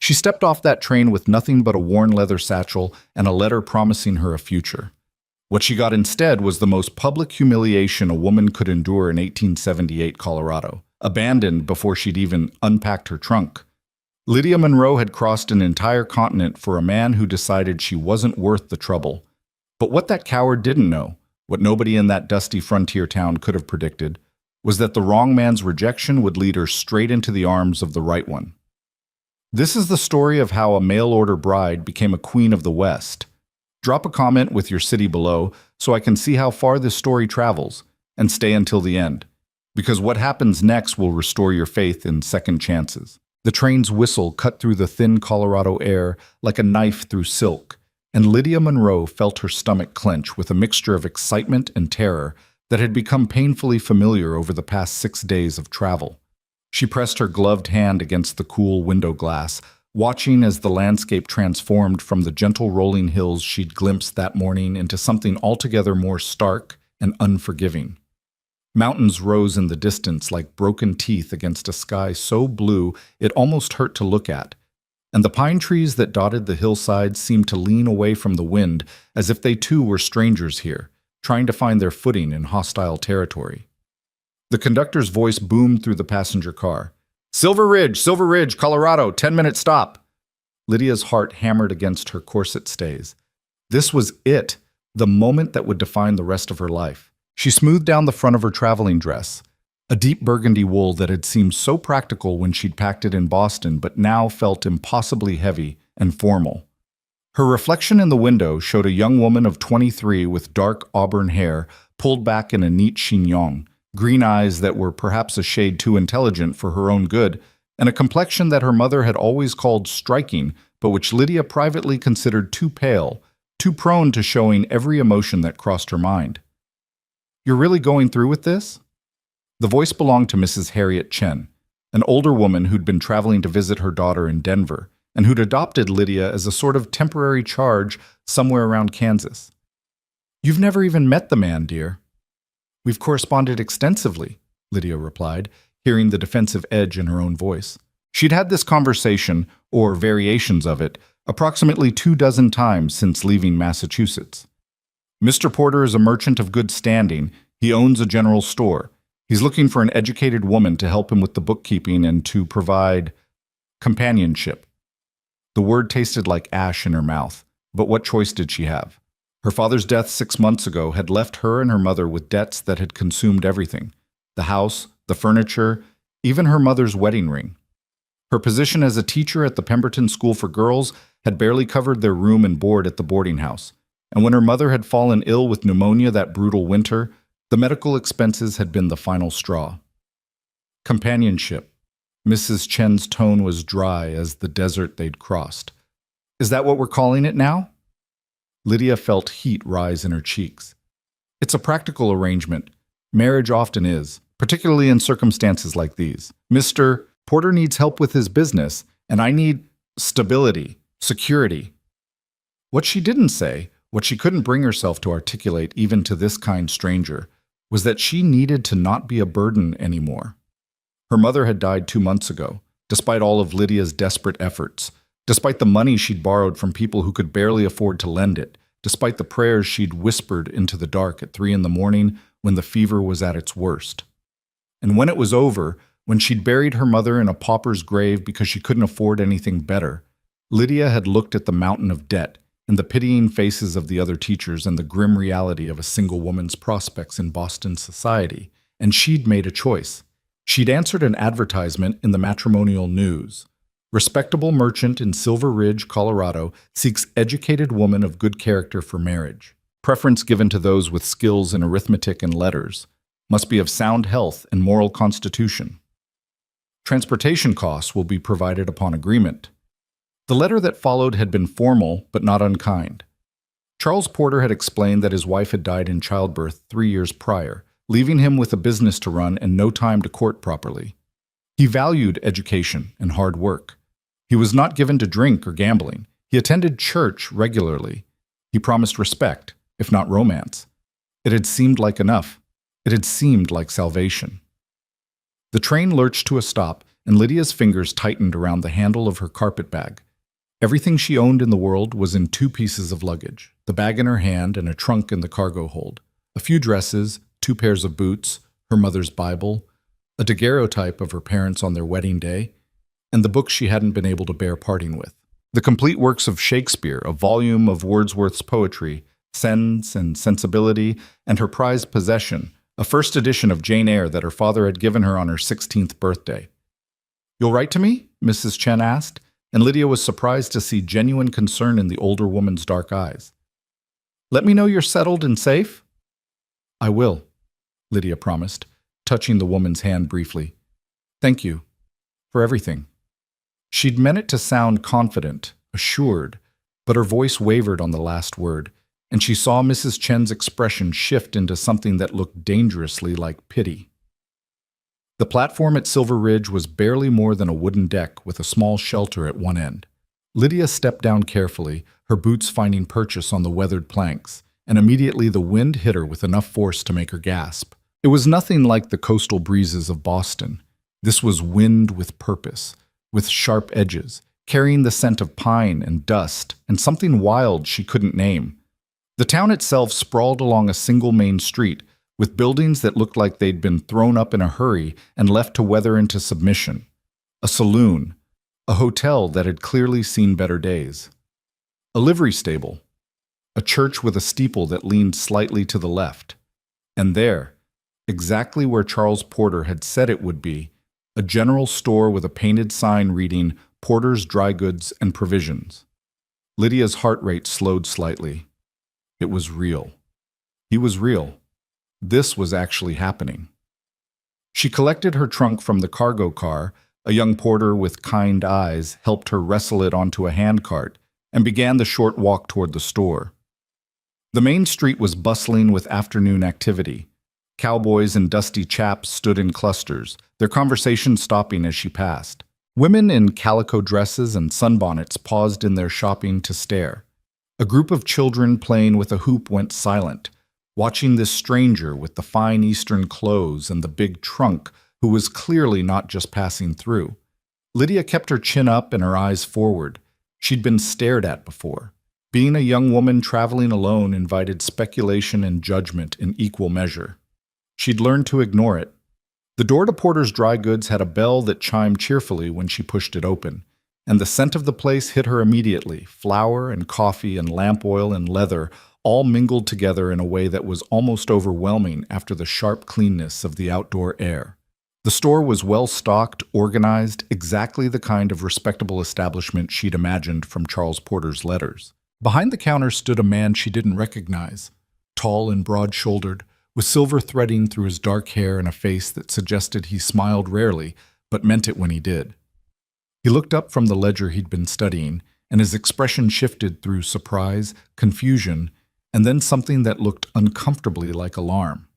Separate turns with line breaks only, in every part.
She stepped off that train with nothing but a worn leather satchel and a letter promising her a future. What she got instead was the most public humiliation a woman could endure in 1878 Colorado, abandoned before she'd even unpacked her trunk. Lydia Monroe had crossed an entire continent for a man who decided she wasn't worth the trouble. But what that coward didn't know, what nobody in that dusty frontier town could have predicted, was that the wrong man's rejection would lead her straight into the arms of the right one. This is the story of how a mail-order bride became a queen of the West. Drop a comment with your city below so I can see how far this story travels, and stay until the end, because what happens next will restore your faith in second chances. The train's whistle cut through the thin Colorado air like a knife through silk, and Lydia Monroe felt her stomach clench with a mixture of excitement and terror that had become painfully familiar over the past 6 days of travel. She pressed her gloved hand against the cool window glass, watching as the landscape transformed from the gentle rolling hills she'd glimpsed that morning into something altogether more stark and unforgiving. Mountains rose in the distance like broken teeth against a sky so blue it almost hurt to look at, and the pine trees that dotted the hillsides seemed to lean away from the wind as if they too were strangers here, trying to find their footing in hostile territory. The conductor's voice boomed through the passenger car. Silver Ridge, Colorado, 10-minute stop." Lydia's heart hammered against her corset stays. This was it, the moment that would define the rest of her life. She smoothed down the front of her traveling dress, a deep burgundy wool that had seemed so practical when she'd packed it in Boston but now felt impossibly heavy and formal. Her reflection in the window showed a young woman of 23 with dark auburn hair pulled back in a neat chignon, green eyes that were perhaps a shade too intelligent for her own good, and a complexion that her mother had always called striking, but which Lydia privately considered too pale, too prone to showing every emotion that crossed her mind. "You're really going through with this?" The voice belonged to Mrs. Harriet Chen, an older woman who'd been traveling to visit her daughter in Denver, and who'd adopted Lydia as a sort of temporary charge somewhere around Kansas. "You've never even met the man, dear." "We've corresponded extensively," Lydia replied, hearing the defensive edge in her own voice. She'd had this conversation, or variations of it, approximately 24 times since leaving Massachusetts. "Mr. Porter is a merchant of good standing. He owns a general store. He's looking for an educated woman to help him with the bookkeeping and to provide companionship." The word tasted like ash in her mouth, but what choice did she have? Her father's death 6 months ago had left her and her mother with debts that had consumed everything: the house, the furniture, even her mother's wedding ring. Her position as a teacher at the Pemberton School for Girls had barely covered their room and board at the boarding house, and when her mother had fallen ill with pneumonia that brutal winter, the medical expenses had been the final straw. Companionship. Mrs. Chen's tone was dry as the desert they'd crossed. "Is that what we're calling it now?" Lydia felt heat rise in her cheeks. "It's a practical arrangement. Marriage often is, particularly in circumstances like these. Mr. Porter needs help with his business, and I need stability, security." What she didn't say, what she couldn't bring herself to articulate even to this kind stranger, was that she needed to not be a burden anymore. Her mother had died 2 months ago, despite all of Lydia's desperate efforts, despite the money she'd borrowed from people who could barely afford to lend it, despite the prayers she'd whispered into the dark at 3 a.m. when the fever was at its worst. And when it was over, when she'd buried her mother in a pauper's grave because she couldn't afford anything better, Lydia had looked at the mountain of debt and the pitying faces of the other teachers and the grim reality of a single woman's prospects in Boston society, and she'd made a choice. She'd answered an advertisement in the matrimonial news. "Respectable merchant in Silver Ridge, Colorado, seeks educated woman of good character for marriage. Preference given to those with skills in arithmetic and letters. Must be of sound health and moral constitution. Transportation costs will be provided upon agreement." The letter that followed had been formal but not unkind. Charles Porter had explained that his wife had died in childbirth 3 years prior, leaving him with a business to run and no time to court properly. He valued education and hard work. He was not given to drink or gambling. He attended church regularly. He promised respect, if not romance. It had seemed like enough. It had seemed like salvation. The train lurched to a stop, and Lydia's fingers tightened around the handle of her carpet bag. Everything she owned in the world was in 2 pieces of luggage, the bag in her hand and a trunk in the cargo hold. A few dresses, 2 pairs of boots, her mother's Bible, a daguerreotype of her parents on their wedding day, and the books she hadn't been able to bear parting with. The complete works of Shakespeare, a volume of Wordsworth's poetry, Sense and Sensibility, and her prized possession, a first edition of Jane Eyre that her father had given her on her 16th birthday. "You'll write to me?" Mrs. Chen asked, and Lydia was surprised to see genuine concern in the older woman's dark eyes. "Let me know you're settled and safe?" "I will," Lydia promised, touching the woman's hand briefly. "Thank you for everything." She'd meant it to sound confident, assured, but her voice wavered on the last word, and she saw Mrs. Chen's expression shift into something that looked dangerously like pity. The platform at Silver Ridge was barely more than a wooden deck with a small shelter at one end. Lydia stepped down carefully, her boots finding purchase on the weathered planks, and immediately the wind hit her with enough force to make her gasp. It was nothing like the coastal breezes of Boston. This was wind with purpose, with sharp edges, carrying the scent of pine and dust and something wild she couldn't name. The town itself sprawled along a single main street, with buildings that looked like they'd been thrown up in a hurry and left to weather into submission. A saloon, a hotel that had clearly seen better days, a livery stable, a church with a steeple that leaned slightly to the left, and there, exactly where Charles Porter had said it would be, a general store with a painted sign reading Porter's Dry Goods and Provisions. Lydia's heart rate slowed slightly. It was real. He was real. This was actually happening. She collected her trunk from the cargo car. A young porter with kind eyes helped her wrestle it onto a handcart and began the short walk toward the store. The main street was bustling with afternoon activity. Cowboys and dusty chaps stood in clusters, their conversation stopping as she passed. Women in calico dresses and sunbonnets paused in their shopping to stare. A group of children playing with a hoop went silent, watching this stranger with the fine Eastern clothes and the big trunk who was clearly not just passing through. Lydia kept her chin up and her eyes forward. She'd been stared at before. Being a young woman traveling alone invited speculation and judgment in equal measure. She'd learned to ignore it. The door to Porter's Dry Goods had a bell that chimed cheerfully when she pushed it open, and the scent of the place hit her immediately. Flour and coffee and lamp oil and leather all mingled together in a way that was almost overwhelming after the sharp cleanness of the outdoor air. The store was well-stocked, organized, exactly the kind of respectable establishment she'd imagined from Charles Porter's letters. Behind the counter stood a man she didn't recognize, tall and broad-shouldered, with silver threading through his dark hair and a face that suggested he smiled rarely, but meant it when he did. He looked up from the ledger he'd been studying, and his expression shifted through surprise, confusion, and then something that looked uncomfortably like alarm.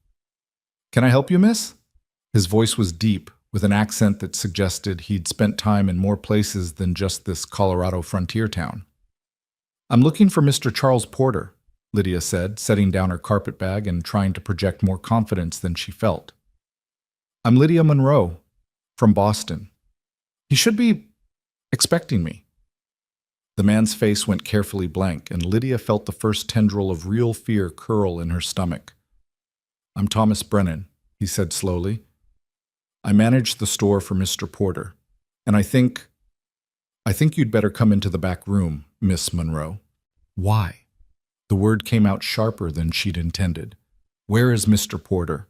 "Can I help you, miss?" His voice was deep, with an accent that suggested he'd spent time in more places than just this Colorado frontier town. "I'm looking for Mr. Charles Porter," Lydia said, setting down her carpet bag and trying to project more confidence than she felt. "I'm Lydia Monroe, from Boston. He should be expecting me." The man's face went carefully blank, and Lydia felt the first tendril of real fear curl in her stomach. "I'm Thomas Brennan," he said slowly. "I manage the store for Mr. Porter, and I think you'd better come into the back room, Miss Monroe." "Why?" The word came out sharper than she'd intended. "Where is Mr. Porter?"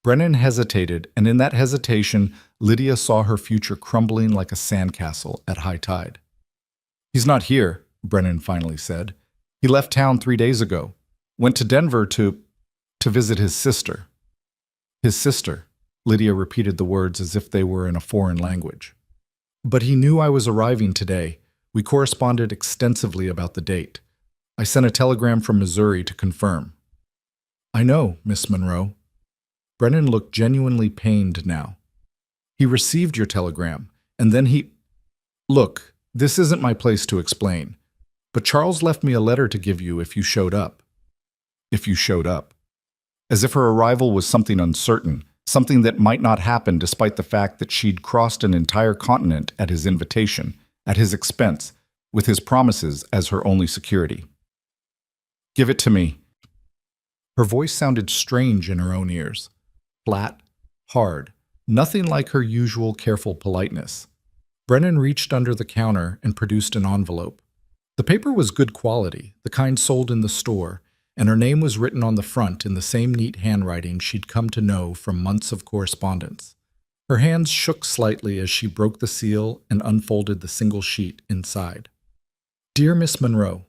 Brennan hesitated, and in that hesitation, Lydia saw her future crumbling like a sandcastle at high tide. "He's not here," Brennan finally said. "He left town 3 days ago. Went to Denver to visit his sister." "His sister," Lydia repeated the words as if they were in a foreign language. "But he knew I was arriving today. We corresponded extensively about the date. I sent a telegram from Missouri to confirm." "I know, Miss Monroe." Brennan looked genuinely pained now. "He received your telegram, and then he— Look, this isn't my place to explain, but Charles left me a letter to give you if you showed up." "If you showed up." As if her arrival was something uncertain, something that might not happen despite the fact that she'd crossed an entire continent at his invitation, at his expense, with his promises as her only security. "Give it to me." Her voice sounded strange in her own ears. Flat, hard, nothing like her usual careful politeness. Brennan reached under the counter and produced an envelope. The paper was good quality, the kind sold in the store, and her name was written on the front in the same neat handwriting she'd come to know from months of correspondence. Her hands shook slightly as she broke the seal and unfolded the single sheet inside. "Dear Miss Monroe,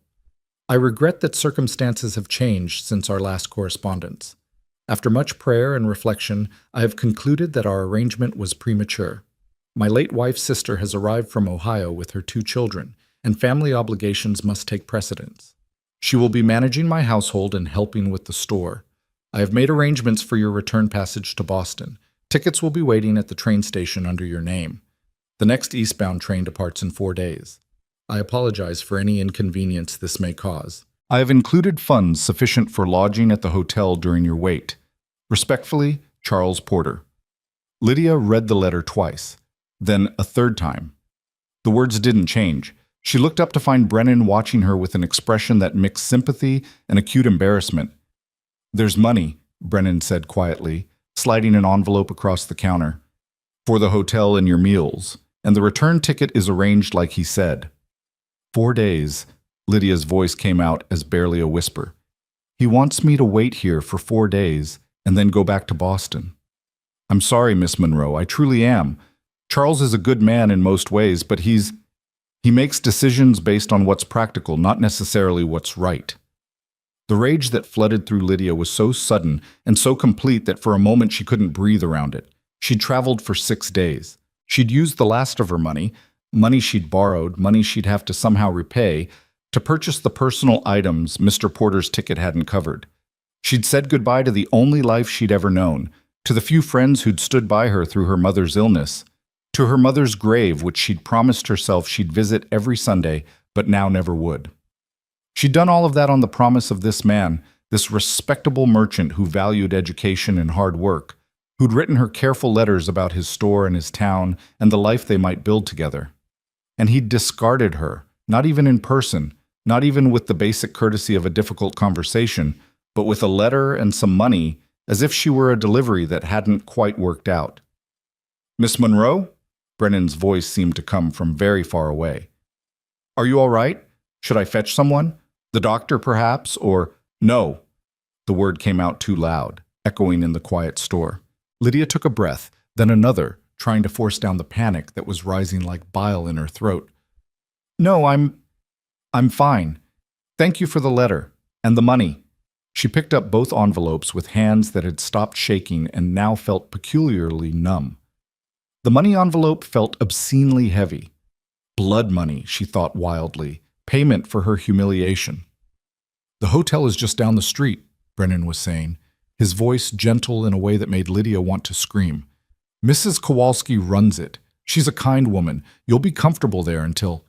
I regret that circumstances have changed since our last correspondence. After much prayer and reflection, I have concluded that our arrangement was premature. My late wife's sister has arrived from Ohio with her 2 children, and family obligations must take precedence. She will be managing my household and helping with the store. I have made arrangements for your return passage to Boston. Tickets will be waiting at the train station under your name. The next eastbound train departs in 4 days. I apologize for any inconvenience this may cause. I have included funds sufficient for lodging at the hotel during your wait. Respectfully, Charles Porter." Lydia read the letter twice, then a third time. The words didn't change. She looked up to find Brennan watching her with an expression that mixed sympathy and acute embarrassment. "There's money," Brennan said quietly, sliding an envelope across the counter. "For the hotel and your meals, and the return ticket is arranged like he said." 4 days, Lydia's voice came out as barely a whisper. "He wants me to wait here for 4 days and then go back to Boston. I'm sorry, Miss Monroe, I truly am. Charles is a good man in most ways, but he makes decisions based on what's practical, not necessarily what's right." The rage that flooded through Lydia was so sudden and so complete that for a moment she couldn't breathe around it. She'd traveled for 6 days. She'd used the last of her money she'd borrowed, money she'd have to somehow repay, to purchase the personal items Mr. Porter's ticket hadn't covered. She'd said goodbye to the only life she'd ever known, to the few friends who'd stood by her through her mother's illness, to her mother's grave, which she'd promised herself she'd visit every Sunday, but now never would. She'd done all of that on the promise of this man, this respectable merchant who valued education and hard work, who'd written her careful letters about his store and his town and the life they might build together. And he'd discarded her, not even in person, not even with the basic courtesy of a difficult conversation, but with a letter and some money, as if she were a delivery that hadn't quite worked out. "Miss Monroe?" Brennan's voice seemed to come from very far away. "Are you all right? Should I fetch someone? The doctor, perhaps, or—" "No." The word came out too loud, echoing in the quiet store. Lydia took a breath, then another, trying to force down the panic that was rising like bile in her throat. "No, I'm fine. Thank you for the letter. And the money." She picked up both envelopes with hands that had stopped shaking and now felt peculiarly numb. The money envelope felt obscenely heavy. Blood money, she thought wildly. Payment for her humiliation. "The hotel is just down the street," Brennan was saying, his voice gentle in a way that made Lydia want to scream. "Mrs. Kowalski runs it. She's a kind woman. You'll be comfortable there until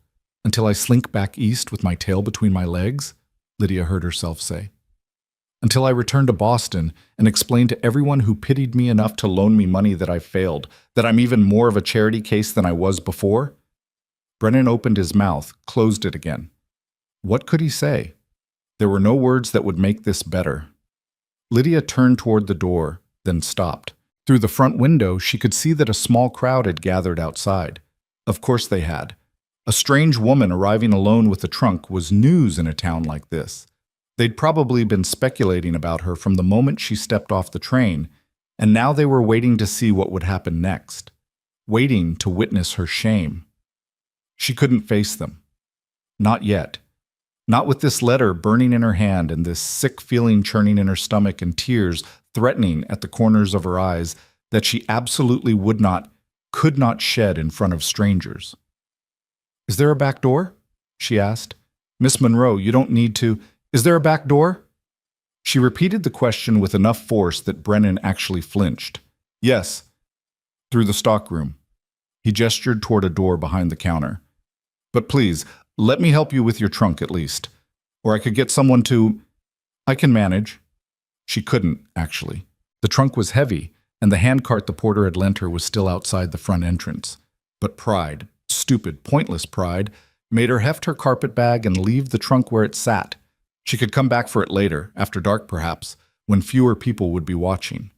I slink back east with my tail between my legs," Lydia heard herself say. "Until I return to Boston and explain to everyone who pitied me enough to loan me money that I failed, that I'm even more of a charity case than I was before." Brennan opened his mouth, closed it again. What could he say? There were no words that would make this better. Lydia turned toward the door, then stopped. Through the front window, she could see that a small crowd had gathered outside. Of course they had. A strange woman arriving alone with a trunk was news in a town like this. They'd probably been speculating about her from the moment she stepped off the train, and now they were waiting to see what would happen next, waiting to witness her shame. She couldn't face them. Not yet. Not with this letter burning in her hand and this sick feeling churning in her stomach and tears threatening at the corners of her eyes that she absolutely could not shed in front of strangers. "Is there a back door?" she asked. "Miss Monroe, you don't need to— Is there a back door?" She repeated the question with enough force that Brennan actually flinched. "Yes, through the stockroom." He gestured toward a door behind the counter. "But please, let me help you with your trunk at least. Or I could get someone to— I can manage." She couldn't, actually. The trunk was heavy, and the handcart the porter had lent her was still outside the front entrance. But pride, stupid, pointless pride, made her heft her carpet bag and leave the trunk where it sat. She could come back for it later, after dark perhaps, when fewer people would be watching.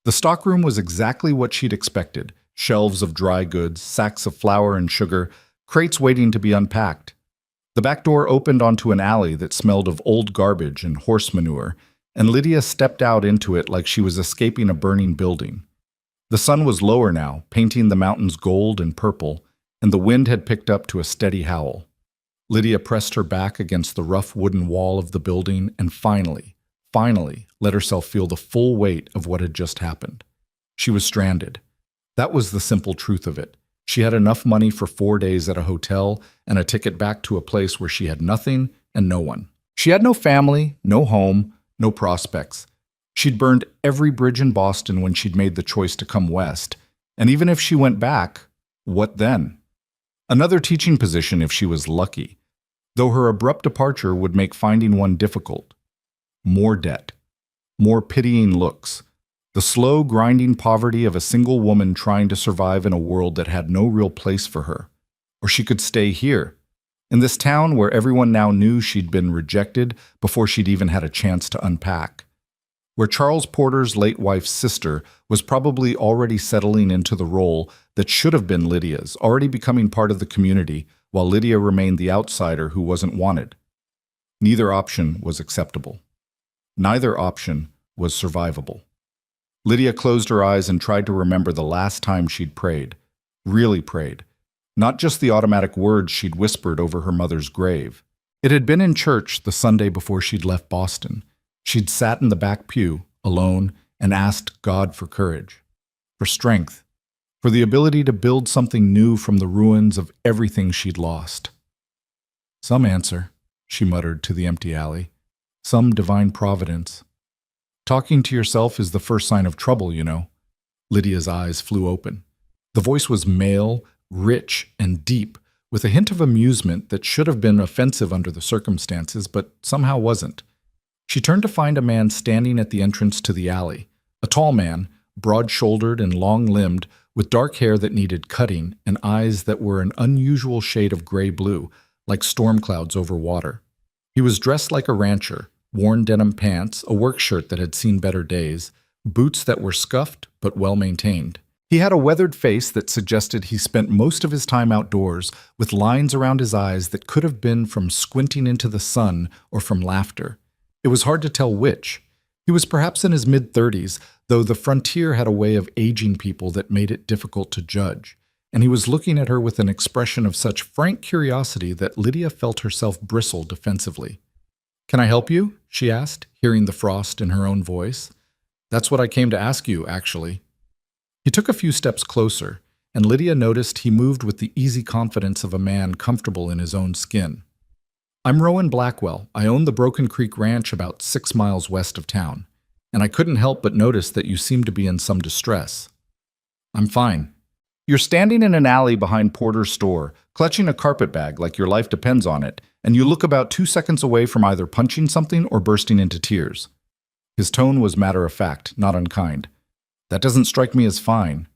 The stockroom was exactly what she'd expected: shelves of dry goods, sacks of flour and sugar, crates waiting to be unpacked. The back door opened onto an alley that smelled of old garbage and horse manure, and Lydia stepped out into it like she was escaping a burning building. The sun was lower now, painting the mountains gold and purple, and the wind had picked up to a steady howl. Lydia pressed her back against the rough wooden wall of the building and finally let herself feel the full weight of what had just happened. She was stranded. That was the simple truth of it. She had enough money for 4 days at a hotel and a ticket back to a place where she had nothing and no one. She had no family, no home, no prospects. She'd burned every bridge in Boston when she'd made the choice to come west, and even if she went back, what then? Another teaching position if she was lucky, though her abrupt departure would make finding one difficult. More debt, more pitying looks, the slow, grinding poverty of a single woman trying to survive in a world that had no real place for her. Or she could stay here, in this town where everyone now knew she'd been rejected before she'd even had a chance to unpack. Where Charles Porter's late wife's sister was probably already settling into the role that should have been Lydia's, already becoming part of the community, while Lydia remained the outsider who wasn't wanted. Neither option was acceptable. Neither option was survivable. Lydia closed her eyes and tried to remember the last time she'd prayed, really prayed, not just the automatic words she'd whispered over her mother's grave. It had been in church the Sunday before she'd left Boston. She'd sat in the back pew, alone, and asked God for courage, for strength, for the ability to build something new from the ruins of everything she'd lost. Some answer, she muttered to the empty alley. Some divine providence. Talking to yourself is the first sign of trouble, you know. Lydia's eyes flew open. The voice was male, rich, and deep, with a hint of amusement that should have been offensive under the circumstances, but somehow wasn't. She turned to find a man standing at the entrance to the alley, a tall man, broad-shouldered and long-limbed, with dark hair that needed cutting and eyes that were an unusual shade of gray-blue, like storm clouds over water. He was dressed like a rancher, worn denim pants, a work shirt that had seen better days, boots that were scuffed but well-maintained. He had a weathered face that suggested he spent most of his time outdoors, with lines around his eyes that could have been from squinting into the sun or from laughter. It was hard to tell which. He was perhaps in his mid-30s, though the frontier had a way of aging people that made it difficult to judge, and he was looking at her with an expression of such frank curiosity that Lydia felt herself bristle defensively. "Can I help you?" she asked, hearing the frost in her own voice. "That's what I came to ask you, actually." He took a few steps closer, and Lydia noticed he moved with the easy confidence of a man comfortable in his own skin. "I'm Rowan Blackwell. I own the Broken Creek Ranch about 6 miles west of town, and I couldn't help but notice that you seem to be in some distress." "I'm fine." "You're standing in an alley behind Porter's store, clutching a carpet bag like your life depends on it, and you look about 2 seconds away from either punching something or bursting into tears." His tone was matter-of-fact, not unkind. "That doesn't strike me as fine."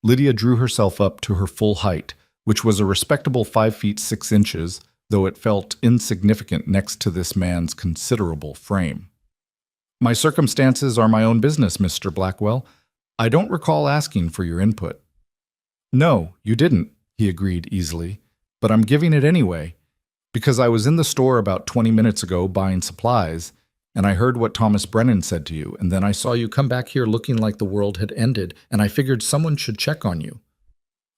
Lydia drew herself up to her full height, which was a respectable 5 feet 6 inches, though it felt insignificant next to this man's considerable frame. "My circumstances are my own business, Mr. Blackwell. I don't recall asking for your input." "No, you didn't," he agreed easily, "but I'm giving it anyway, because I was in the store about 20 minutes ago buying supplies, and I heard what Thomas Brennan said to you, and then I saw you come back here looking like the world had ended, and I figured someone should check on you."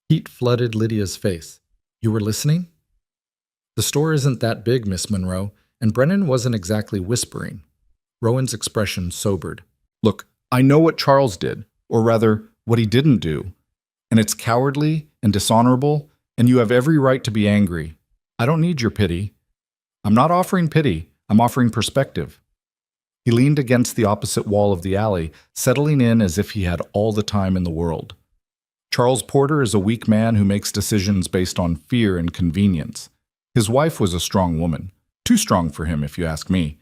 Heat flooded Lydia's face. "You were listening?" "The store isn't that big, Miss Monroe," and Brennan wasn't exactly whispering. Rowan's expression sobered. "Look, I know what Charles did, or rather, what he didn't do, and it's cowardly and dishonorable, and you have every right to be angry. I don't need your pity. I'm not offering pity, I'm offering perspective." He leaned against the opposite wall of the alley, settling in as if he had all the time in the world. "Charles Porter is a weak man who makes decisions based on fear and convenience. His wife was a strong woman, too strong for him if you ask me.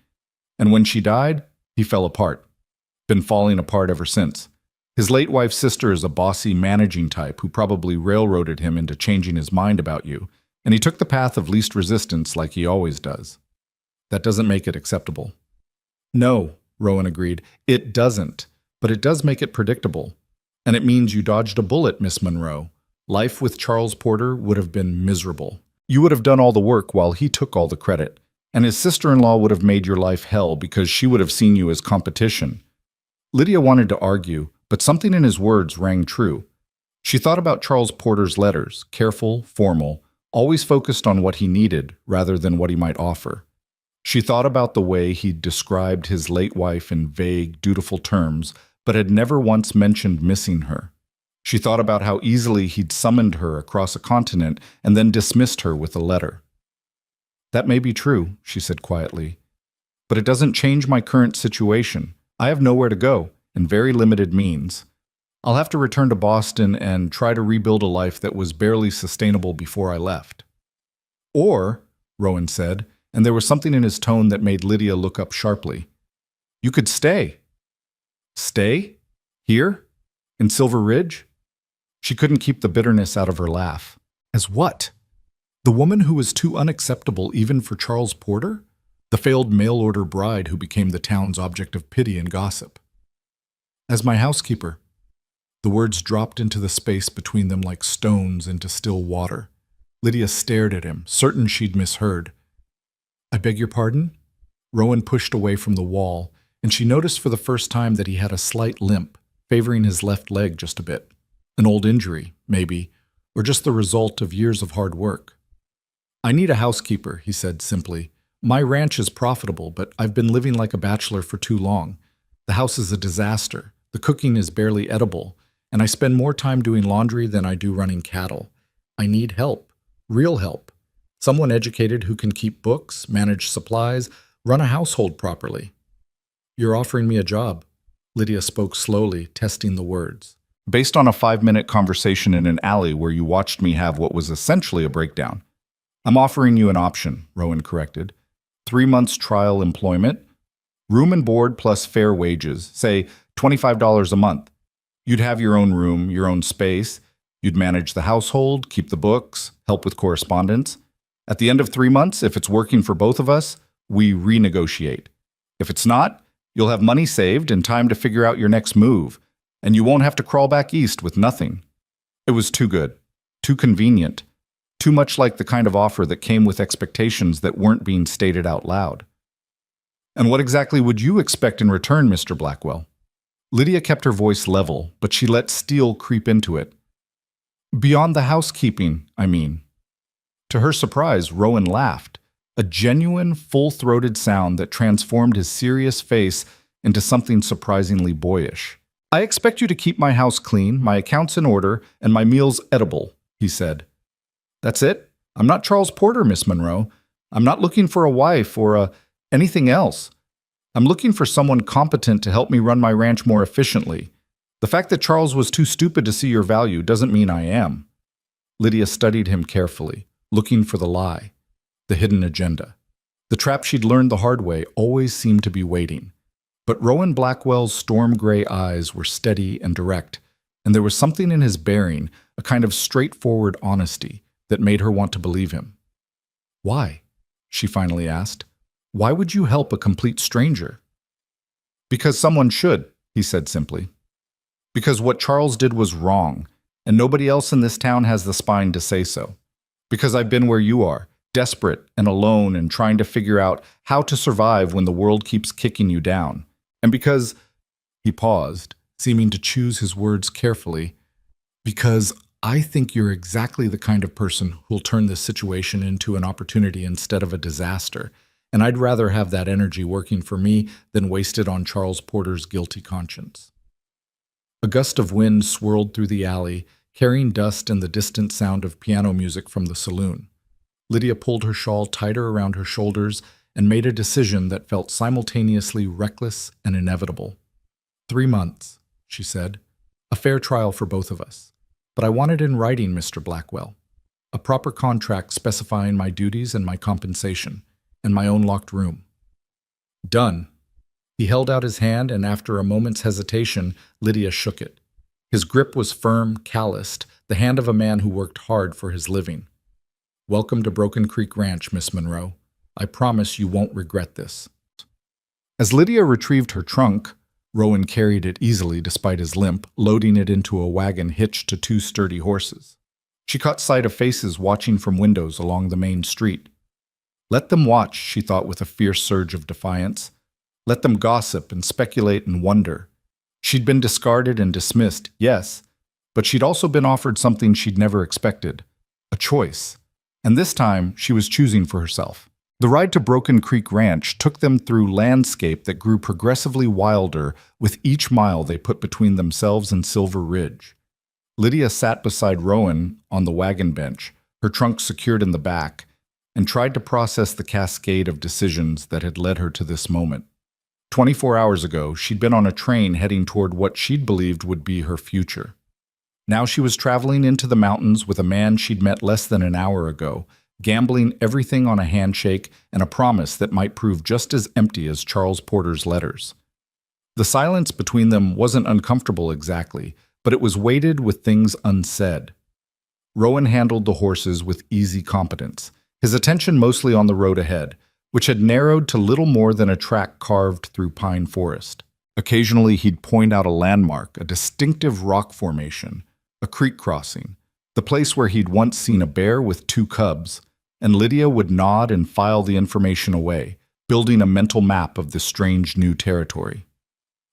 And when she died, he fell apart. Been falling apart ever since. His late wife's sister is a bossy, managing type who probably railroaded him into changing his mind about you, and he took the path of least resistance like he always does. That doesn't make it acceptable. No, Rowan agreed, it doesn't, but it does make it predictable. And it means you dodged a bullet, Miss Monroe. Life with Charles Porter would have been miserable. You would have done all the work while he took all the credit, and his sister-in-law would have made your life hell because she would have seen you as competition. Lydia wanted to argue, but something in his words rang true. She thought about Charles Porter's letters, careful, formal, always focused on what he needed rather than what he might offer. She thought about the way he'd described his late wife in vague, dutiful terms, but had never once mentioned missing her. She thought about how easily he'd summoned her across a continent and then dismissed her with a letter. That may be true, she said quietly, but it doesn't change my current situation. I have nowhere to go and very limited means. I'll have to return to Boston and try to rebuild a life that was barely sustainable before I left. Or, Rowan said, and there was something in his tone that made Lydia look up sharply, you could stay. Stay? Here? In Silver Ridge? She couldn't keep the bitterness out of her laugh. As what? The woman who was too unacceptable even for Charles Porter? The failed mail-order bride who became the town's object of pity and gossip. As my housekeeper. The words dropped into the space between them like stones into still water. Lydia stared at him, certain she'd misheard. I beg your pardon? Rowan pushed away from the wall, and she noticed for the first time that he had a slight limp, favoring his left leg just a bit. An old injury, maybe, or just the result of years of hard work. I need a housekeeper, he said simply. My ranch is profitable, but I've been living like a bachelor for too long. The house is a disaster. The cooking is barely edible, and I spend more time doing laundry than I do running cattle. I need help, real help. Someone educated who can keep books, manage supplies, run a household properly. You're offering me a job. Lydia spoke slowly, testing the words. Based on a 5-minute conversation in an alley where you watched me have what was essentially a breakdown. I'm offering you an option, Rowan corrected. 3 months trial employment, room and board plus fair wages, say $25 a month. You'd have your own room, your own space. You'd manage the household, keep the books, help with correspondence. At the end of 3 months, if it's working for both of us, we renegotiate. If it's not, you'll have money saved and time to figure out your next move, and you won't have to crawl back east with nothing. It was too good, too convenient, too much like the kind of offer that came with expectations that weren't being stated out loud. And what exactly would you expect in return, Mr. Blackwell? Lydia kept her voice level, but she let steel creep into it. Beyond the housekeeping, I mean. To her surprise, Rowan laughed, a genuine, full-throated sound that transformed his serious face into something surprisingly boyish. I expect you to keep my house clean, my accounts in order, and my meals edible, he said. That's it? I'm not Charles Porter, Miss Monroe. I'm not looking for a wife or anything else. I'm looking for someone competent to help me run my ranch more efficiently. The fact that Charles was too stupid to see your value doesn't mean I am. Lydia studied him carefully, looking for the lie, the hidden agenda. The trap she'd learned the hard way always seemed to be waiting. But Rowan Blackwell's storm-gray eyes were steady and direct, and there was something in his bearing, a kind of straightforward honesty, that made her want to believe him. Why? She finally asked. Why would you help a complete stranger? Because someone should, he said simply. Because what Charles did was wrong, and nobody else in this town has the spine to say so. Because I've been where you are, desperate and alone and trying to figure out how to survive when the world keeps kicking you down. And because, he paused, seeming to choose his words carefully, because I think you're exactly the kind of person who'll turn this situation into an opportunity instead of a disaster, and I'd rather have that energy working for me than wasted on Charles Porter's guilty conscience. A gust of wind swirled through the alley, carrying dust and the distant sound of piano music from the saloon. Lydia pulled her shawl tighter around her shoulders and made a decision that felt simultaneously reckless and inevitable. 3 months, she said. A fair trial for both of us. But I want it in writing, Mr. Blackwell. A proper contract specifying my duties and my compensation, and my own locked room. Done. He held out his hand, and after a moment's hesitation, Lydia shook it. His grip was firm, calloused, the hand of a man who worked hard for his living. "Welcome to Broken Creek Ranch, Miss Monroe. I promise you won't regret this." As Lydia retrieved her trunk, Rowan carried it easily despite his limp, loading it into a wagon hitched to two sturdy horses. She caught sight of faces watching from windows along the main street. Let them watch, she thought with a fierce surge of defiance. Let them gossip and speculate and wonder. She'd been discarded and dismissed, yes, but she'd also been offered something she'd never expected, a choice. And this time, she was choosing for herself. The ride to Broken Creek Ranch took them through landscape that grew progressively wilder with each mile they put between themselves and Silver Ridge. Lydia sat beside Rowan on the wagon bench, her trunk secured in the back, and tried to process the cascade of decisions that had led her to this moment. 24 hours ago, she'd been on a train heading toward what she'd believed would be her future. Now she was traveling into the mountains with a man she'd met less than an hour ago, gambling everything on a handshake and a promise that might prove just as empty as Charles Porter's letters. The silence between them wasn't uncomfortable exactly, but it was weighted with things unsaid. Rowan handled the horses with easy competence, his attention mostly on the road ahead, which had narrowed to little more than a track carved through pine forest. Occasionally he'd point out a landmark, a distinctive rock formation, a creek crossing, the place where he'd once seen a bear with two cubs, and Lydia would nod and file the information away, building a mental map of this strange new territory.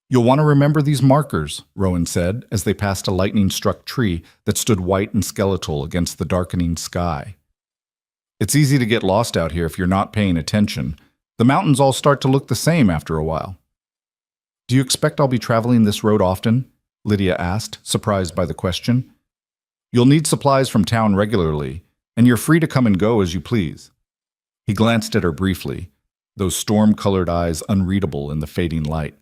"You'll want to remember these markers," Rowan said, as they passed a lightning-struck tree that stood white and skeletal against the darkening sky. "It's easy to get lost out here if you're not paying attention. The mountains all start to look the same after a while." "Do you expect I'll be traveling this road often?" Lydia asked, surprised by the question. "You'll need supplies from town regularly, and you're free to come and go as you please." He glanced at her briefly, those storm-colored eyes unreadable in the fading light.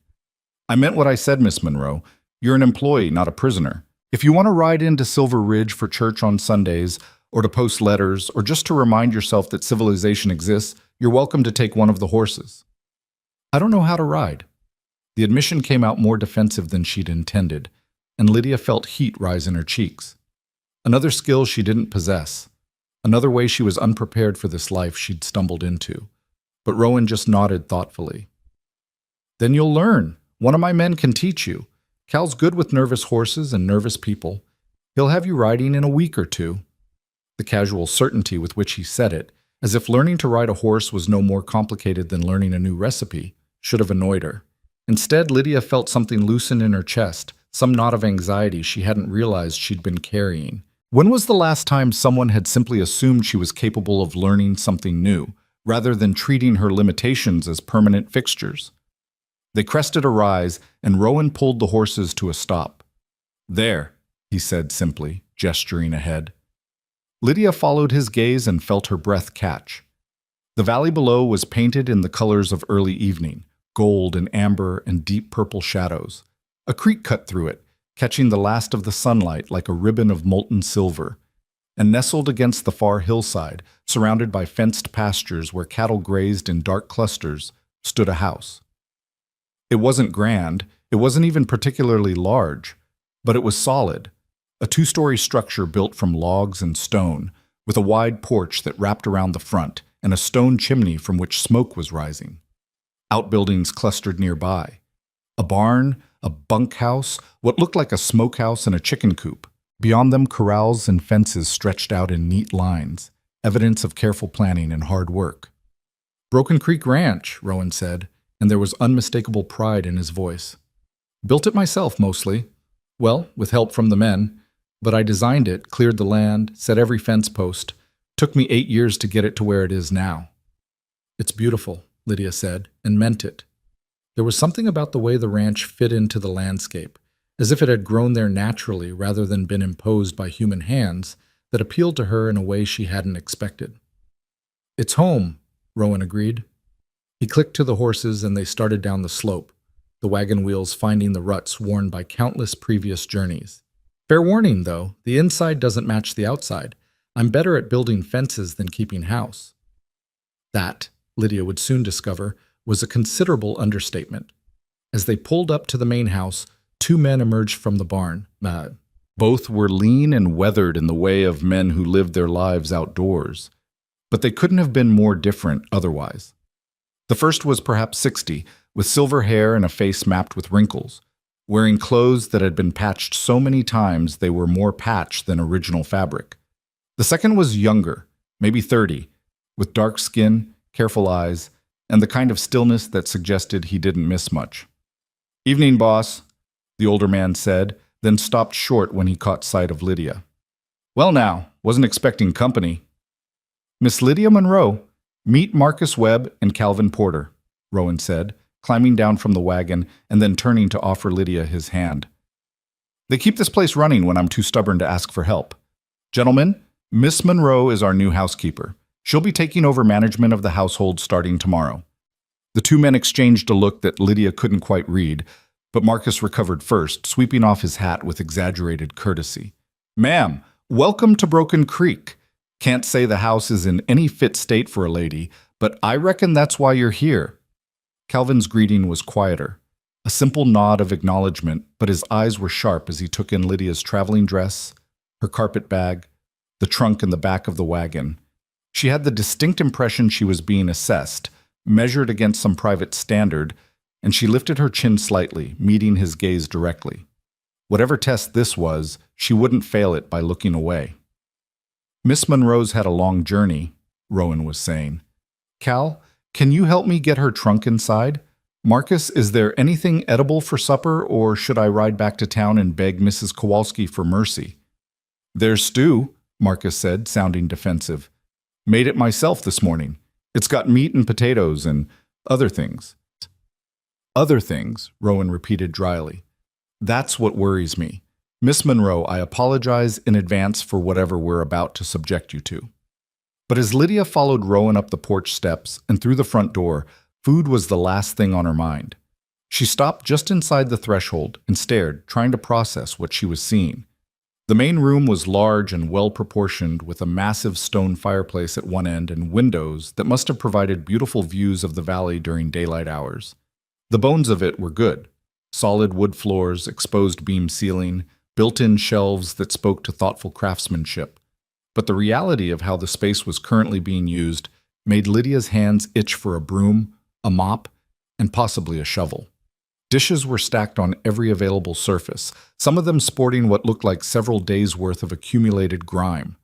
"I meant what I said, Miss Monroe. You're an employee, not a prisoner. If you want to ride into Silver Ridge for church on Sundays, or to post letters, or just to remind yourself that civilization exists, you're welcome to take one of the horses." "I don't know how to ride." The admission came out more defensive than she'd intended, and Lydia felt heat rise in her cheeks. Another skill she didn't possess. Another way she was unprepared for this life she'd stumbled into. But Rowan just nodded thoughtfully. "Then you'll learn. One of my men can teach you. Cal's good with nervous horses and nervous people. He'll have you riding in a week or two." The casual certainty with which he said it, as if learning to ride a horse was no more complicated than learning a new recipe, should have annoyed her. Instead, Lydia felt something loosen in her chest, some knot of anxiety she hadn't realized she'd been carrying. When was the last time someone had simply assumed she was capable of learning something new, rather than treating her limitations as permanent fixtures? They crested a rise, and Rowan pulled the horses to a stop. "There," he said simply, gesturing ahead. Lydia followed his gaze and felt her breath catch. The valley below was painted in the colors of early evening, gold and amber and deep purple shadows. A creek cut through it, catching the last of the sunlight like a ribbon of molten silver, and nestled against the far hillside, surrounded by fenced pastures where cattle grazed in dark clusters, stood a house. It wasn't grand, it wasn't even particularly large, but it was solid, a two-story structure built from logs and stone, with a wide porch that wrapped around the front and a stone chimney from which smoke was rising. Outbuildings clustered nearby. A barn, a bunkhouse, what looked like a smokehouse and a chicken coop. Beyond them, corrals and fences stretched out in neat lines, evidence of careful planning and hard work. "Broken Creek Ranch," Rowan said, and there was unmistakable pride in his voice. "Built it myself, mostly. Well, with help from the men. But I designed it, cleared the land, set every fence post. Took me 8 years to get it to where it is now." "It's beautiful," Lydia said, and meant it. There was something about the way the ranch fit into the landscape, as if it had grown there naturally rather than been imposed by human hands, that appealed to her in a way she hadn't expected. "It's home," Rowan agreed. He clicked to the horses and they started down the slope, the wagon wheels finding the ruts worn by countless previous journeys. "Fair warning, though, the inside doesn't match the outside. I'm better at building fences than keeping house." That, Lydia would soon discover, was a considerable understatement. As they pulled up to the main house, Two men emerged from the barn. Both were lean and weathered in the way of men who lived their lives outdoors, but they couldn't have been more different otherwise. The first was perhaps 60, with silver hair and a face mapped with wrinkles, wearing clothes that had been patched so many times they were more patch than original fabric. The second was younger, maybe 30, with dark skin, careful eyes, and the kind of stillness that suggested he didn't miss much. "Evening, boss," the older man said, then stopped short when he caught sight of Lydia. "Well now, wasn't expecting company." "Miss Lydia Monroe, meet Marcus Webb and Calvin Porter," Rowan said, climbing down from the wagon and then turning to offer Lydia his hand. "They keep this place running when I'm too stubborn to ask for help. Gentlemen, Miss Monroe is our new housekeeper. She'll be taking over management of the household starting tomorrow." The two men exchanged a look that Lydia couldn't quite read, but Marcus recovered first, sweeping off his hat with exaggerated courtesy. "Ma'am, welcome to Broken Creek. Can't say the house is in any fit state for a lady, but I reckon that's why you're here." Calvin's greeting was quieter, a simple nod of acknowledgement, but his eyes were sharp as he took in Lydia's traveling dress, her carpet bag, the trunk in the back of the wagon. She had the distinct impression she was being assessed, measured against some private standard, and she lifted her chin slightly, meeting his gaze directly. Whatever test this was, she wouldn't fail it by looking away. "Miss Monroe's had a long journey," Rowan was saying. "Cal, can you help me get her trunk inside? Marcus, is there anything edible for supper, or should I ride back to town and beg Mrs. Kowalski for mercy?" "There's stew," Marcus said, sounding defensive. "Made it myself this morning. It's got meat and potatoes and other things." "Other things," Rowan repeated dryly. "That's what worries me. Miss Monroe, I apologize in advance for whatever we're about to subject you to." But as Lydia followed Rowan up the porch steps and through the front door, food was the last thing on her mind. She stopped just inside the threshold and stared, trying to process what she was seeing. The main room was large and well-proportioned, with a massive stone fireplace at one end and windows that must have provided beautiful views of the valley during daylight hours. The bones of it were good. Solid wood floors, exposed beam ceiling, built-in shelves that spoke to thoughtful craftsmanship. But the reality of how the space was currently being used made Lydia's hands itch for a broom, a mop, and possibly a shovel. Dishes were stacked on every available surface, some of them sporting what looked like several days' worth of accumulated grime.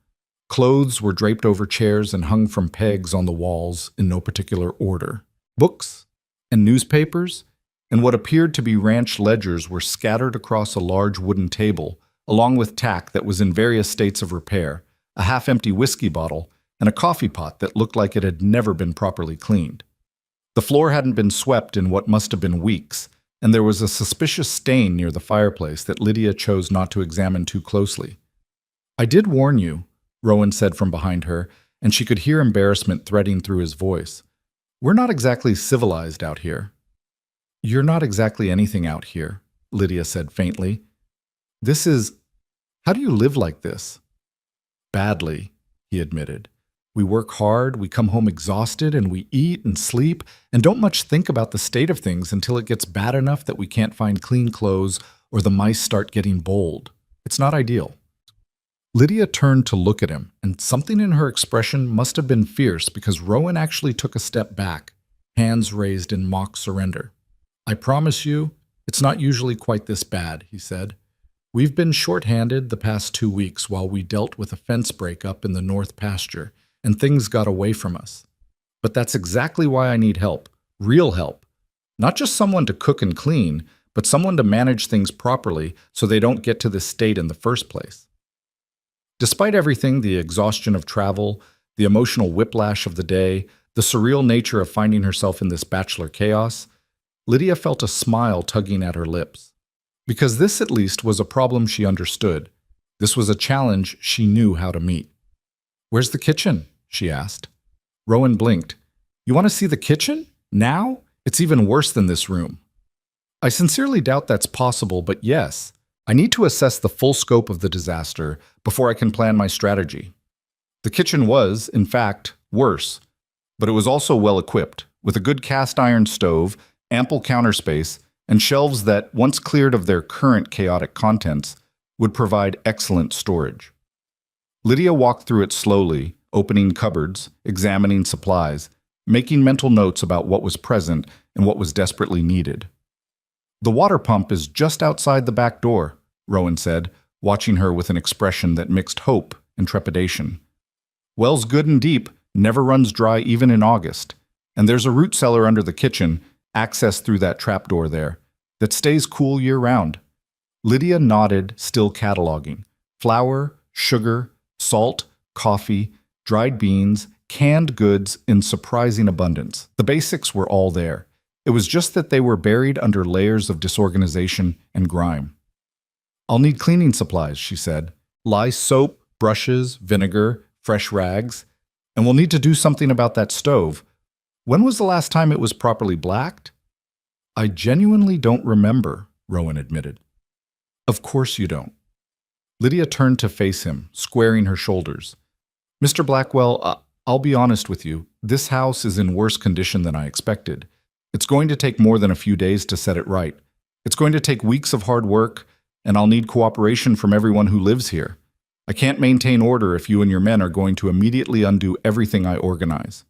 Clothes were draped over chairs and hung from pegs on the walls in no particular order. Books and newspapers and what appeared to be ranch ledgers were scattered across a large wooden table, along with tack that was in various states of repair, a half-empty whiskey bottle, and a coffee pot that looked like it had never been properly cleaned. The floor hadn't been swept in what must have been weeks, and there was a suspicious stain near the fireplace that Lydia chose not to examine too closely. "I did warn you," Rowan said from behind her, and she could hear embarrassment threading through his voice. "We're not exactly civilized out here." "You're not exactly anything out here," Lydia said faintly. How do you live like this?" "Badly," he admitted. "We work hard, we come home exhausted, and we eat and sleep, and don't much think about the state of things until it gets bad enough that we can't find clean clothes or the mice start getting bold. It's not ideal." Lydia turned to look at him, and something in her expression must have been fierce because Rowan actually took a step back, hands raised in mock surrender. "I promise you, it's not usually quite this bad," he said. "We've been short-handed the past 2 weeks while we dealt with a fence break-up in the north pasture, and things got away from us. But that's exactly why I need help, real help. Not just someone to cook and clean, but someone to manage things properly so they don't get to this state in the first place." Despite everything, the exhaustion of travel, the emotional whiplash of the day, the surreal nature of finding herself in this bachelor chaos, Lydia felt a smile tugging at her lips. Because this, at least, was a problem she understood. This was a challenge she knew how to meet. "Where's the kitchen?" she asked. Rowan blinked. "You want to see the kitchen? Now? It's even worse than this room." "I sincerely doubt that's possible, but yes. I need to assess the full scope of the disaster before I can plan my strategy." The kitchen was, in fact, worse, but it was also well equipped, with a good cast iron stove, ample counter space, and shelves that, once cleared of their current chaotic contents, would provide excellent storage. Lydia walked through it slowly, opening cupboards, examining supplies, making mental notes about what was present and what was desperately needed. "The water pump is just outside the back door," Rowan said, watching her with an expression that mixed hope and trepidation. "Well's good and deep, never runs dry even in August, and there's a root cellar under the kitchen, access through that trapdoor there, that stays cool year-round." Lydia nodded, still cataloging. Flour, sugar, salt, coffee, dried beans, canned goods in surprising abundance. The basics were all there. It was just that they were buried under layers of disorganization and grime. "I'll need cleaning supplies," she said. "Lye soap, brushes, vinegar, fresh rags. And we'll need to do something about that stove. When was the last time it was properly blacked?" "I genuinely don't remember," Rowan admitted. "Of course you don't." Lydia turned to face him, squaring her shoulders. "Mr. Blackwell, I'll be honest with you. This house is in worse condition than I expected. It's going to take more than a few days to set it right. It's going to take weeks of hard work, and I'll need cooperation from everyone who lives here. I can't maintain order if you and your men are going to immediately undo everything I organize."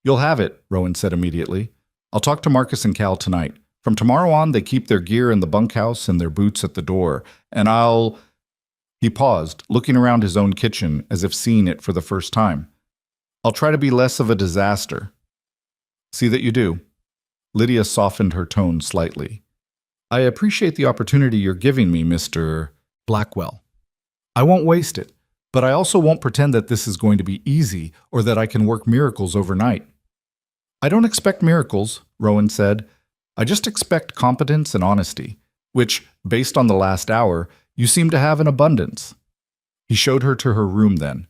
"You'll have it," Rowan said immediately. "I'll talk to Marcus and Cal tonight. From tomorrow on, they keep their gear in the bunkhouse and their boots at the door, and I'll—" He paused, looking around his own kitchen as if seeing it for the first time. "I'll try to be less of a disaster." "See that you do." Lydia softened her tone slightly. "I appreciate the opportunity you're giving me, Mr. Blackwell. I won't waste it, but I also won't pretend that this is going to be easy or that I can work miracles overnight." "I don't expect miracles," Rowan said. "I just expect competence and honesty, which, based on the last hour, you seem to have in abundance." He showed her to her room then,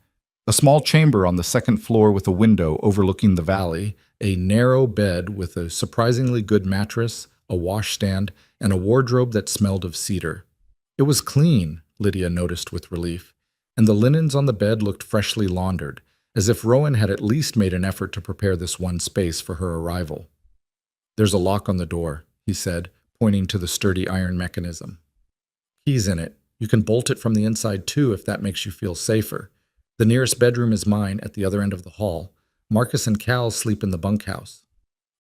a small chamber on the second floor with a window overlooking the valley, a narrow bed with a surprisingly good mattress, a washstand, and a wardrobe that smelled of cedar. It was clean, Lydia noticed with relief, and the linens on the bed looked freshly laundered, as if Rowan had at least made an effort to prepare this one space for her arrival. "There's a lock on the door," he said, pointing to the sturdy iron mechanism. "Key's in it. You can bolt it from the inside too if that makes you feel safer. The nearest bedroom is mine at the other end of the hall. Marcus and Cal sleep in the bunkhouse."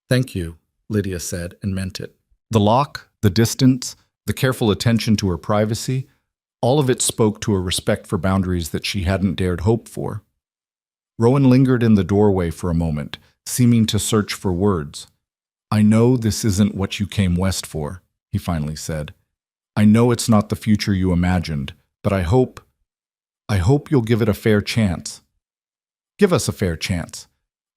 "Thank you," Lydia said, and meant it. The lock, the distance, the careful attention to her privacy, all of it spoke to a respect for boundaries that she hadn't dared hope for. Rowan lingered in the doorway for a moment, seeming to search for words. "I know this isn't what you came west for," he finally said. "I know it's not the future you imagined, but I hope you'll give it a fair chance." "Give us a fair chance.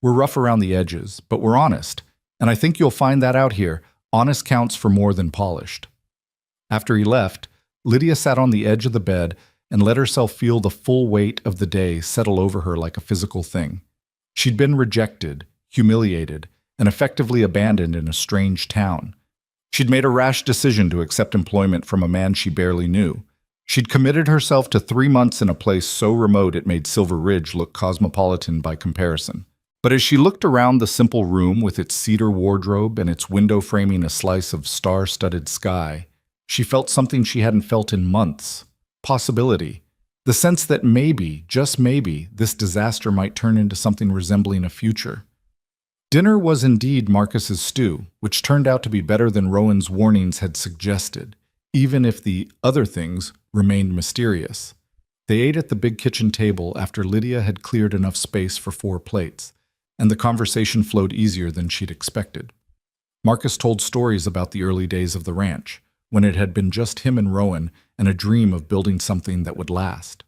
We're rough around the edges, but we're honest, and I think you'll find that out here. Honest counts for more than polished." After he left, Lydia sat on the edge of the bed and let herself feel the full weight of the day settle over her like a physical thing. She'd been rejected, humiliated, and effectively abandoned in a strange town. She'd made a rash decision to accept employment from a man she barely knew. She'd committed herself to 3 months in a place so remote it made Silver Ridge look cosmopolitan by comparison. But as she looked around the simple room with its cedar wardrobe and its window framing a slice of star-studded sky, she felt something she hadn't felt in months. Possibility. The sense that maybe, just maybe, this disaster might turn into something resembling a future. Dinner was indeed Marcus's stew, which turned out to be better than Rowan's warnings had suggested, even if the other things remained mysterious. They ate at the big kitchen table after Lydia had cleared enough space for 4 plates, and the conversation flowed easier than she'd expected. Marcus told stories about the early days of the ranch, when it had been just him and Rowan and a dream of building something that would last.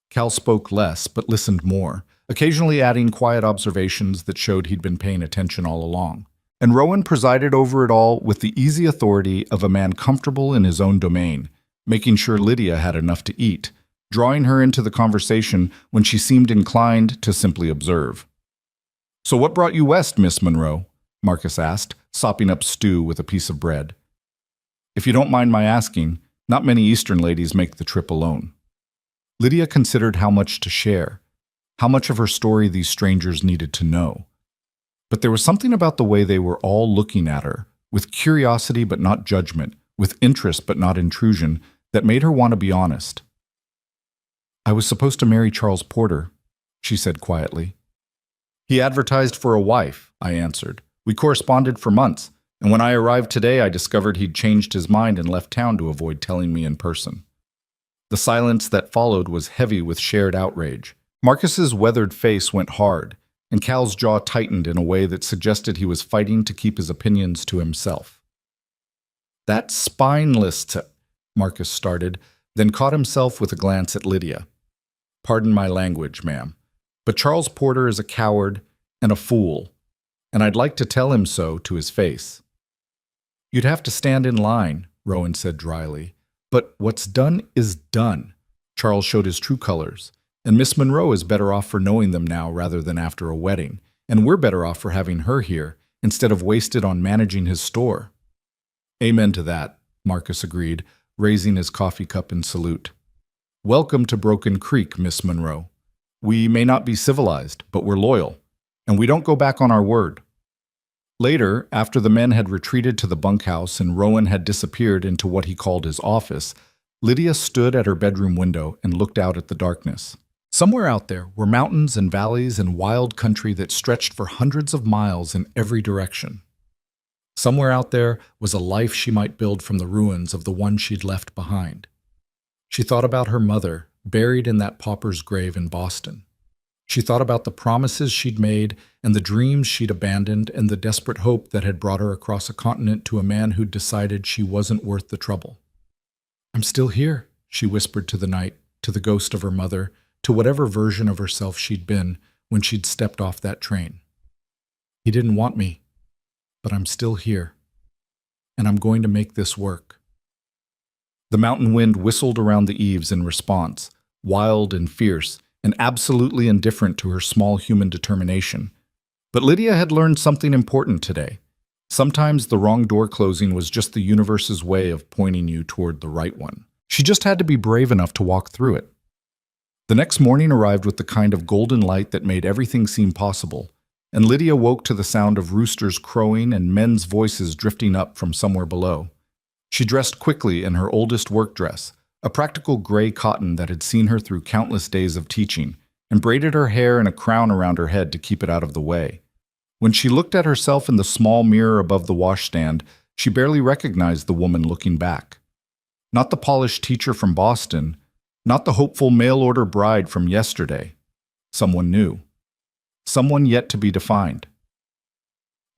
Cal spoke less, but listened more, occasionally adding quiet observations that showed he'd been paying attention all along. And Rowan presided over it all with the easy authority of a man comfortable in his own domain, making sure Lydia had enough to eat, drawing her into the conversation when she seemed inclined to simply observe. "So what brought you west, Miss Monroe?" Marcus asked, sopping up stew with a piece of bread. "If you don't mind my asking, not many Eastern ladies make the trip alone." Lydia considered how much to share, how much of her story these strangers needed to know. But there was something about the way they were all looking at her, with curiosity but not judgment, with interest but not intrusion, that made her want to be honest. "I was supposed to marry Charles Porter," she said quietly. "He advertised for a wife," I answered. "We corresponded for months, and when I arrived today I discovered he'd changed his mind and left town to avoid telling me in person." The silence that followed was heavy with shared outrage. Marcus's weathered face went hard, and Cal's jaw tightened in a way that suggested he was fighting to keep his opinions to himself. "That's spineless to—" Marcus started, then caught himself with a glance at Lydia. "Pardon my language, ma'am, but Charles Porter is a coward and a fool, and I'd like to tell him so to his face." "You'd have to stand in line," Rowan said dryly. "But what's done is done." Charles showed his true colors, and Miss Monroe is better off for knowing them now rather than after a wedding, and we're better off for having her here instead of wasted on managing his store. "Amen to that," Marcus agreed, raising his coffee cup in salute. "Welcome to Broken Creek, Miss Monroe. We may not be civilized, but we're loyal, and we don't go back on our word." Later, after the men had retreated to the bunkhouse and Rowan had disappeared into what he called his office, Lydia stood at her bedroom window and looked out at the darkness. Somewhere out there were mountains and valleys and wild country that stretched for hundreds of miles in every direction. Somewhere out there was a life she might build from the ruins of the one she'd left behind. She thought about her mother, buried in that pauper's grave in Boston. She thought about the promises she'd made and the dreams she'd abandoned and the desperate hope that had brought her across a continent to a man who'd decided she wasn't worth the trouble. "I'm still here," she whispered to the night, to the ghost of her mother, to whatever version of herself she'd been when she'd stepped off that train. "He didn't want me, but I'm still here, and I'm going to make this work." The mountain wind whistled around the eaves in response, wild and fierce, and absolutely indifferent to her small human determination. But Lydia had learned something important today. Sometimes the wrong door closing was just the universe's way of pointing you toward the right one. She just had to be brave enough to walk through it. The next morning arrived with the kind of golden light that made everything seem possible, and Lydia woke to the sound of roosters crowing and men's voices drifting up from somewhere below. She dressed quickly in her oldest work dress, a practical gray cotton that had seen her through countless days of teaching, and braided her hair in a crown around her head to keep it out of the way. When she looked at herself in the small mirror above the washstand, she barely recognized the woman looking back. Not the polished teacher from Boston, not the hopeful mail-order bride from yesterday. Someone new. Someone yet to be defined.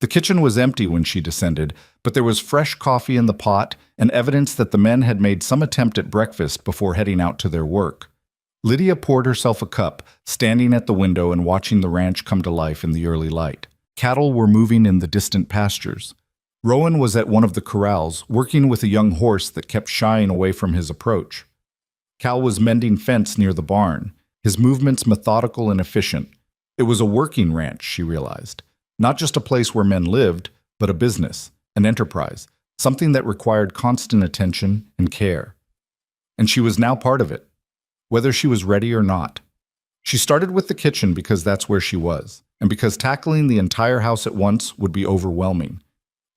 The kitchen was empty when she descended, but there was fresh coffee in the pot and evidence that the men had made some attempt at breakfast before heading out to their work. Lydia poured herself a cup, standing at the window and watching the ranch come to life in the early light. Cattle were moving in the distant pastures. Rowan was at one of the corrals, working with a young horse that kept shying away from his approach. Cal was mending fence near the barn, his movements methodical and efficient. It was a working ranch, she realized. Not just a place where men lived, but a business, an enterprise, something that required constant attention and care. And she was now part of it, whether she was ready or not. She started with the kitchen because that's where she was, and because tackling the entire house at once would be overwhelming.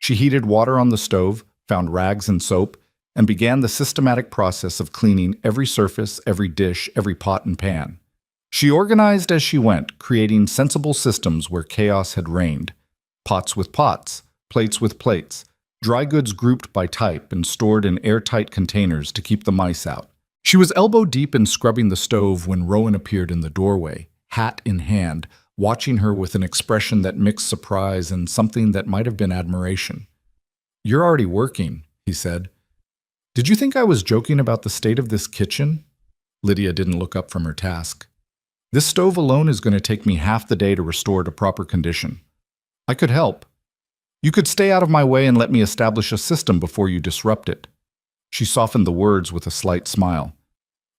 She heated water on the stove, found rags and soap, and began the systematic process of cleaning every surface, every dish, every pot and pan. She organized as she went, creating sensible systems where chaos had reigned. Pots with pots, plates with plates, dry goods grouped by type and stored in airtight containers to keep the mice out. She was elbow-deep in scrubbing the stove when Rowan appeared in the doorway, hat in hand, watching her with an expression that mixed surprise and something that might have been admiration. "You're already working," he said. "Did you think I was joking about the state of this kitchen?" Lydia didn't look up from her task. "This stove alone is going to take me half the day to restore to proper condition. I could help. You could stay out of my way and let me establish a system before you disrupt it." She softened the words with a slight smile.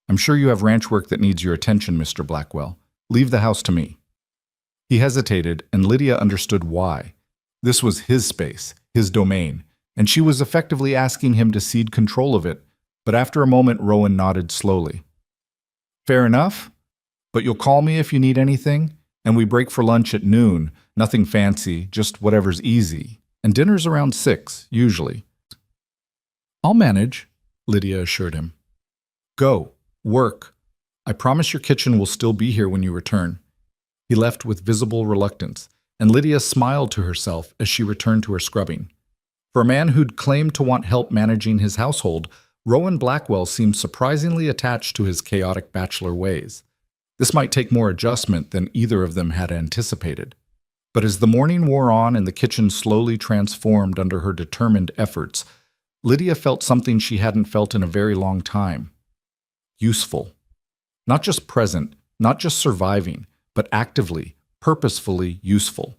"I'm sure you have ranch work that needs your attention, Mr. Blackwell. Leave the house to me." He hesitated, and Lydia understood why. This was his space, his domain, and she was effectively asking him to cede control of it, but after a moment Rowan nodded slowly. "Fair enough, but you'll call me if you need anything, and we break for lunch at noon. Nothing fancy, just whatever's easy." and dinner's around 6, usually. I'll manage, Lydia assured him. Go, work. I promise your kitchen will still be here when you return. He left with visible reluctance, and Lydia smiled to herself as she returned to her scrubbing. For a man who'd claimed to want help managing his household, Rowan Blackwell seemed surprisingly attached to his chaotic bachelor ways. This might take more adjustment than either of them had anticipated. But as the morning wore on and the kitchen slowly transformed under her determined efforts, Lydia felt something she hadn't felt in a very long time. Useful. Not just present, not just surviving, but actively, purposefully useful.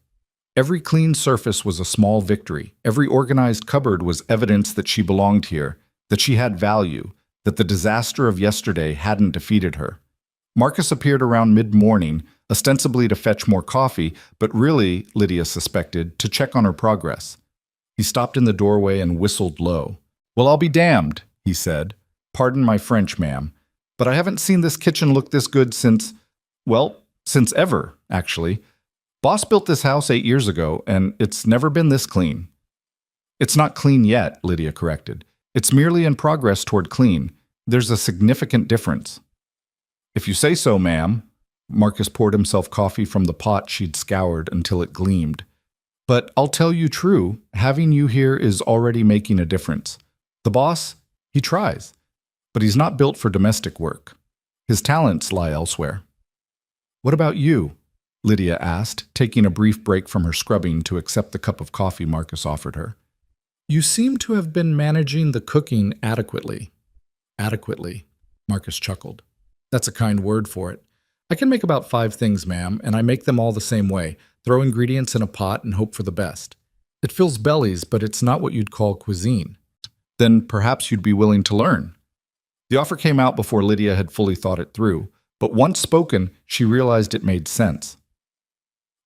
Every clean surface was a small victory. Every organized cupboard was evidence that she belonged here, that she had value, that the disaster of yesterday hadn't defeated her. Marcus appeared around mid-morning, ostensibly to fetch more coffee, but really, Lydia suspected, to check on her progress. He stopped in the doorway and whistled low. Well, I'll be damned, he said. Pardon my French, ma'am, but I haven't seen this kitchen look this good since ever, actually. Boss built this house 8 years ago, and it's never been this clean. It's not clean yet, Lydia corrected. It's merely in progress toward clean. There's a significant difference. If you say so, ma'am. Marcus poured himself coffee from the pot she'd scoured until it gleamed. But I'll tell you true, having you here is already making a difference. The boss, he tries, but he's not built for domestic work. His talents lie elsewhere. What about you? Lydia asked, taking a brief break from her scrubbing to accept the cup of coffee Marcus offered her. You seem to have been managing the cooking adequately. Adequately, Marcus chuckled. That's a kind word for it. I can make about 5 things, ma'am, and I make them all the same way. Throw ingredients in a pot and hope for the best. It fills bellies, but it's not what you'd call cuisine. Then perhaps you'd be willing to learn. The offer came out before Lydia had fully thought it through, but once spoken, she realized it made sense.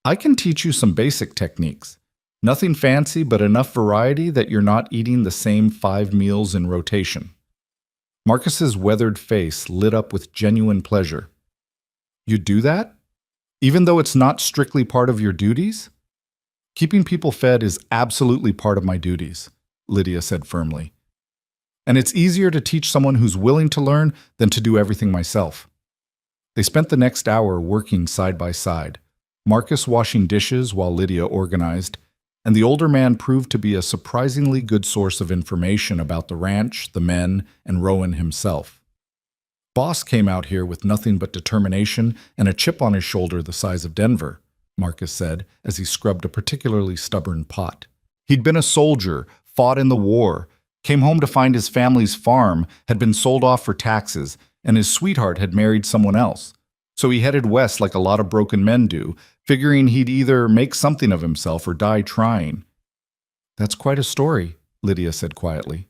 I can teach you some basic techniques. Nothing fancy, but enough variety that you're not eating the same 5 meals in rotation. Marcus's weathered face lit up with genuine pleasure. You do that? Even though it's not strictly part of your duties? Keeping people fed is absolutely part of my duties, Lydia said firmly. And it's easier to teach someone who's willing to learn than to do everything myself. They spent the next hour working side by side, Marcus washing dishes while Lydia organized, and the older man proved to be a surprisingly good source of information about the ranch, the men, and Rowan himself. Boss came out here with nothing but determination and a chip on his shoulder the size of Denver, Marcus said as he scrubbed a particularly stubborn pot. He'd been a soldier, fought in the war, came home to find his family's farm had been sold off for taxes, and his sweetheart had married someone else. So he headed west like a lot of broken men do, figuring he'd either make something of himself or die trying. That's quite a story, Lydia said quietly.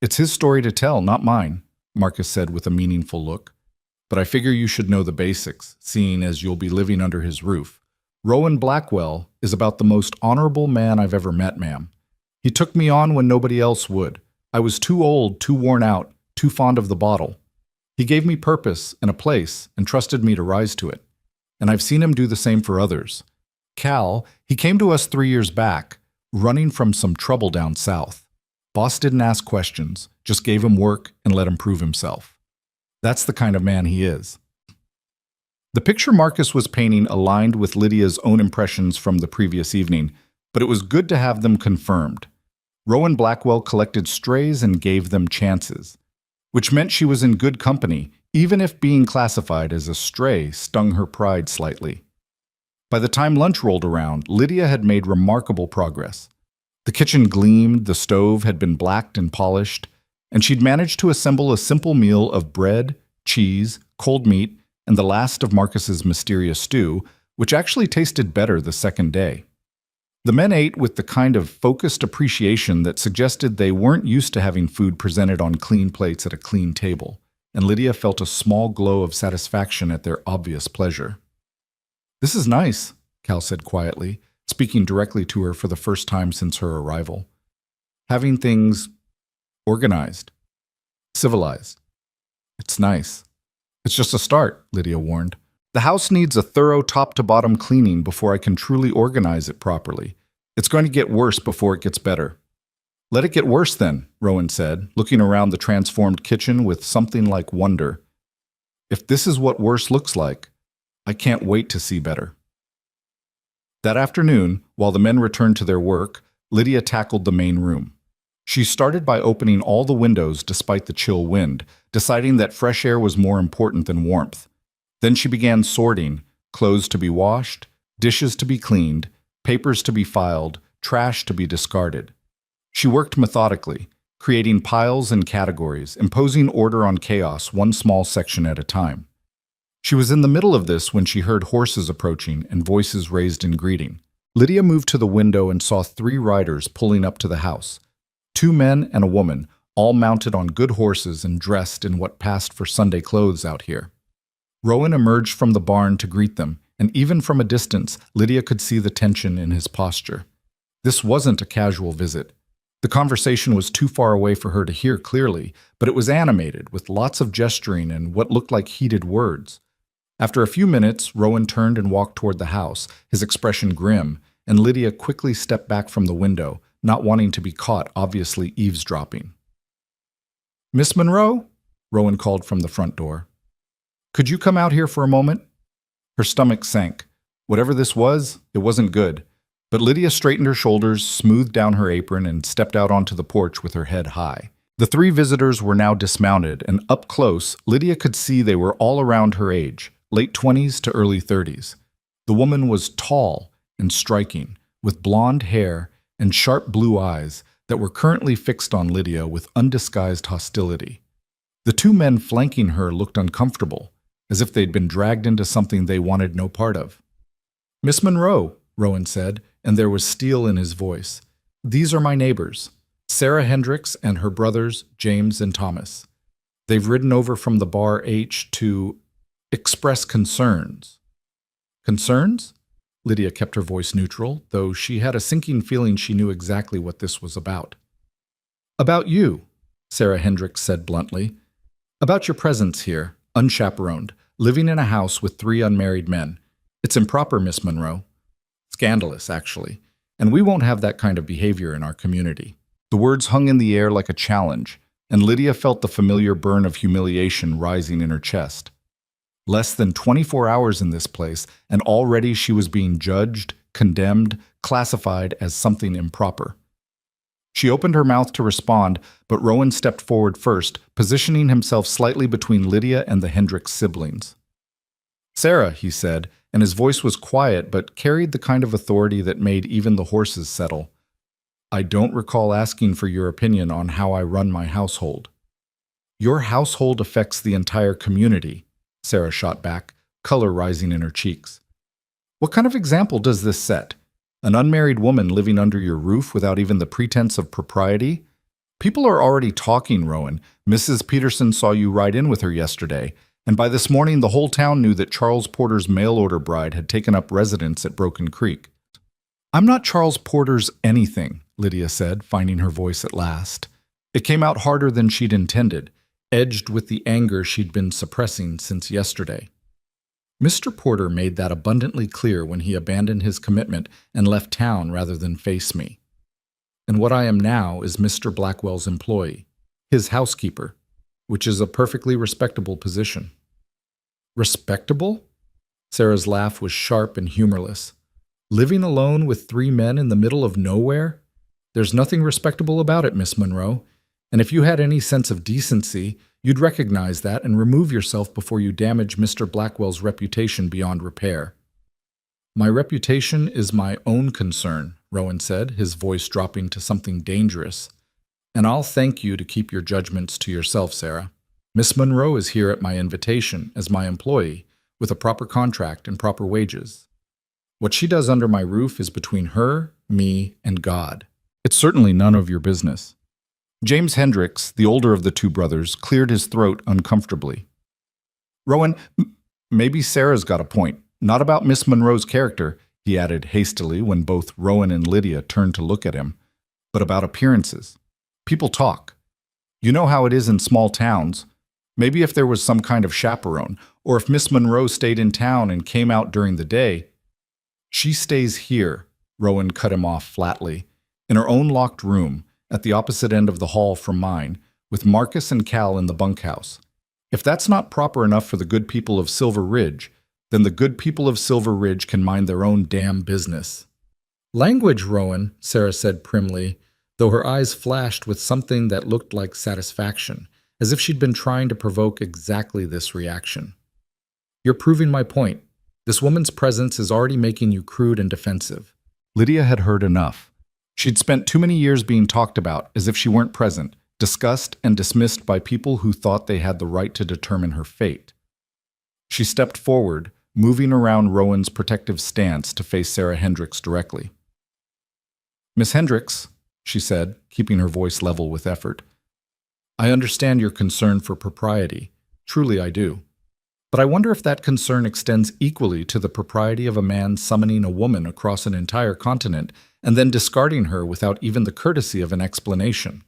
It's his story to tell, not mine, Marcus said with a meaningful look. But I figure you should know the basics, seeing as you'll be living under his roof. Rowan Blackwell is about the most honorable man I've ever met, ma'am. He took me on when nobody else would. I was too old, too worn out, too fond of the bottle. He gave me purpose and a place and trusted me to rise to it. And I've seen him do the same for others. Cal, he came to us 3 years back, running from some trouble down south. Boss didn't ask questions, just gave him work and let him prove himself. That's the kind of man he is. The picture Marcus was painting aligned with Lydia's own impressions from the previous evening, but it was good to have them confirmed. Rowan Blackwell collected strays and gave them chances, which meant she was in good company, even if being classified as a stray stung her pride slightly. By the time lunch rolled around, Lydia had made remarkable progress. The kitchen gleamed, the stove had been blacked and polished, and she'd managed to assemble a simple meal of bread, cheese, cold meat, and the last of Marcus's mysterious stew, which actually tasted better the second day. The men ate with the kind of focused appreciation that suggested they weren't used to having food presented on clean plates at a clean table, and Lydia felt a small glow of satisfaction at their obvious pleasure. This is nice, Cal said quietly, speaking directly to her for the first time since her arrival. Having things organized, civilized. It's nice. It's just a start, Lydia warned. The house needs a thorough top-to-bottom cleaning before I can truly organize it properly. It's going to get worse before it gets better. Let it get worse then, Rowan said, looking around the transformed kitchen with something like wonder. If this is what worse looks like, I can't wait to see better. That afternoon, while the men returned to their work, Lydia tackled the main room. She started by opening all the windows despite the chill wind, deciding that fresh air was more important than warmth. Then she began sorting, clothes to be washed, dishes to be cleaned, papers to be filed, trash to be discarded. She worked methodically, creating piles and categories, imposing order on chaos one small section at a time. She was in the middle of this when she heard horses approaching and voices raised in greeting. Lydia moved to the window and saw 3 riders pulling up to the house. 2 men and a woman, all mounted on good horses and dressed in what passed for Sunday clothes out here. Rowan emerged from the barn to greet them, and even from a distance, Lydia could see the tension in his posture. This wasn't a casual visit. The conversation was too far away for her to hear clearly, but it was animated, with lots of gesturing and what looked like heated words. After a few minutes, Rowan turned and walked toward the house, his expression grim, and Lydia quickly stepped back from the window, not wanting to be caught, obviously eavesdropping. "Miss Monroe?" Rowan called from the front door. "Could you come out here for a moment?" Her stomach sank. Whatever this was, it wasn't good. But Lydia straightened her shoulders, smoothed down her apron, and stepped out onto the porch with her head high. The 3 visitors were now dismounted, and up close, Lydia could see they were all around her age, late 20s to early 30s. The woman was tall and striking, with blonde hair and sharp blue eyes that were currently fixed on Lydia with undisguised hostility. The 2 men flanking her looked uncomfortable, as if they'd been dragged into something they wanted no part of. "Miss Monroe," Rowan said, and there was steel in his voice. "These are my neighbors, Sarah Hendricks and her brothers, James and Thomas. They've ridden over from the Bar H to express concerns." "Concerns?" Lydia kept her voice neutral, though she had a sinking feeling she knew exactly what this was about. "About you," Sarah Hendricks said bluntly. "About your presence here, unchaperoned, living in a house with 3 unmarried men. It's improper, Miss Monroe. Scandalous, actually, and we won't have that kind of behavior in our community." The words hung in the air like a challenge, and Lydia felt the familiar burn of humiliation rising in her chest. Less than 24 hours in this place, and already she was being judged, condemned, classified as something improper. She opened her mouth to respond, but Rowan stepped forward first, positioning himself slightly between Lydia and the Hendricks siblings. "Sarah," he said, and his voice was quiet but carried the kind of authority that made even the horses settle. "I don't recall asking for your opinion on how I run my household." "Your household affects the entire community," Sarah shot back, color rising in her cheeks. "What kind of example does this set? An unmarried woman living under your roof without even the pretense of propriety? People are already talking, Rowan. Mrs. Peterson saw you ride in with her yesterday, and by this morning the whole town knew that Charles Porter's mail-order bride had taken up residence at Broken Creek." "I'm not Charles Porter's anything," Lydia said, finding her voice at last. It came out harder than she'd intended, edged with the anger she'd been suppressing since yesterday. "Mr. Porter made that abundantly clear when he abandoned his commitment and left town rather than face me. And what I am now is Mr. Blackwell's employee, his housekeeper, which is a perfectly respectable position." "Respectable?" Sarah's laugh was sharp and humorless. "Living alone with 3 men in the middle of nowhere? There's nothing respectable about it, Miss Monroe. And if you had any sense of decency, you'd recognize that and remove yourself before you damage Mr. Blackwell's reputation beyond repair." "My reputation is my own concern," Rowan said, his voice dropping to something dangerous. "And I'll thank you to keep your judgments to yourself, Sarah. Miss Monroe is here at my invitation as my employee, with a proper contract and proper wages. What she does under my roof is between her, me, and God. It's certainly none of your business." James Hendricks, the older of the 2 brothers, cleared his throat uncomfortably. "Rowan, maybe Sarah's got a point. Not about Miss Monroe's character," he added hastily when both Rowan and Lydia turned to look at him, "but about appearances. People talk. You know how it is in small towns. Maybe if there was some kind of chaperone, or if Miss Monroe stayed in town and came out during the day." "She stays here," Rowan cut him off flatly. In her own locked room, at the opposite end of the hall from mine, with Marcus and Cal in the bunkhouse. If that's not proper enough for the good people of Silver Ridge, then the good people of Silver Ridge can mind their own damn business. Language, Rowan, Sarah said primly, though her eyes flashed with something that looked like satisfaction, as if she'd been trying to provoke exactly this reaction. You're proving my point. This woman's presence is already making you crude and defensive. Lydia had heard enough. She'd spent too many years being talked about as if she weren't present, discussed and dismissed by people who thought they had the right to determine her fate. She stepped forward, moving around Rowan's protective stance to face Sarah Hendricks directly. Miss Hendricks, she said, keeping her voice level with effort, I understand your concern for propriety. Truly I do. But I wonder if that concern extends equally to the propriety of a man summoning a woman across an entire continent and then discarding her without even the courtesy of an explanation.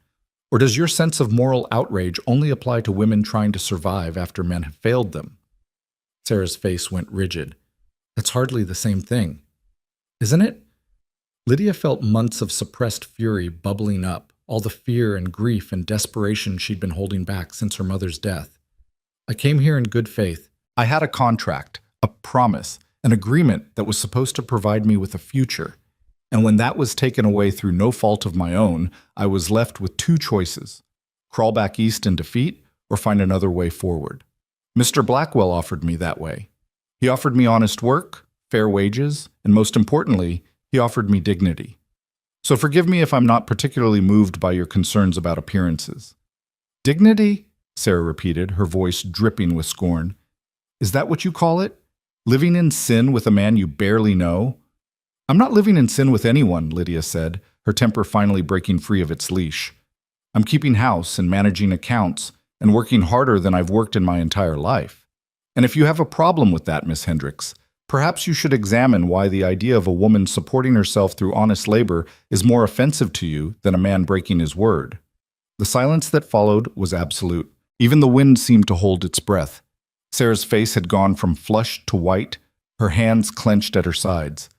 Or does your sense of moral outrage only apply to women trying to survive after men have failed them? Sarah's face went rigid. That's hardly the same thing. Isn't it? Lydia felt months of suppressed fury bubbling up, all the fear and grief and desperation she'd been holding back since her mother's death. I came here in good faith. I had a contract, a promise, an agreement that was supposed to provide me with a future. And when that was taken away through no fault of my own, I was left with two choices: crawl back east in defeat or find another way forward. Mr. Blackwell offered me that way. He offered me honest work, fair wages, and most importantly, he offered me dignity. So forgive me if I'm not particularly moved by your concerns about appearances. Dignity? Sarah repeated, her voice dripping with scorn. Is that what you call it? Living in sin with a man you barely know? I'm not living in sin with anyone, Lydia said, her temper finally breaking free of its leash. I'm keeping house and managing accounts and working harder than I've worked in my entire life. And if you have a problem with that, Miss Hendricks, perhaps you should examine why the idea of a woman supporting herself through honest labor is more offensive to you than a man breaking his word. The silence that followed was absolute. Even the wind seemed to hold its breath. Sarah's face had gone from flushed to white, her hands clenched at her sides.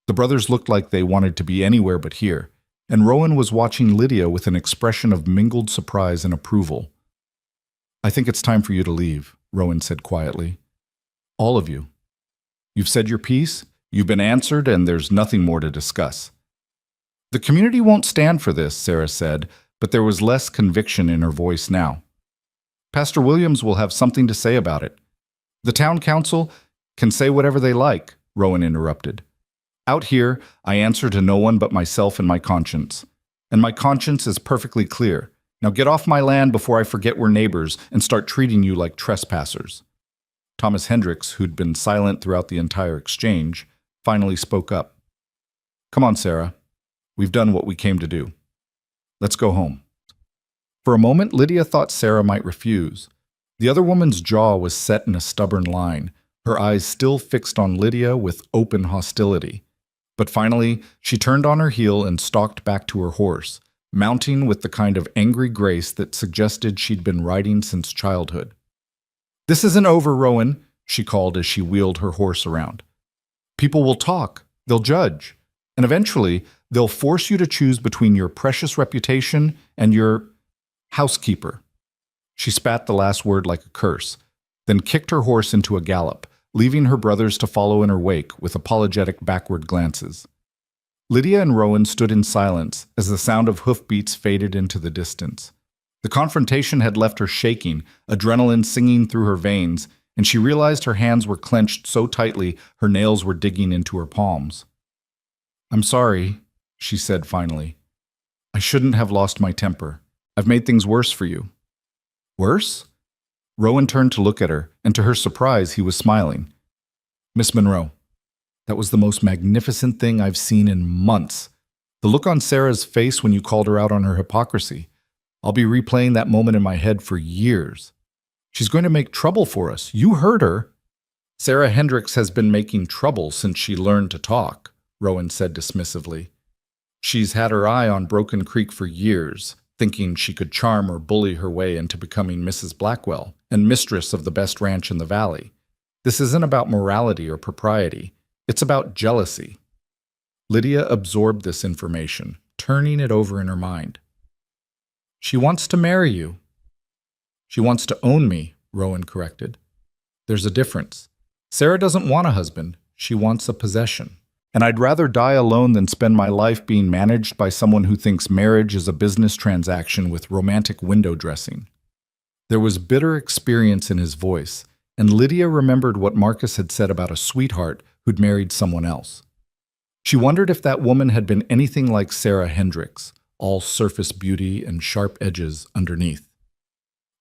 The brothers looked like they wanted to be anywhere but here, and Rowan was watching Lydia with an expression of mingled surprise and approval. I think it's time for you to leave, Rowan said quietly. All of you. You've said your piece, you've been answered, and there's nothing more to discuss. The community won't stand for this, Sarah said, but there was less conviction in her voice now. Pastor Williams will have something to say about it. The town council can say whatever they like, Rowan interrupted. Out here, I answer to no one but myself and my conscience. And my conscience is perfectly clear. Now get off my land before I forget we're neighbors and start treating you like trespassers. Thomas Hendricks, who'd been silent throughout the entire exchange, finally spoke up. Come on, Sarah. We've done what we came to do. Let's go home. For a moment, Lydia thought Sarah might refuse. The other woman's jaw was set in a stubborn line, her eyes still fixed on Lydia with open hostility. But finally, she turned on her heel and stalked back to her horse, mounting with the kind of angry grace that suggested she'd been riding since childhood. This isn't over, Rowan, she called as she wheeled her horse around. People will talk, they'll judge, and eventually they'll force you to choose between your precious reputation and your housekeeper. She spat the last word like a curse, then kicked her horse into a gallop, leaving her brothers to follow in her wake with apologetic backward glances. Lydia and Rowan stood in silence as the sound of hoofbeats faded into the distance. The confrontation had left her shaking, adrenaline singing through her veins, and she realized her hands were clenched so tightly her nails were digging into her palms. I'm sorry, she said finally. I shouldn't have lost my temper. I've made things worse for you. Worse? Rowan turned to look at her, and to her surprise, he was smiling. Miss Monroe, that was the most magnificent thing I've seen in months. The look on Sarah's face when you called her out on her hypocrisy. I'll be replaying that moment in my head for years. She's going to make trouble for us. You heard her. Sarah Hendricks has been making trouble since she learned to talk, Rowan said dismissively. She's had her eye on Broken Creek for years, thinking she could charm or bully her way into becoming Mrs. Blackwell and mistress of the best ranch in the valley. This isn't about morality or propriety. It's about jealousy. Lydia absorbed this information, turning it over in her mind. She wants to marry you. She wants to own me, Rowan corrected. There's a difference. Sarah doesn't want a husband. She wants a possession. And I'd rather die alone than spend my life being managed by someone who thinks marriage is a business transaction with romantic window dressing. There was bitter experience in his voice, and Lydia remembered what Marcus had said about a sweetheart who'd married someone else. She wondered if that woman had been anything like Sarah Hendricks, all surface beauty and sharp edges underneath.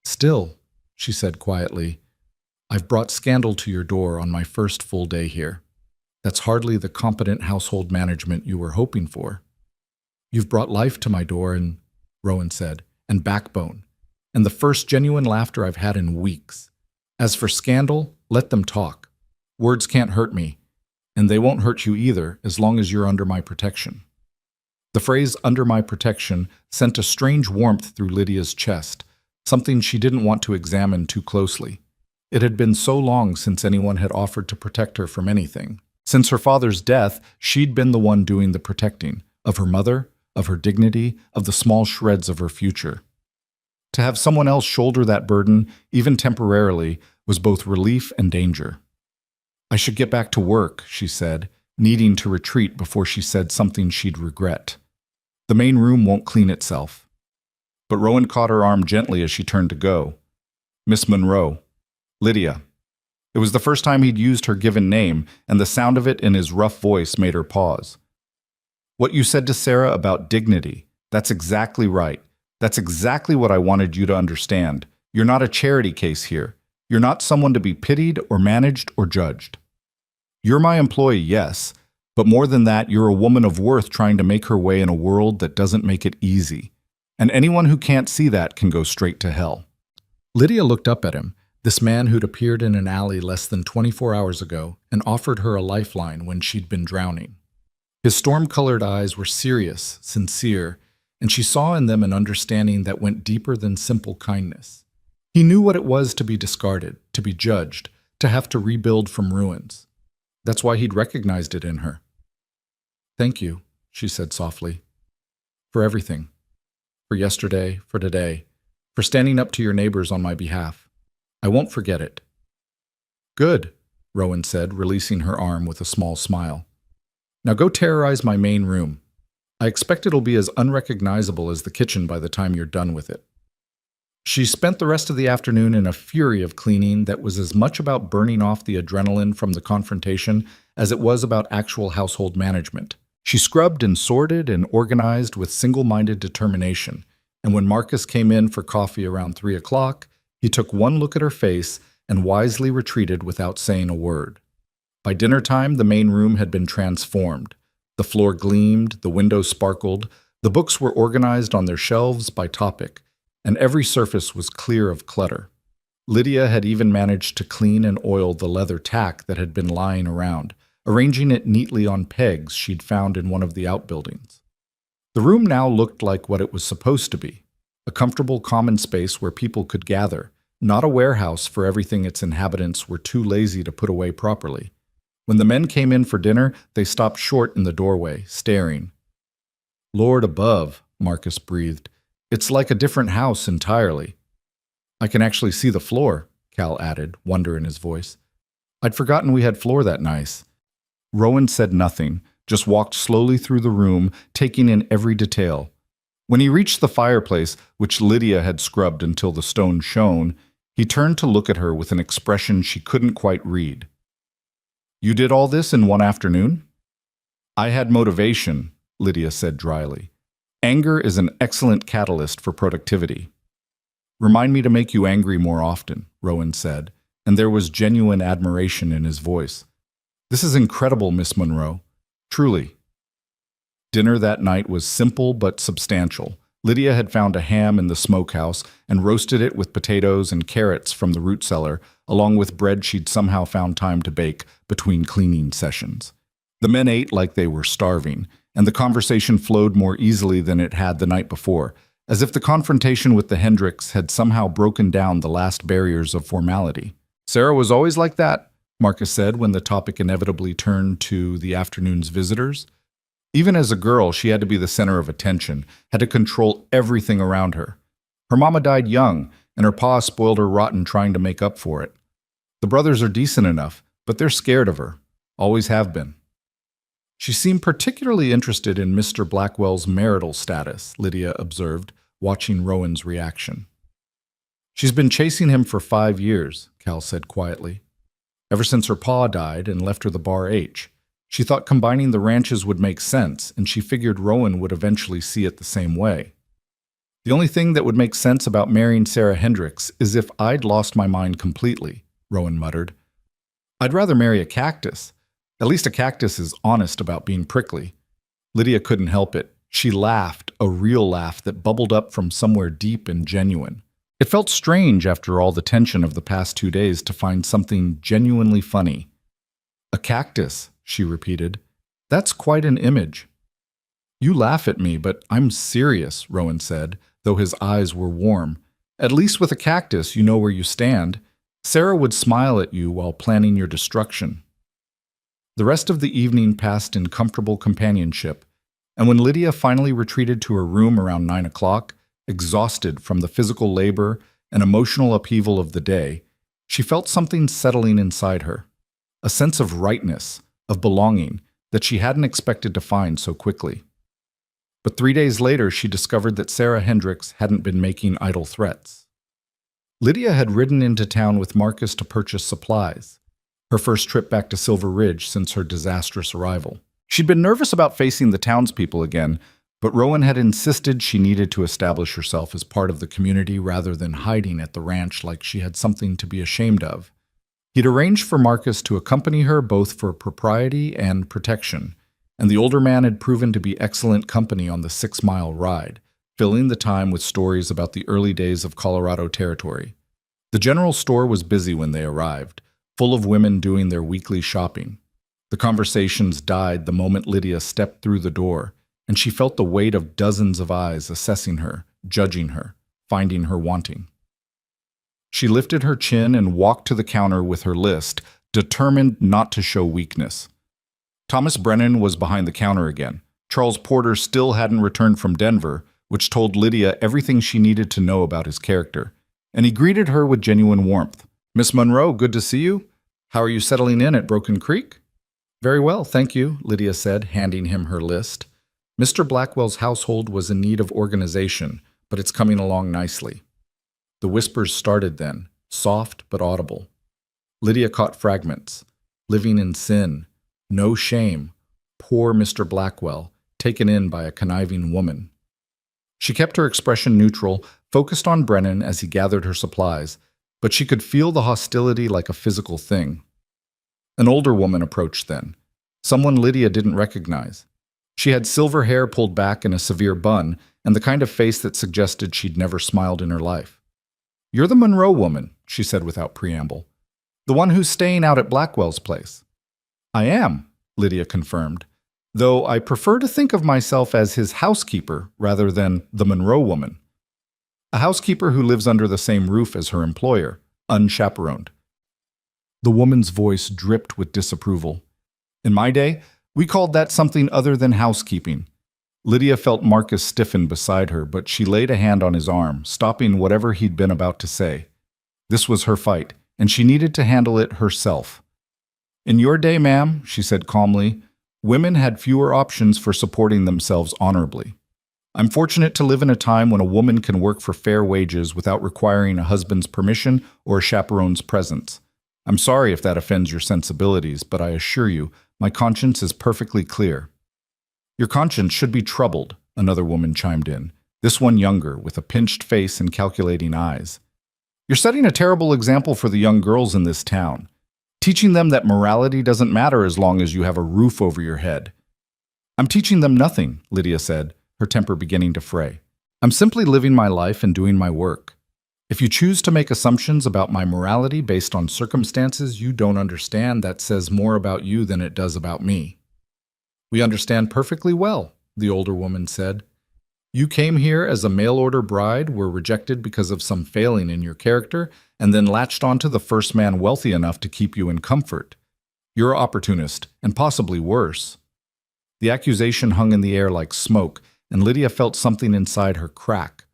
Still, she said quietly, I've brought scandal to your door on my first full day here. That's hardly the competent household management you were hoping for. You've brought life to my door, Rowan said, and backbone, and the first genuine laughter I've had in weeks. As for scandal, let them talk. Words can't hurt me, and they won't hurt you either as long as you're under my protection. The phrase under my protection sent a strange warmth through Lydia's chest, something she didn't want to examine too closely. It had been so long since anyone had offered to protect her from anything. Since her father's death, she'd been the one doing the protecting, of her mother, of her dignity, of the small shreds of her future. To have someone else shoulder that burden, even temporarily, was both relief and danger. I should get back to work, she said, needing to retreat before she said something she'd regret. The main room won't clean itself. But Rowan caught her arm gently as she turned to go. Miss Monroe. Lydia. It was the first time he'd used her given name, and the sound of it in his rough voice made her pause. What you said to Sarah about dignity, that's exactly right. That's exactly what I wanted you to understand. You're not a charity case here. You're not someone to be pitied or managed or judged. You're my employee, yes, but more than that, you're a woman of worth trying to make her way in a world that doesn't make it easy. And anyone who can't see that can go straight to hell. Lydia looked up at him, this man who'd appeared in an alley less than 24 hours ago and offered her a lifeline when she'd been drowning. His storm-colored eyes were serious, sincere, and she saw in them an understanding that went deeper than simple kindness. He knew what it was to be discarded, to be judged, to have to rebuild from ruins. That's why he'd recognized it in her. Thank you, she said softly, for everything. For yesterday, for today, for standing up to your neighbors on my behalf. I won't forget it. Good, Rowan said, releasing her arm with a small smile. Now go terrorize my main room. I expect it'll be as unrecognizable as the kitchen by the time you're done with it. She spent the rest of the afternoon in a fury of cleaning that was as much about burning off the adrenaline from the confrontation as it was about actual household management. She scrubbed and sorted and organized with single-minded determination, and when Marcus came in for coffee around 3 o'clock, he took one look at her face and wisely retreated without saying a word. By dinner time, the main room had been transformed. The floor gleamed, the windows sparkled, the books were organized on their shelves by topic, and every surface was clear of clutter. Lydia had even managed to clean and oil the leather tack that had been lying around, arranging it neatly on pegs she'd found in one of the outbuildings. The room now looked like what it was supposed to be, a comfortable common space where people could gather, not a warehouse for everything its inhabitants were too lazy to put away properly. When the men came in for dinner, they stopped short in the doorway, staring. Lord above, Marcus breathed. It's like a different house entirely. I can actually see the floor, Cal added, wonder in his voice. I'd forgotten we had floor that nice. Rowan said nothing, just walked slowly through the room, taking in every detail. When he reached the fireplace, which Lydia had scrubbed until the stone shone, he turned to look at her with an expression she couldn't quite read. You did all this in one afternoon? I had motivation, Lydia said dryly. Anger is an excellent catalyst for productivity. Remind me to make you angry more often, Rowan said, and there was genuine admiration in his voice. This is incredible, Miss Monroe. Truly. Dinner that night was simple but substantial. Lydia had found a ham in the smokehouse and roasted it with potatoes and carrots from the root cellar, along with bread she'd somehow found time to bake between cleaning sessions. The men ate like they were starving, and the conversation flowed more easily than it had the night before, as if the confrontation with the Hendricks had somehow broken down the last barriers of formality. Sarah was always like that, Marcus said when the topic inevitably turned to the afternoon's visitors. Even as a girl, she had to be the center of attention, had to control everything around her. Her mama died young, and her pa spoiled her rotten trying to make up for it. The brothers are decent enough, but they're scared of her. Always have been. She seemed particularly interested in Mr. Blackwell's marital status, Lydia observed, watching Rowan's reaction. She's been chasing him for 5 years, Cal said quietly. Ever since her pa died and left her the Bar H. She thought combining the ranches would make sense, and she figured Rowan would eventually see it the same way. The only thing that would make sense about marrying Sarah Hendricks is if I'd lost my mind completely, Rowan muttered. I'd rather marry a cactus. At least a cactus is honest about being prickly. Lydia couldn't help it. She laughed, a real laugh that bubbled up from somewhere deep and genuine. It felt strange after all the tension of the past 2 days to find something genuinely funny. A cactus, she repeated. That's quite an image. You laugh at me, but I'm serious, Rowan said, though his eyes were warm. At least with a cactus, you know where you stand. Sarah would smile at you while planning your destruction. The rest of the evening passed in comfortable companionship, and when Lydia finally retreated to her room around 9 o'clock, exhausted from the physical labor and emotional upheaval of the day, she felt something settling inside her, a sense of rightness, of belonging, that she hadn't expected to find so quickly. But 3 days later, she discovered that Sarah Hendricks hadn't been making idle threats. Lydia had ridden into town with Marcus to purchase supplies, her first trip back to Silver Ridge since her disastrous arrival. She'd been nervous about facing the townspeople again, but Rowan had insisted she needed to establish herself as part of the community rather than hiding at the ranch like she had something to be ashamed of. He'd arranged for Marcus to accompany her both for propriety and protection, and the older man had proven to be excellent company on the 6-mile ride, filling the time with stories about the early days of Colorado Territory. The general store was busy when they arrived, full of women doing their weekly shopping. The conversations died the moment Lydia stepped through the door, and she felt the weight of dozens of eyes assessing her, judging her, finding her wanting. She lifted her chin and walked to the counter with her list, determined not to show weakness. Thomas Brennan was behind the counter again. Charles Porter still hadn't returned from Denver, which told Lydia everything she needed to know about his character, and he greeted her with genuine warmth. Miss Monroe, good to see you. How are you settling in at Broken Creek? Very well, thank you, Lydia said, handing him her list. Mr. Blackwell's household was in need of organization, but it's coming along nicely. The whispers started then, soft but audible. Lydia caught fragments. Living in sin. No shame. Poor Mr. Blackwell, taken in by a conniving woman. She kept her expression neutral, focused on Brennan as he gathered her supplies, but she could feel the hostility like a physical thing. An older woman approached then, someone Lydia didn't recognize. She had silver hair pulled back in a severe bun and the kind of face that suggested she'd never smiled in her life. You're the Monroe woman, she said without preamble. The one who's staying out at Blackwell's place. I am, Lydia confirmed, though I prefer to think of myself as his housekeeper rather than the Monroe woman. A housekeeper who lives under the same roof as her employer, unchaperoned. The woman's voice dripped with disapproval. In my day, we called that something other than housekeeping. Lydia felt Marcus stiffen beside her, but she laid a hand on his arm, stopping whatever he'd been about to say. This was her fight, and she needed to handle it herself. In your day, ma'am, she said calmly, women had fewer options for supporting themselves honorably. I'm fortunate to live in a time when a woman can work for fair wages without requiring a husband's permission or a chaperone's presence. I'm sorry if that offends your sensibilities, but I assure you, my conscience is perfectly clear. Your conscience should be troubled, another woman chimed in, this one younger, with a pinched face and calculating eyes. You're setting a terrible example for the young girls in this town, teaching them that morality doesn't matter as long as you have a roof over your head. I'm teaching them nothing, Lydia said, her temper beginning to fray. I'm simply living my life and doing my work. If you choose to make assumptions about my morality based on circumstances you don't understand, that says more about you than it does about me. We understand perfectly well, the older woman said. You came here as a mail-order bride, were rejected because of some failing in your character, and then latched onto the first man wealthy enough to keep you in comfort. You're an opportunist, and possibly worse. The accusation hung in the air like smoke, and Lydia felt something inside her crack.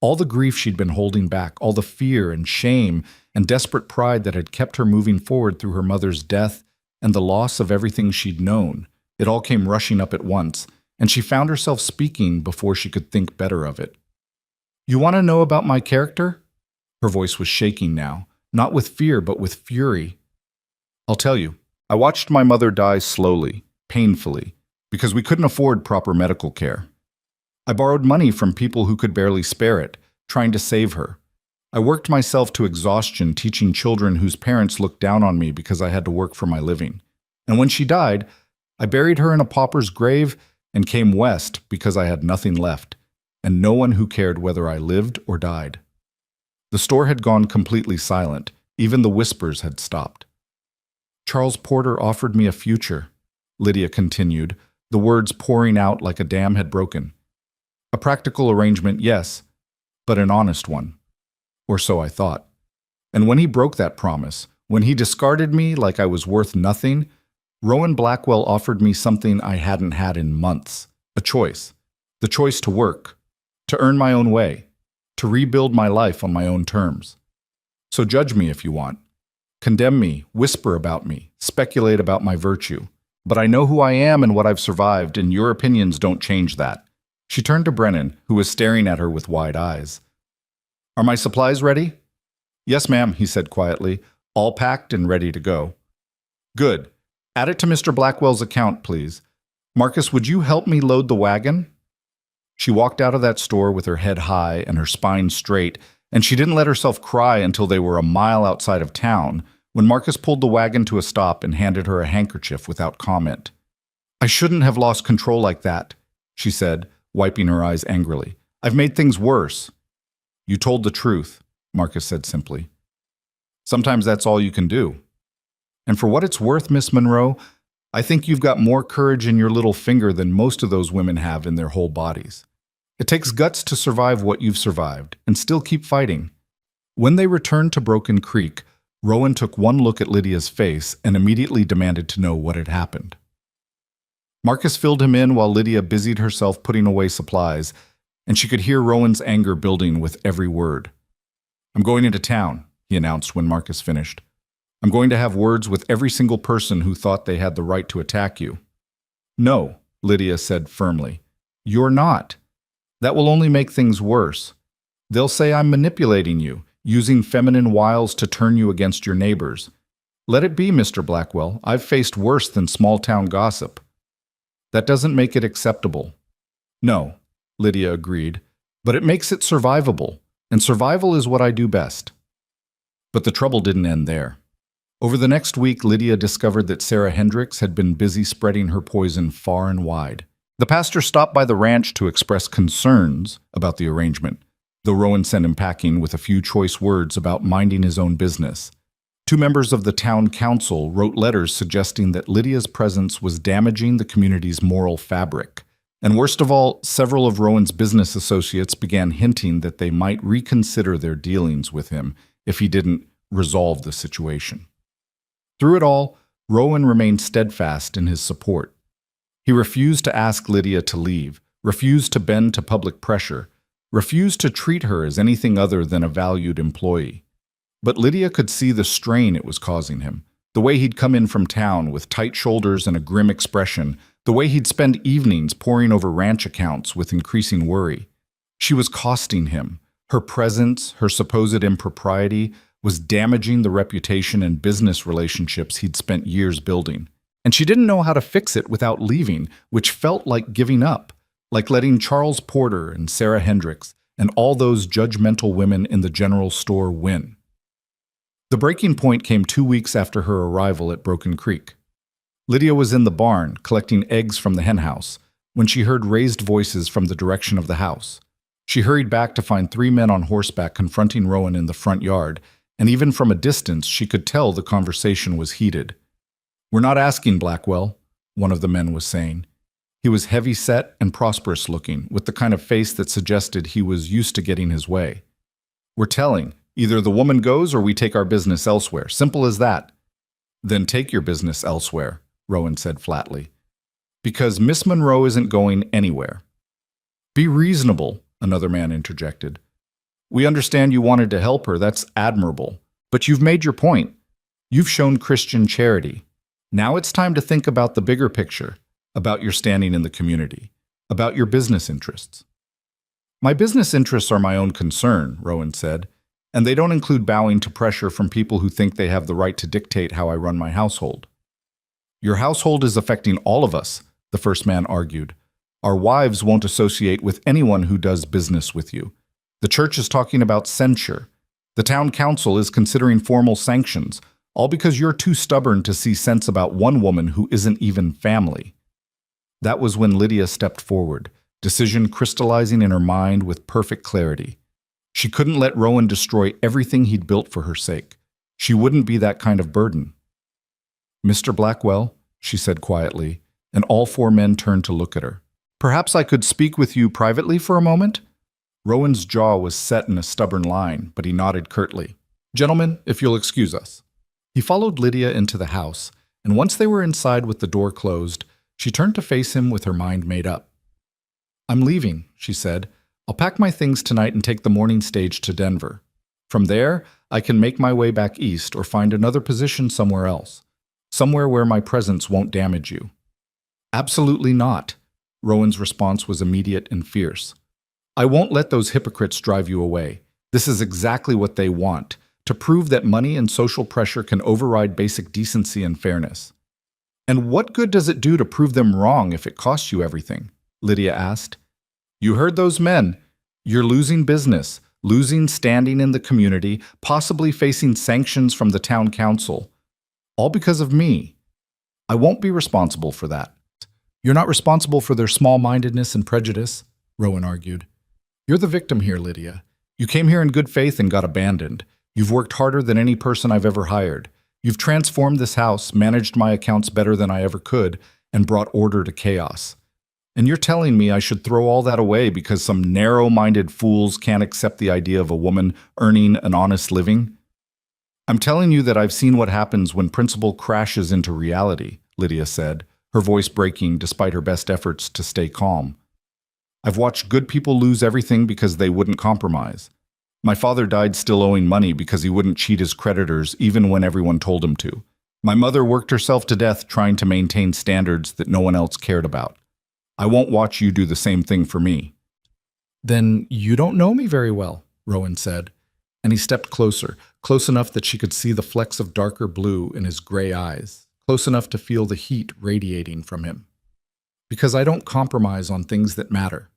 All the grief she'd been holding back, all the fear and shame and desperate pride that had kept her moving forward through her mother's death and the loss of everything she'd known, it all came rushing up at once, and she found herself speaking before she could think better of it. "You want to know about my character?" Her voice was shaking now, not with fear but with fury. "I'll tell you. I watched my mother die slowly, painfully, because we couldn't afford proper medical care. I borrowed money from people who could barely spare it, trying to save her. I worked myself to exhaustion teaching children whose parents looked down on me because I had to work for my living. And when she died, I buried her in a pauper's grave and came west because I had nothing left, and no one who cared whether I lived or died." The store had gone completely silent. Even the whispers had stopped. "Charles Porter offered me a future," Lydia continued, the words pouring out like a dam had broken. "A practical arrangement, yes, but an honest one. Or so I thought. And when he broke that promise, when he discarded me like I was worth nothing, Rowan Blackwell offered me something I hadn't had in months. A choice. The choice to work, to earn my own way, to rebuild my life on my own terms. So judge me if you want. Condemn me, whisper about me, speculate about my virtue. But I know who I am and what I've survived, and your opinions don't change that." She turned to Brennan, who was staring at her with wide eyes. "Are my supplies ready?" "Yes, ma'am," he said quietly, "all packed and ready to go." "Good. Add it to Mr. Blackwell's account, please. Marcus, would you help me load the wagon?" She walked out of that store with her head high and her spine straight, and she didn't let herself cry until they were a mile outside of town, when Marcus pulled the wagon to a stop and handed her a handkerchief without comment. "I shouldn't have lost control like that," she said, wiping her eyes angrily. "I've made things worse." "You told the truth," Marcus said simply. "Sometimes that's all you can do. And for what it's worth, Miss Monroe, I think you've got more courage in your little finger than most of those women have in their whole bodies. It takes guts to survive what you've survived and still keep fighting." When they returned to Broken Creek, Rowan took one look at Lydia's face and immediately demanded to know what had happened. Marcus filled him in while Lydia busied herself putting away supplies, and she could hear Rowan's anger building with every word. "I'm going into town," he announced when Marcus finished. "I'm going to have words with every single person who thought they had the right to attack you." "No," Lydia said firmly. "You're not. That will only make things worse. They'll say I'm manipulating you, using feminine wiles to turn you against your neighbors. Let it be, Mr. Blackwell. I've faced worse than small-town gossip. That doesn't make it acceptable." "No," Lydia agreed, "but it makes it survivable, and survival is what I do best." But the trouble didn't end there. Over the next week, Lydia discovered that Sarah Hendricks had been busy spreading her poison far and wide. The pastor stopped by the ranch to express concerns about the arrangement, though Rowan sent him packing with a few choice words about minding his own business. 2 members of the town council wrote letters suggesting that Lydia's presence was damaging the community's moral fabric. And worst of all, several of Rowan's business associates began hinting that they might reconsider their dealings with him if he didn't resolve the situation. Through it all, Rowan remained steadfast in his support. He refused to ask Lydia to leave, refused to bend to public pressure, refused to treat her as anything other than a valued employee. But Lydia could see the strain it was causing him, the way he'd come in from town with tight shoulders and a grim expression, the way he'd spend evenings poring over ranch accounts with increasing worry. She was costing him. Her presence, her supposed impropriety, was damaging the reputation and business relationships he'd spent years building. And she didn't know how to fix it without leaving, which felt like giving up, like letting Charles Porter and Sarah Hendricks and all those judgmental women in the general store win. The breaking point came 2 weeks after her arrival at Broken Creek. Lydia was in the barn, collecting eggs from the henhouse, when she heard raised voices from the direction of the house. She hurried back to find 3 men on horseback confronting Rowan in the front yard, and even from a distance she could tell the conversation was heated. "We're not asking, Blackwell," one of the men was saying. He was heavy-set and prosperous-looking, with the kind of face that suggested he was used to getting his way. "We're telling. Either the woman goes or we take our business elsewhere. Simple as that." "Then take your business elsewhere," Rowan said flatly. Because Miss Monroe isn't going anywhere. Be reasonable, another man interjected. We understand you wanted to help her, that's admirable. But you've made your point. You've shown Christian charity. Now it's time to think about the bigger picture, about your standing in the community, about your business interests. My business interests are my own concern, Rowan said, and they don't include bowing to pressure from people who think they have the right to dictate how I run my household. Your household is affecting all of us, the first man argued. Our wives won't associate with anyone who does business with you. The church is talking about censure. The town council is considering formal sanctions, all because you're too stubborn to see sense about one woman who isn't even family. That was when Lydia stepped forward, decision crystallizing in her mind with perfect clarity. She couldn't let Rowan destroy everything he'd built for her sake. She wouldn't be that kind of burden. Mr. Blackwell, she said quietly, and all four men turned to look at her. Perhaps I could speak with you privately for a moment? Rowan's jaw was set in a stubborn line, but he nodded curtly. Gentlemen, if you'll excuse us. He followed Lydia into the house, and once they were inside with the door closed, she turned to face him with her mind made up. I'm leaving, she said. I'll pack my things tonight and take the morning stage to Denver. From there, I can make my way back east or find another position somewhere else, somewhere where my presence won't damage you. Absolutely not. Rowan's response was immediate and fierce. I won't let those hypocrites drive you away. This is exactly what they want, to prove that money and social pressure can override basic decency and fairness. And what good does it do to prove them wrong if it costs you everything? Lydia asked. You heard those men. You're losing business, losing standing in the community, possibly facing sanctions from the town council. All because of me. I won't be responsible for that. You're not responsible for their small-mindedness and prejudice, Rowan argued. You're the victim here, Lydia. You came here in good faith and got abandoned. You've worked harder than any person I've ever hired. You've transformed this house, managed my accounts better than I ever could, and brought order to chaos. And you're telling me I should throw all that away because some narrow-minded fools can't accept the idea of a woman earning an honest living? I'm telling you that I've seen what happens when principle crashes into reality, Lydia said, her voice breaking despite her best efforts to stay calm. I've watched good people lose everything because they wouldn't compromise. My father died still owing money because he wouldn't cheat his creditors even when everyone told him to. My mother worked herself to death trying to maintain standards that no one else cared about. I won't watch you do the same thing for me. Then you don't know me very well, Rowan said, and he stepped closer, close enough that she could see the flecks of darker blue in his gray eyes, close enough to feel the heat radiating from him. Because I don't compromise on things that matter.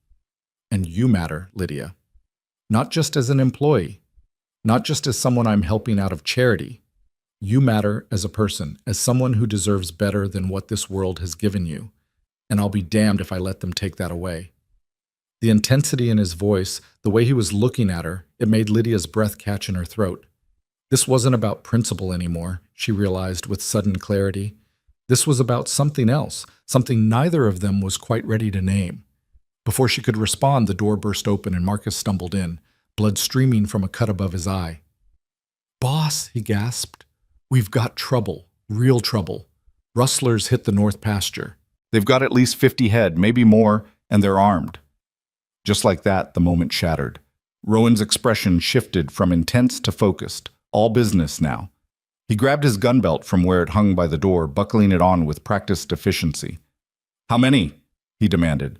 And you matter, Lydia. Not just as an employee, not just as someone I'm helping out of charity. You matter as a person, as someone who deserves better than what this world has given you. And I'll be damned if I let them take that away. The intensity in his voice, the way he was looking at her, it made Lydia's breath catch in her throat. This wasn't about principle anymore, she realized with sudden clarity. This was about something else, something neither of them was quite ready to name. Before she could respond, the door burst open and Marcus stumbled in, blood streaming from a cut above his eye. Boss, he gasped. We've got trouble, real trouble. Rustlers hit the north pasture. They've got at least 50 head, maybe more, and they're armed. Just like that, the moment shattered. Rowan's expression shifted from intense to focused, all business now. He grabbed his gun belt from where it hung by the door, buckling it on with practiced efficiency. How many? He demanded.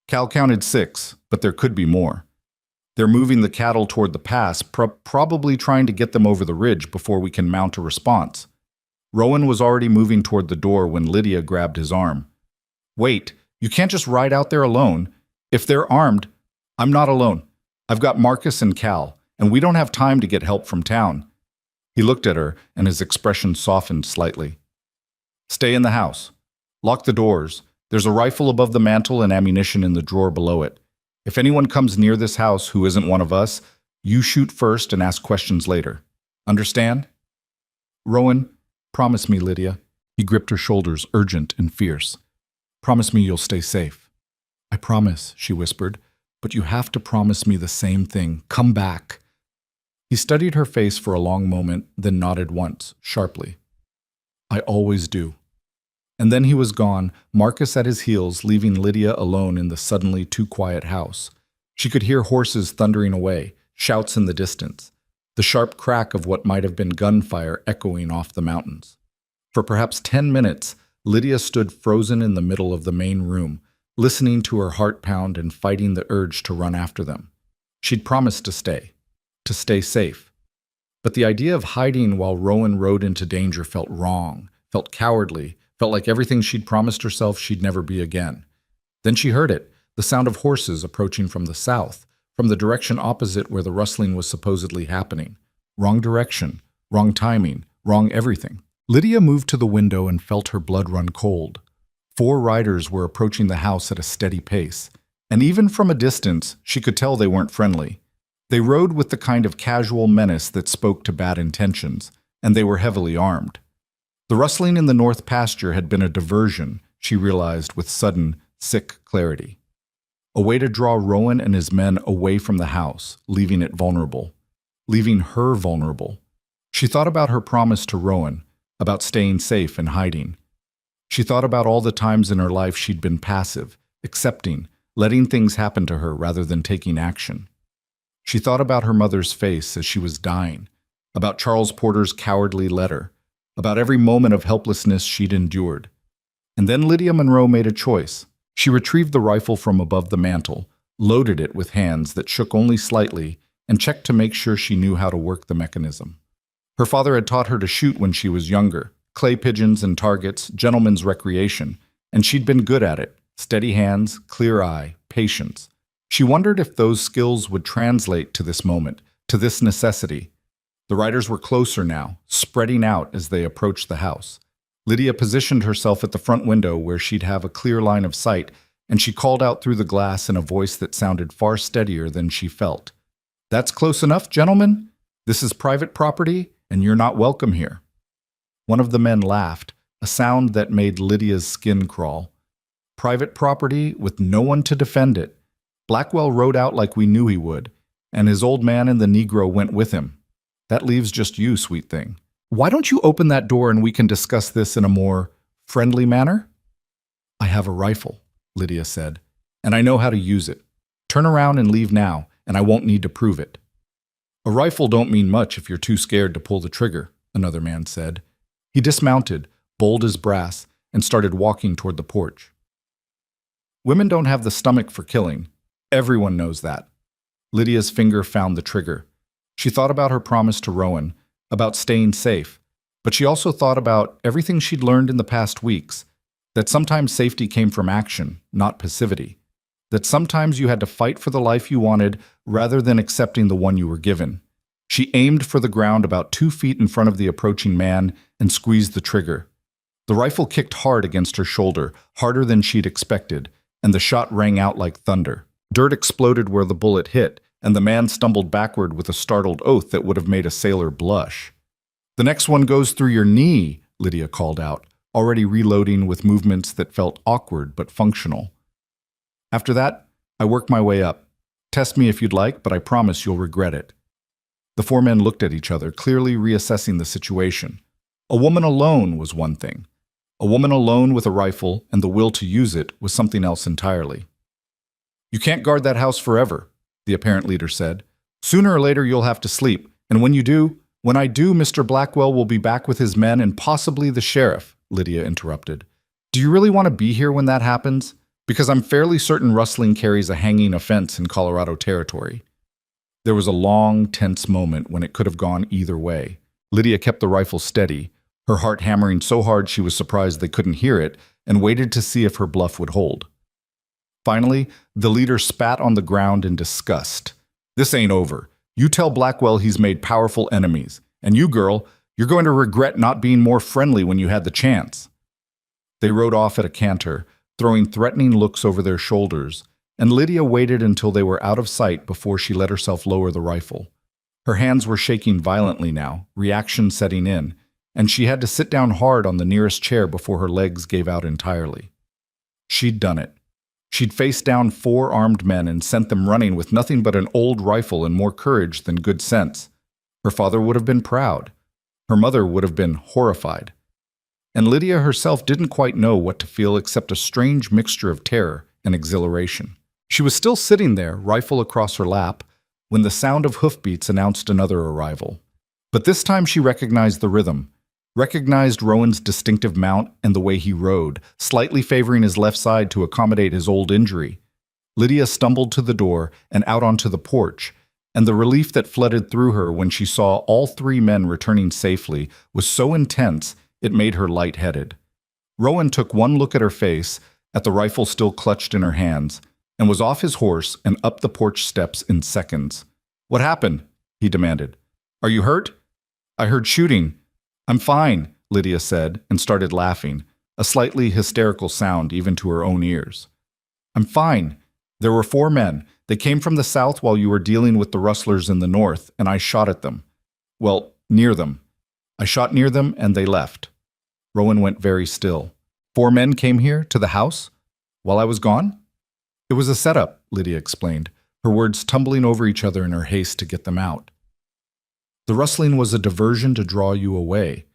Cal counted 6, but there could be more. They're moving the cattle toward the pass, probably trying to get them over the ridge before we can mount a response. Rowan was already moving toward the door when Lydia grabbed his arm. Wait, you can't just ride out there alone. If they're armed, I'm not alone. I've got Marcus and Cal, and we don't have time to get help from town. He looked at her, and his expression softened slightly. Stay in the house. Lock the doors. There's a rifle above the mantel and ammunition in the drawer below it. If anyone comes near this house who isn't one of us, you shoot first and ask questions later. Understand? Rowan, promise me, Lydia. He gripped her shoulders, urgent and fierce. Promise me you'll stay safe. I promise, she whispered, but you have to promise me the same thing. Come back. He studied her face for a long moment, then nodded once, sharply. I always do. And then he was gone, Marcus at his heels, leaving Lydia alone in the suddenly too quiet house. She could hear horses thundering away, shouts in the distance, the sharp crack of what might have been gunfire echoing off the mountains. For perhaps 10 minutes, Lydia stood frozen in the middle of the main room, listening to her heart pound and fighting the urge to run after them. She'd promised to stay safe. But the idea of hiding while Rowan rode into danger felt wrong, felt cowardly, felt like everything she'd promised herself she'd never be again. Then she heard it, the sound of horses approaching from the south, from the direction opposite where the rustling was supposedly happening. Wrong direction, wrong timing, wrong everything. Lydia moved to the window and felt her blood run cold. 4 riders were approaching the house at a steady pace, and even from a distance, she could tell they weren't friendly. They rode with the kind of casual menace that spoke to bad intentions, and they were heavily armed. The rustling in the north pasture had been a diversion, she realized with sudden, sick clarity. A way to draw Rowan and his men away from the house, leaving it vulnerable. Leaving her vulnerable. She thought about her promise to Rowan, about staying safe and hiding. She thought about all the times in her life she'd been passive, accepting, letting things happen to her rather than taking action. She thought about her mother's face as she was dying, about Charles Porter's cowardly letter, about every moment of helplessness she'd endured. And then Lydia Monroe made a choice. She retrieved the rifle from above the mantel, loaded it with hands that shook only slightly, and checked to make sure she knew how to work the mechanism. Her father had taught her to shoot when she was younger, clay pigeons and targets, gentleman's recreation, and she'd been good at it. Steady hands, clear eye, patience. She wondered if those skills would translate to this moment, to this necessity. The riders were closer now, spreading out as they approached the house. Lydia positioned herself at the front window where she'd have a clear line of sight, and she called out through the glass in a voice that sounded far steadier than she felt. "That's close enough, gentlemen. This is private property, and you're not welcome here." One of the men laughed, a sound that made Lydia's skin crawl. Private property with no one to defend it. Blackwell rode out like we knew he would, and his old man and the Negro went with him. That leaves just you, sweet thing. Why don't you open that door and we can discuss this in a more friendly manner? "I have a rifle," Lydia said, "and I know how to use it. Turn around and leave now, and I won't need to prove it." "A rifle don't mean much if you're too scared to pull the trigger," another man said. He dismounted, bold as brass, and started walking toward the porch. "Women don't have the stomach for killing. Everyone knows that." Lydia's finger found the trigger. She thought about her promise to Rowan, about staying safe, but she also thought about everything she'd learned in the past weeks, that sometimes safety came from action, not passivity, that sometimes you had to fight for the life you wanted rather than accepting the one you were given. She aimed for the ground about 2 feet in front of the approaching man and squeezed the trigger. The rifle kicked hard against her shoulder, harder than she'd expected, and the shot rang out like thunder. Dirt exploded where the bullet hit, and the man stumbled backward with a startled oath that would have made a sailor blush. "The next one goes through your knee," Lydia called out, already reloading with movements that felt awkward but functional. "After that, I work my way up. Test me if you'd like, but I promise you'll regret it." The 4 men looked at each other, clearly reassessing the situation. A woman alone was one thing. A woman alone with a rifle and the will to use it was something else entirely. "You can't guard that house forever," the apparent leader said. "Sooner or later you'll have to sleep, and when I do, Mr. Blackwell will be back with his men and possibly the sheriff," Lydia interrupted. "Do you really want to be here when that happens? Because I'm fairly certain rustling carries a hanging offense in Colorado territory." There was a long, tense moment when it could have gone either way. Lydia kept the rifle steady, her heart hammering so hard she was surprised they couldn't hear it, and waited to see if her bluff would hold. Finally, the leader spat on the ground in disgust. "This ain't over. You tell Blackwell he's made powerful enemies. And you, girl, you're going to regret not being more friendly when you had the chance." They rode off at a canter, throwing threatening looks over their shoulders, and Lydia waited until they were out of sight before she let herself lower the rifle. Her hands were shaking violently now, reaction setting in, and she had to sit down hard on the nearest chair before her legs gave out entirely. She'd done it. She'd faced down 4 armed men and sent them running with nothing but an old rifle and more courage than good sense. Her father would have been proud. Her mother would have been horrified. and Lydia herself didn't quite know what to feel except a strange mixture of terror and exhilaration. She was still sitting there, rifle across her lap, when the sound of hoofbeats announced another arrival. But this time she recognized the rhythm, recognized Rowan's distinctive mount and the way he rode, slightly favoring his left side to accommodate his old injury. Lydia stumbled to the door and out onto the porch, and the relief that flooded through her when she saw all three men returning safely was so intense it made her lightheaded. Rowan took one look at her face, at the rifle still clutched in her hands, and was off his horse and up the porch steps in seconds. "What happened?" he demanded. "Are you hurt?" "I heard shooting." "I'm fine," Lydia said, and started laughing, a slightly hysterical sound even to her own ears. "I'm fine. There were 4 men. They came from the south while you were dealing with the rustlers in the north, and I shot at them. Well, near them. I shot near them, and they left." Rowan went very still. 4 men came here, to the house, while I was gone? "It was a setup," Lydia explained, her words tumbling over each other in her haste to get them out. "The rustling was a diversion to draw you away.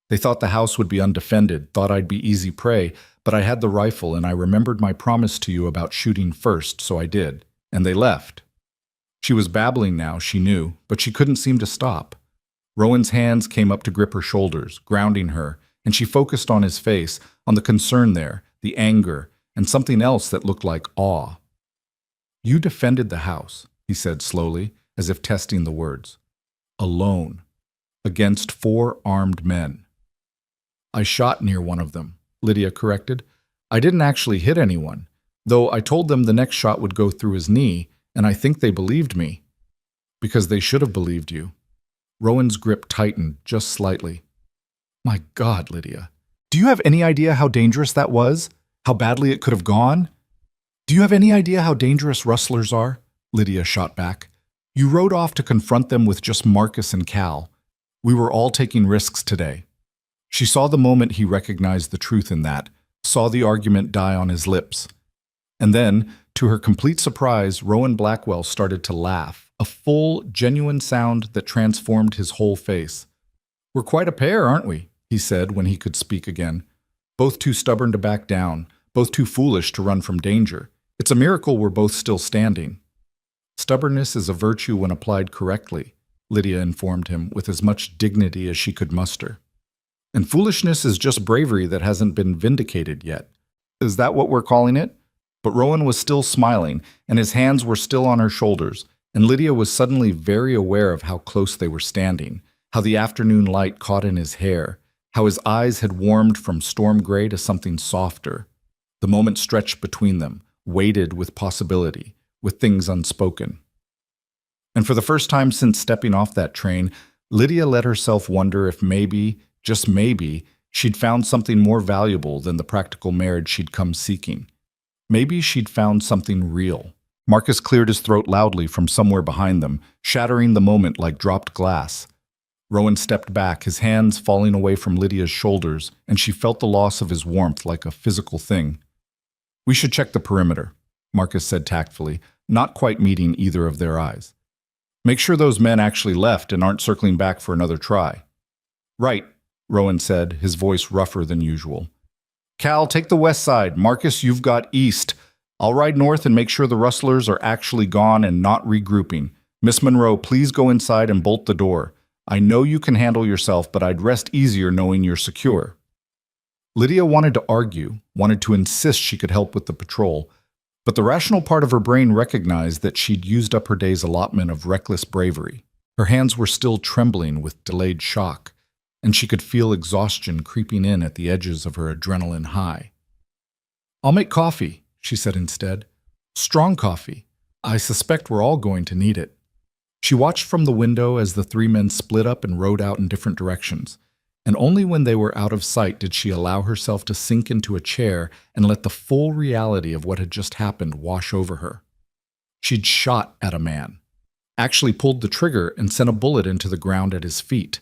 They thought the house would be undefended, thought I'd be easy prey, but I had the rifle and I remembered my promise to you about shooting first, so I did. And they left." She was babbling now, she knew, but she couldn't seem to stop. Rowan's hands came up to grip her shoulders, grounding her, and she focused on his face, on the concern there, the anger, and something else that looked like awe. "You defended the house," he said slowly, as if testing the words. "Alone, against 4 armed men." "I shot near one of them," Lydia corrected. "I didn't actually hit anyone, though I told them the next shot would go through his knee, and I think they believed me." "Because they should have believed you." Rowan's grip tightened just slightly. "My God, Lydia. Do you have any idea how dangerous that was? How badly it could have gone?" "Do you have any idea how dangerous rustlers are?" Lydia shot back. "You rode off to confront them with just Marcus and Cal. We were all taking risks today." She saw the moment he recognized the truth in that, saw the argument die on his lips. And then, to her complete surprise, Rowan Blackwell started to laugh, a full, genuine sound that transformed his whole face. "We're quite a pair, aren't we?" he said when he could speak again. "Both too stubborn to back down, both too foolish to run from danger. It's a miracle we're both still standing." "Stubbornness is a virtue when applied correctly," Lydia informed him with as much dignity as she could muster. "And foolishness is just bravery that hasn't been vindicated yet. Is that what we're calling it?" But Rowan was still smiling, and his hands were still on her shoulders, and Lydia was suddenly very aware of how close they were standing, how the afternoon light caught in his hair, how his eyes had warmed from storm gray to something softer. The moment stretched between them, weighted with possibility, with things unspoken. And for the first time since stepping off that train, Lydia let herself wonder if maybe, just maybe, she'd found something more valuable than the practical marriage she'd come seeking. Maybe she'd found something real. Marcus cleared his throat loudly from somewhere behind them, shattering the moment like dropped glass. Rowan stepped back, his hands falling away from Lydia's shoulders, and she felt the loss of his warmth like a physical thing. "We should check the perimeter," Marcus said tactfully, not quite meeting either of their eyes. "Make sure those men actually left and aren't circling back for another try." "Right," Rowan said, his voice rougher than usual. "Cal, take the west side. Marcus, you've got east. I'll ride north and make sure the rustlers are actually gone and not regrouping. Miss Monroe, please go inside and bolt the door. I know you can handle yourself, but I'd rest easier knowing you're secure." Lydia wanted to argue, wanted to insist she could help with the patrol, but the rational part of her brain recognized that she'd used up her day's allotment of reckless bravery. Her hands were still trembling with delayed shock, and she could feel exhaustion creeping in at the edges of her adrenaline high. "I'll make coffee," she said instead. "Strong coffee. I suspect we're all going to need it." She watched from the window as the 3 men split up and rode out in different directions, and only when they were out of sight did she allow herself to sink into a chair and let the full reality of what had just happened wash over her. She'd shot at a man, actually pulled the trigger and sent a bullet into the ground at his feet.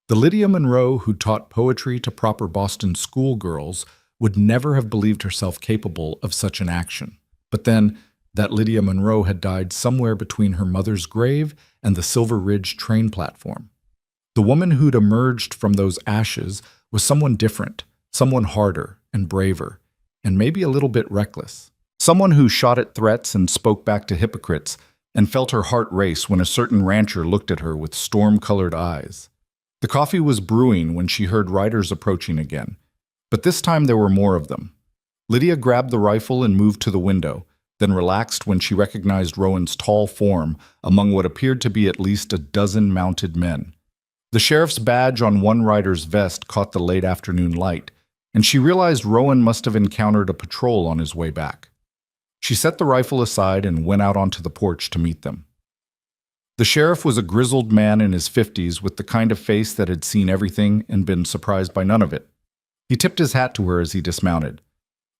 The Lydia Monroe who taught poetry to proper Boston schoolgirls would never have believed herself capable of such an action. But then, that Lydia Monroe had died somewhere between her mother's grave and the Silver Ridge train platform. The woman who'd emerged from those ashes was someone different, someone harder and braver, and maybe a little bit reckless. Someone who shot at threats and spoke back to hypocrites, and felt her heart race when a certain rancher looked at her with storm-colored eyes. The coffee was brewing when she heard riders approaching again, but this time there were more of them. Lydia grabbed the rifle and moved to the window, then relaxed when she recognized Rowan's tall form among what appeared to be at least a dozen mounted men. The sheriff's badge on one rider's vest caught the late afternoon light, and she realized Rowan must have encountered a patrol on his way back. She set the rifle aside and went out onto the porch to meet them. The sheriff was a grizzled man in his 50s with the kind of face that had seen everything and been surprised by none of it. He tipped his hat to her as he dismounted.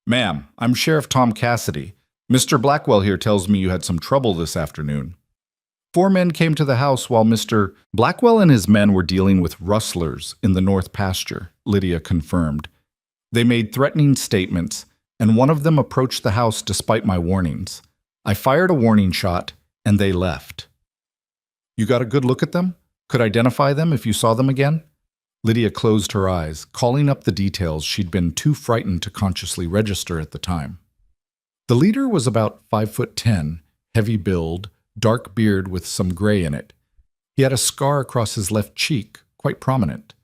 "Ma'am, I'm Sheriff Tom Cassidy. Mr. Blackwell here tells me you had some trouble this afternoon." 4 men came to the house while Mr. Blackwell and his men were dealing with rustlers in the north pasture, Lydia confirmed. They made threatening statements, and one of them approached the house despite my warnings. I fired a warning shot, and they left. "You got a good look at them? Could identify them if you saw them again?" Lydia closed her eyes, calling up the details she'd been too frightened to consciously register at the time. The leader was about 5'10", heavy build, dark beard with some gray in it. He had a scar across his left cheek, quite prominent.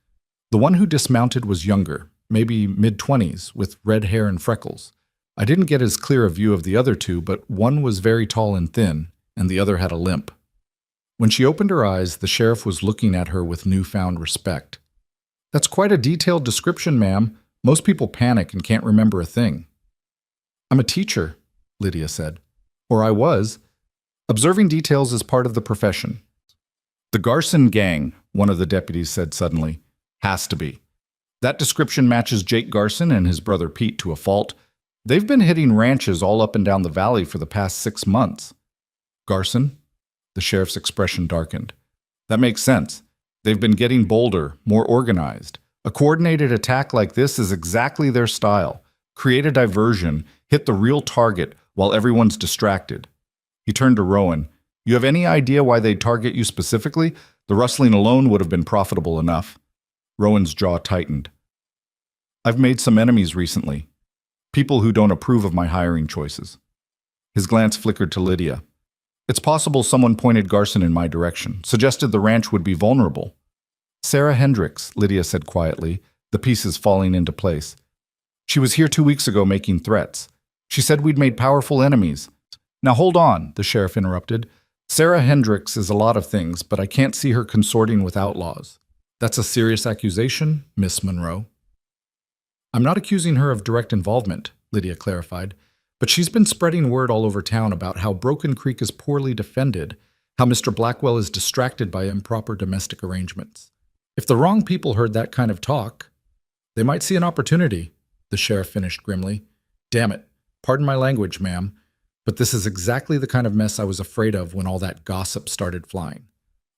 The one who dismounted was younger, maybe mid-20s, with red hair and freckles. I didn't get as clear a view of the other two, but one was very tall and thin, and the other had a limp. When she opened her eyes, the sheriff was looking at her with newfound respect. "That's quite a detailed description, ma'am. Most people panic and can't remember a thing." "I'm a teacher," Lydia said. "Or I was. Observing details is part of the profession." "The Garson gang," one of the deputies said suddenly. "Has to be. That description matches Jake Garson and his brother Pete to a fault. They've been hitting ranches all up and down the valley for the past 6 months." "Garson?" The sheriff's expression darkened. "That makes sense. They've been getting bolder, more organized. A coordinated attack like this is exactly their style. Create a diversion, hit the real target while everyone's distracted." He turned to Rowan. "You have any idea why they'd target you specifically? The rustling alone would have been profitable enough." Rowan's jaw tightened. "I've made some enemies recently. People who don't approve of my hiring choices." His glance flickered to Lydia. "It's possible someone pointed Garson in my direction, suggested the ranch would be vulnerable." "Sarah Hendricks," Lydia said quietly, the pieces falling into place. "She was here 2 weeks ago making threats. She said we'd made powerful enemies." "Now hold on," the sheriff interrupted. "Sarah Hendricks is a lot of things, but I can't see her consorting with outlaws." "That's a serious accusation, Miss Monroe." "I'm not accusing her of direct involvement," Lydia clarified, "but she's been spreading word all over town about how Broken Creek is poorly defended, how Mr. Blackwell is distracted by improper domestic arrangements. If the wrong people heard that kind of talk, they might see an opportunity," the sheriff finished grimly. "Damn it, pardon my language, ma'am, but this is exactly the kind of mess I was afraid of when all that gossip started flying.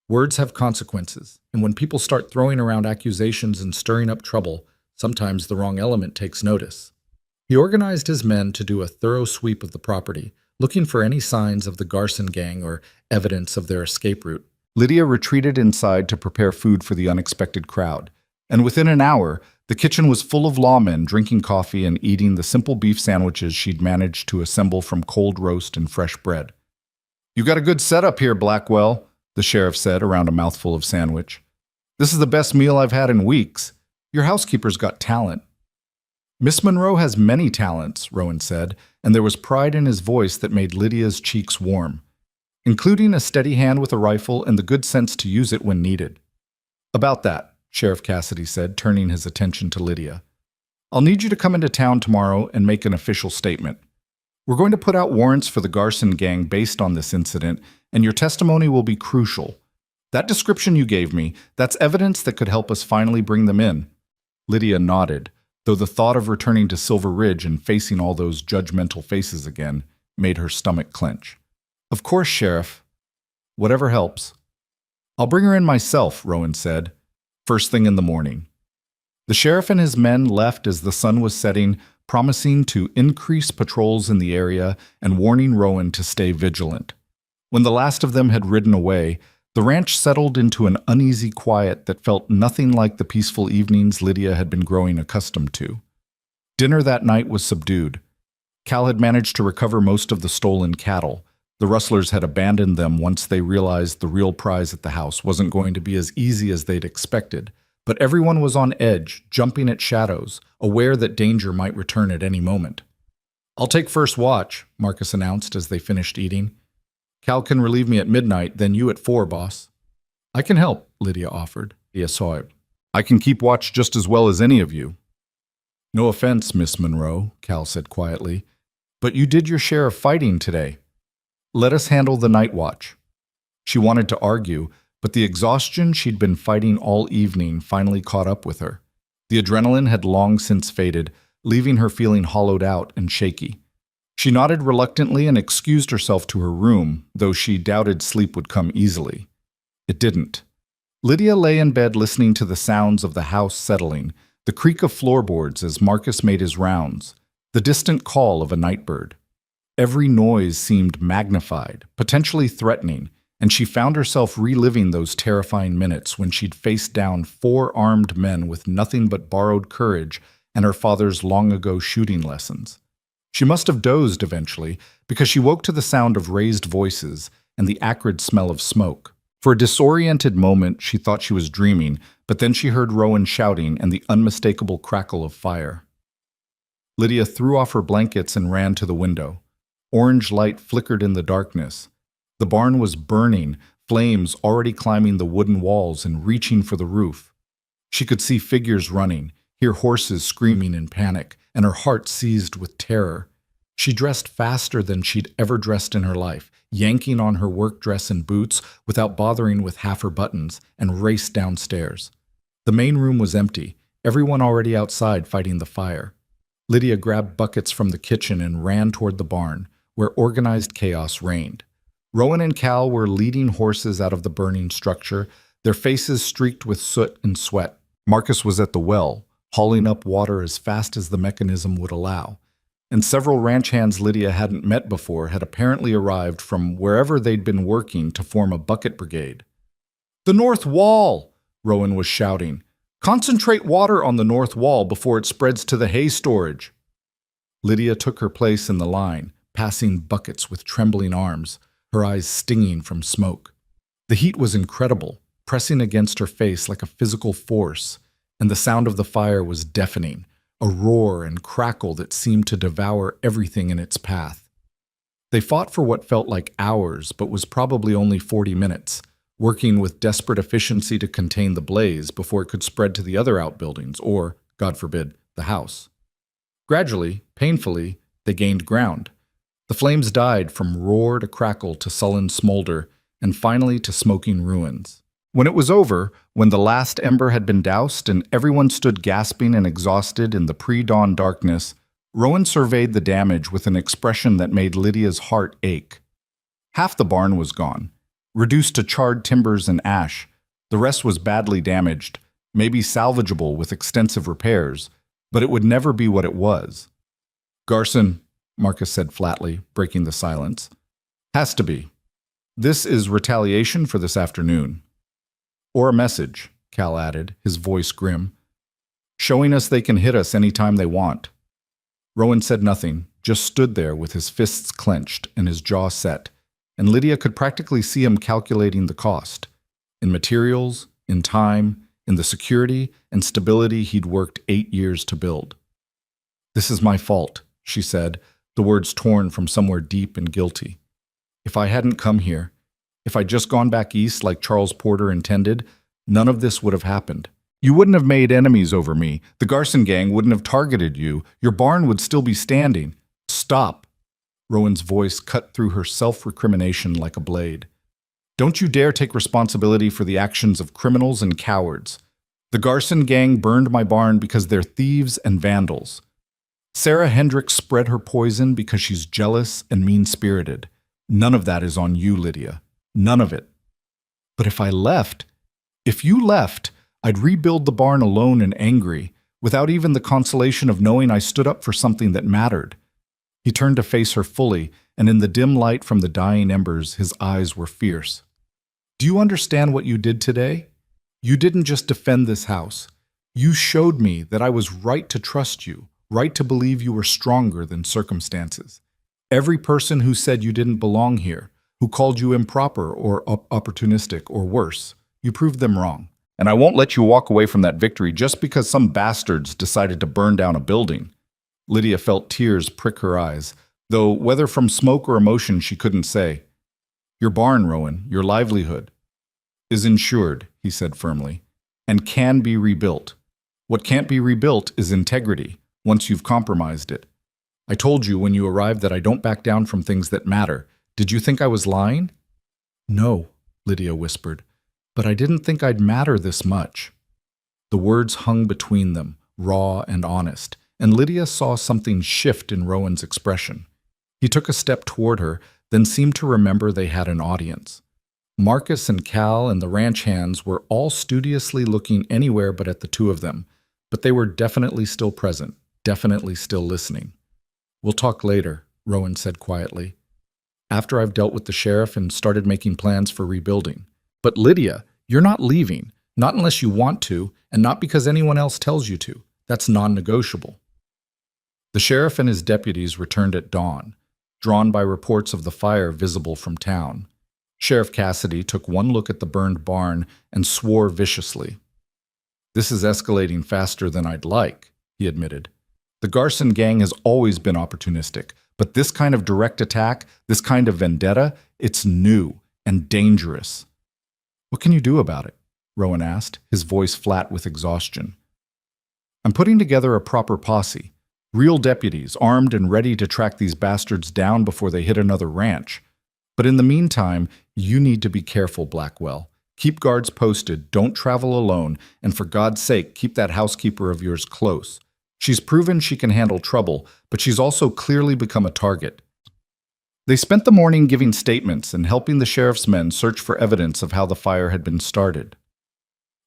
Words have consequences, and when people start throwing around accusations and stirring up trouble, sometimes the wrong element takes notice." He organized his men to do a thorough sweep of the property, looking for any signs of the Garson gang or evidence of their escape route. Lydia retreated inside to prepare food for the unexpected crowd, and within an hour, the kitchen was full of lawmen drinking coffee and eating the simple beef sandwiches she'd managed to assemble from cold roast and fresh bread. "You got a good setup here, Blackwell," the sheriff said around a mouthful of sandwich. "This is the best meal I've had in weeks. Your housekeeper's got talent." "Miss Monroe has many talents," Rowan said, and there was pride in his voice that made Lydia's cheeks warm, including a steady hand with a rifle and the good sense to use it when needed. "About that," Sheriff Cassidy said, turning his attention to Lydia. "I'll need you to come into town tomorrow and make an official statement. We're going to put out warrants for the Garson gang based on this incident, and your testimony will be crucial. That description you gave me, that's evidence that could help us finally bring them in." Lydia nodded, though the thought of returning to Silver Ridge and facing all those judgmental faces again made her stomach clench. "Of course, Sheriff. Whatever helps." "I'll bring her in myself," Rowan said, first thing in the morning. The sheriff and his men left as the sun was setting, promising to increase patrols in the area and warning Rowan to stay vigilant. When the last of them had ridden away, The ranch settled into an uneasy quiet that felt nothing like the peaceful evenings Lydia had been growing accustomed to. Dinner that night was subdued. Cal had managed to recover most of the stolen cattle. The rustlers had abandoned them once they realized the real prize at the house wasn't going to be as easy as they'd expected. But everyone was on edge, jumping at shadows, aware that danger might return at any moment. "I'll take first watch," Marcus announced as they finished eating. "Cal can relieve me at midnight, then you at 4, boss." "I can help," Lydia offered. Lydia saw it. "I can keep watch just as well as any of you." "No offense, Miss Monroe," Cal said quietly, "but you did your share of fighting today. Let us handle the night watch." She wanted to argue, but the exhaustion she'd been fighting all evening finally caught up with her. The adrenaline had long since faded, leaving her feeling hollowed out and shaky. She nodded reluctantly and excused herself to her room, though she doubted sleep would come easily. It didn't. Lydia lay in bed listening to the sounds of the house settling, the creak of floorboards as Marcus made his rounds, the distant call of a nightbird. Every noise seemed magnified, potentially threatening, and she found herself reliving those terrifying minutes when she'd faced down 4 armed men with nothing but borrowed courage and her father's long-ago shooting lessons. She must have dozed eventually, because she woke to the sound of raised voices and the acrid smell of smoke. For a disoriented moment, she thought she was dreaming, but then she heard Rowan shouting and the unmistakable crackle of fire. Lydia threw off her blankets and ran to the window. Orange light flickered in the darkness. The barn was burning, flames already climbing the wooden walls and reaching for the roof. She could see figures running, hear horses screaming in panic, and her heart seized with terror. She dressed faster than she'd ever dressed in her life, yanking on her work dress and boots without bothering with half her buttons, and raced downstairs. The main room was empty, everyone already outside fighting the fire. Lydia grabbed buckets from the kitchen and ran toward the barn, where organized chaos reigned. Rowan and Cal were leading horses out of the burning structure, their faces streaked with soot and sweat. Marcus was at the well, hauling up water as fast as the mechanism would allow. And several ranch hands Lydia hadn't met before had apparently arrived from wherever they'd been working to form a bucket brigade. "The north wall!" Rowan was shouting. "Concentrate water on the north wall before it spreads to the hay storage." Lydia took her place in the line, passing buckets with trembling arms, her eyes stinging from smoke. The heat was incredible, pressing against her face like a physical force, and the sound of the fire was deafening, a roar and crackle that seemed to devour everything in its path. They fought for what felt like hours, but was probably only 40 minutes, working with desperate efficiency to contain the blaze before it could spread to the other outbuildings or, God forbid, the house. Gradually, painfully, they gained ground. The flames died from roar to crackle to sullen smolder, and finally to smoking ruins. When it was over, when the last ember had been doused and everyone stood gasping and exhausted in the pre-dawn darkness, Rowan surveyed the damage with an expression that made Lydia's heart ache. Half the barn was gone, reduced to charred timbers and ash. The rest was badly damaged, maybe salvageable with extensive repairs, but it would never be what it was. "Garson," Marcus said flatly, breaking the silence. "Has to be. This is retaliation for this afternoon." "Or a message," Cal added, his voice grim. "Showing us they can hit us any time they want." Rowan said nothing, just stood there with his fists clenched and his jaw set, and Lydia could practically see him calculating the cost. In materials, in time, in the security and stability he'd worked 8 years to build. "This is my fault," she said, the words torn from somewhere deep and guilty. "If I hadn't come here, if I'd just gone back east like Charles Porter intended, none of this would have happened. You wouldn't have made enemies over me. The Garson gang wouldn't have targeted you. Your barn would still be standing." "Stop." Rowan's voice cut through her self-recrimination like a blade. "Don't you dare take responsibility for the actions of criminals and cowards. The Garson gang burned my barn because they're thieves and vandals. Sarah Hendricks spread her poison because she's jealous and mean-spirited. None of that is on you, Lydia. None of it. But if you left, I'd rebuild the barn alone and angry, without even the consolation of knowing I stood up for something that mattered." He turned to face her fully, and in the dim light from the dying embers, his eyes were fierce. Do you understand what you did today? You didn't just defend this house. You showed me that I was right to trust you, right to believe you were stronger than circumstances. Every person who said you didn't belong here, who called you improper or opportunistic or worse, you proved them wrong. And I won't let you walk away from that victory just because some bastards decided to burn down a building. Lydia felt tears prick her eyes, though whether from smoke or emotion she couldn't say. Your barn, Rowan, your livelihood, is insured, he said firmly, and can be rebuilt. What can't be rebuilt is integrity, once you've compromised it. I told you when you arrived that I don't back down from things that matter. Did you think I was lying? No, Lydia whispered, but I didn't think I'd matter this much. The words hung between them, raw and honest, and Lydia saw something shift in Rowan's expression. He took a step toward her, then seemed to remember they had an audience. Marcus and Cal and the ranch hands were all studiously looking anywhere but at the two of them, but they were definitely still present, definitely still listening. We'll talk later, Rowan said quietly, after I've dealt with the sheriff and started making plans for rebuilding. But Lydia, you're not leaving, not unless you want to, and not because anyone else tells you to. That's non-negotiable. The sheriff and his deputies returned at dawn, drawn by reports of the fire visible from town. Sheriff Cassidy took one look at the burned barn and swore viciously. This is escalating faster than I'd like, he admitted. The Garson gang has always been opportunistic, but this kind of direct attack, this kind of vendetta, it's new and dangerous. What can you do about it? Rowan asked, his voice flat with exhaustion. I'm putting together a proper posse. Real deputies, armed and ready to track these bastards down before they hit another ranch. But in the meantime, you need to be careful, Blackwell. Keep guards posted, don't travel alone, and for God's sake, keep that housekeeper of yours close. She's proven she can handle trouble, but she's also clearly become a target. They spent the morning giving statements and helping the sheriff's men search for evidence of how the fire had been started.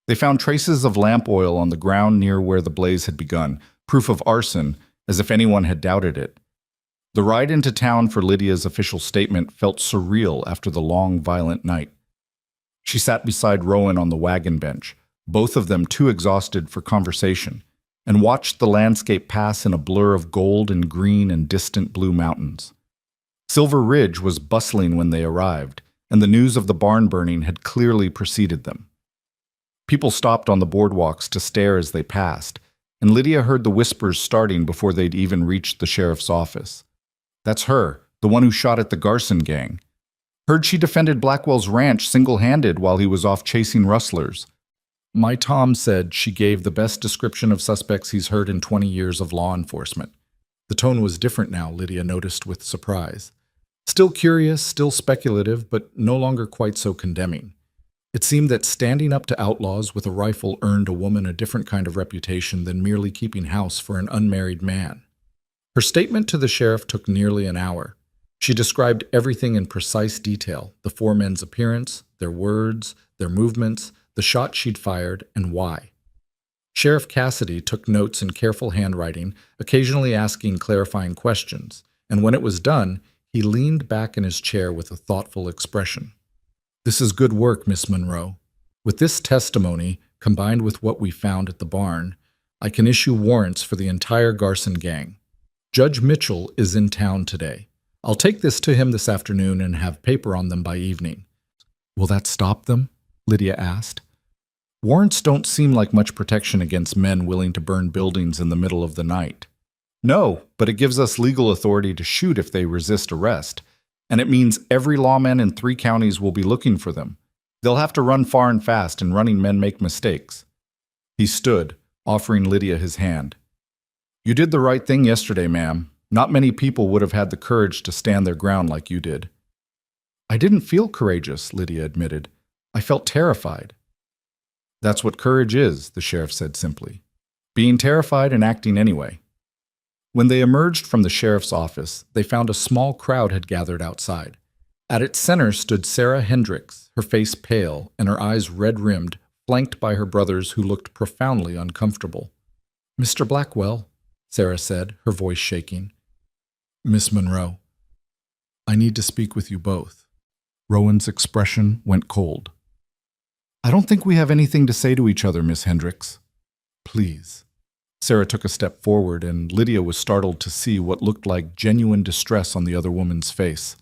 They found traces of lamp oil on the ground near where the blaze had begun, proof of arson, as if anyone had doubted it. The ride into town for Lydia's official statement felt surreal after the long, violent night. She sat beside Rowan on the wagon bench, both of them too exhausted for conversation, and watched the landscape pass in a blur of gold and green and distant blue mountains. Silver Ridge was bustling when they arrived, and the news of the barn burning had clearly preceded them. People stopped on the boardwalks to stare as they passed, and Lydia heard the whispers starting before they'd even reached the sheriff's office. That's her, the one who shot at the Garson gang. Heard she defended Blackwell's ranch single-handed while he was off chasing rustlers. My Tom said she gave the best description of suspects he's heard in 20 years of law enforcement. The tone was different now, Lydia noticed with surprise. Still curious, still speculative, but no longer quite so condemning. It seemed that standing up to outlaws with a rifle earned a woman a different kind of reputation than merely keeping house for an unmarried man. Her statement to the sheriff took nearly an hour. She described everything in precise detail, the four men's appearance, their words, their movements, the shot she'd fired, and why. Sheriff Cassidy took notes in careful handwriting, occasionally asking clarifying questions, and when it was done, he leaned back in his chair with a thoughtful expression. This is good work, Miss Monroe. With this testimony, combined with what we found at the barn, I can issue warrants for the entire Garson gang. Judge Mitchell is in town today. I'll take this to him this afternoon and have paper on them by evening. Will that stop them? Lydia asked. Warrants don't seem like much protection against men willing to burn buildings in the middle of the night. No, but it gives us legal authority to shoot if they resist arrest, and it means every lawman in 3 counties will be looking for them. They'll have to run far and fast, and running men make mistakes. He stood, offering Lydia his hand. You did the right thing yesterday, ma'am. Not many people would have had the courage to stand their ground like you did. I didn't feel courageous, Lydia admitted. I felt terrified. That's what courage is, the sheriff said simply. Being terrified and acting anyway. When they emerged from the sheriff's office, they found a small crowd had gathered outside. At its center stood Sarah Hendricks, her face pale and her eyes red-rimmed, flanked by her brothers who looked profoundly uncomfortable. Mr. Blackwell, Sarah said, her voice shaking. Miss Monroe, I need to speak with you both. Rowan's expression went cold. I don't think we have anything to say to each other, Miss Hendricks. Please. Sarah took a step forward, and Lydia was startled to see what looked like genuine distress on the other woman's face.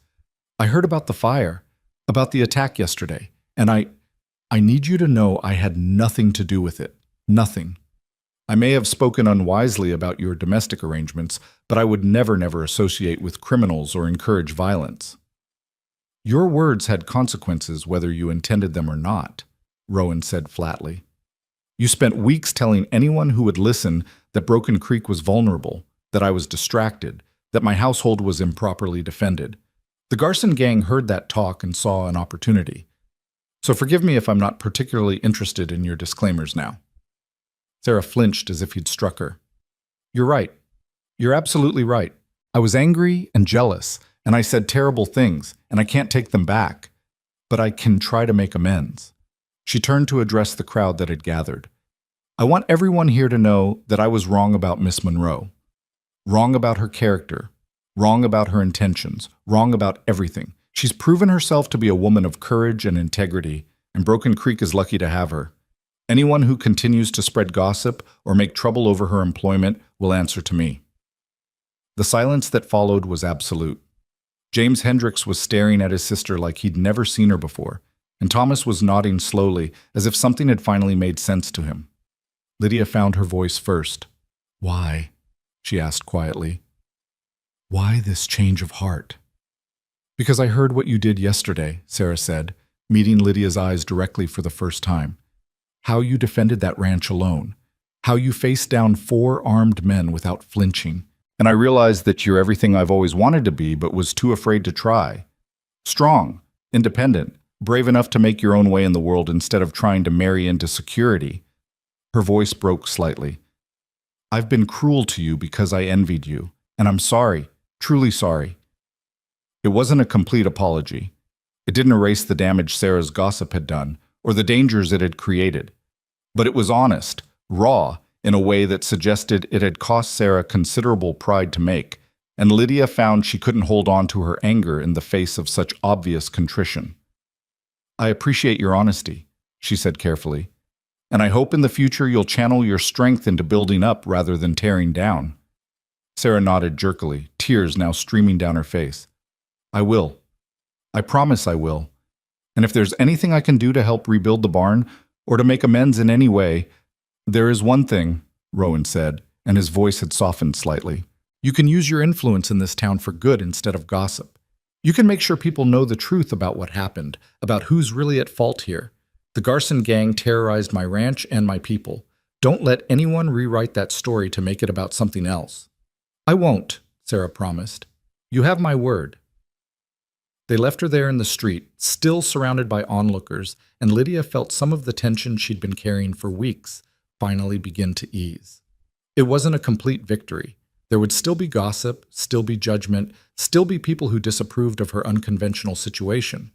I heard about the fire, about the attack yesterday, and I need you to know I had nothing to do with it. Nothing. I may have spoken unwisely about your domestic arrangements, but I would never associate with criminals or encourage violence. Your words had consequences whether you intended them or not, Rowan said flatly. You spent weeks telling anyone who would listen that Broken Creek was vulnerable, that I was distracted, that my household was improperly defended. The Garson gang heard that talk and saw an opportunity. So forgive me if I'm not particularly interested in your disclaimers now. Sarah flinched as if he'd struck her. You're right. You're absolutely right. I was angry and jealous, and I said terrible things, and I can't take them back. But I can try to make amends. She turned to address the crowd that had gathered. I want everyone here to know that I was wrong about Miss Monroe. Wrong about her character. Wrong about her intentions. Wrong about everything. She's proven herself to be a woman of courage and integrity, and Broken Creek is lucky to have her. Anyone who continues to spread gossip or make trouble over her employment will answer to me. The silence that followed was absolute. James Hendricks was staring at his sister like he'd never seen her before, and Thomas was nodding slowly as if something had finally made sense to him. Lydia found her voice first. Why? She asked quietly. Why this change of heart? Because I heard what you did yesterday, Sarah said, meeting Lydia's eyes directly for the first time. How you defended that ranch alone. How you faced down 4 armed men without flinching. And I realized that you're everything I've always wanted to be but was too afraid to try. Strong, independent, brave enough to make your own way in the world instead of trying to marry into security. Her voice broke slightly. I've been cruel to you because I envied you, and I'm sorry, truly sorry. It wasn't a complete apology. It didn't erase the damage Sarah's gossip had done, or the dangers it had created. But it was honest, raw, in a way that suggested it had cost Sarah considerable pride to make, and Lydia found she couldn't hold on to her anger in the face of such obvious contrition. I appreciate your honesty, she said carefully, and I hope in the future you'll channel your strength into building up rather than tearing down. Sarah nodded jerkily, tears now streaming down her face. I will. I promise I will. And if there's anything I can do to help rebuild the barn, or to make amends in any way, there is one thing, Rowan said, and his voice had softened slightly. You can use your influence in this town for good instead of gossip. You can make sure people know the truth about what happened, about who's really at fault here. The Garson gang terrorized my ranch and my people. Don't let anyone rewrite that story to make it about something else. I won't, Sarah promised. You have my word. They left her there in the street, still surrounded by onlookers, and Lydia felt some of the tension she'd been carrying for weeks finally begin to ease. It wasn't a complete victory. There would still be gossip, still be judgment, still be people who disapproved of her unconventional situation.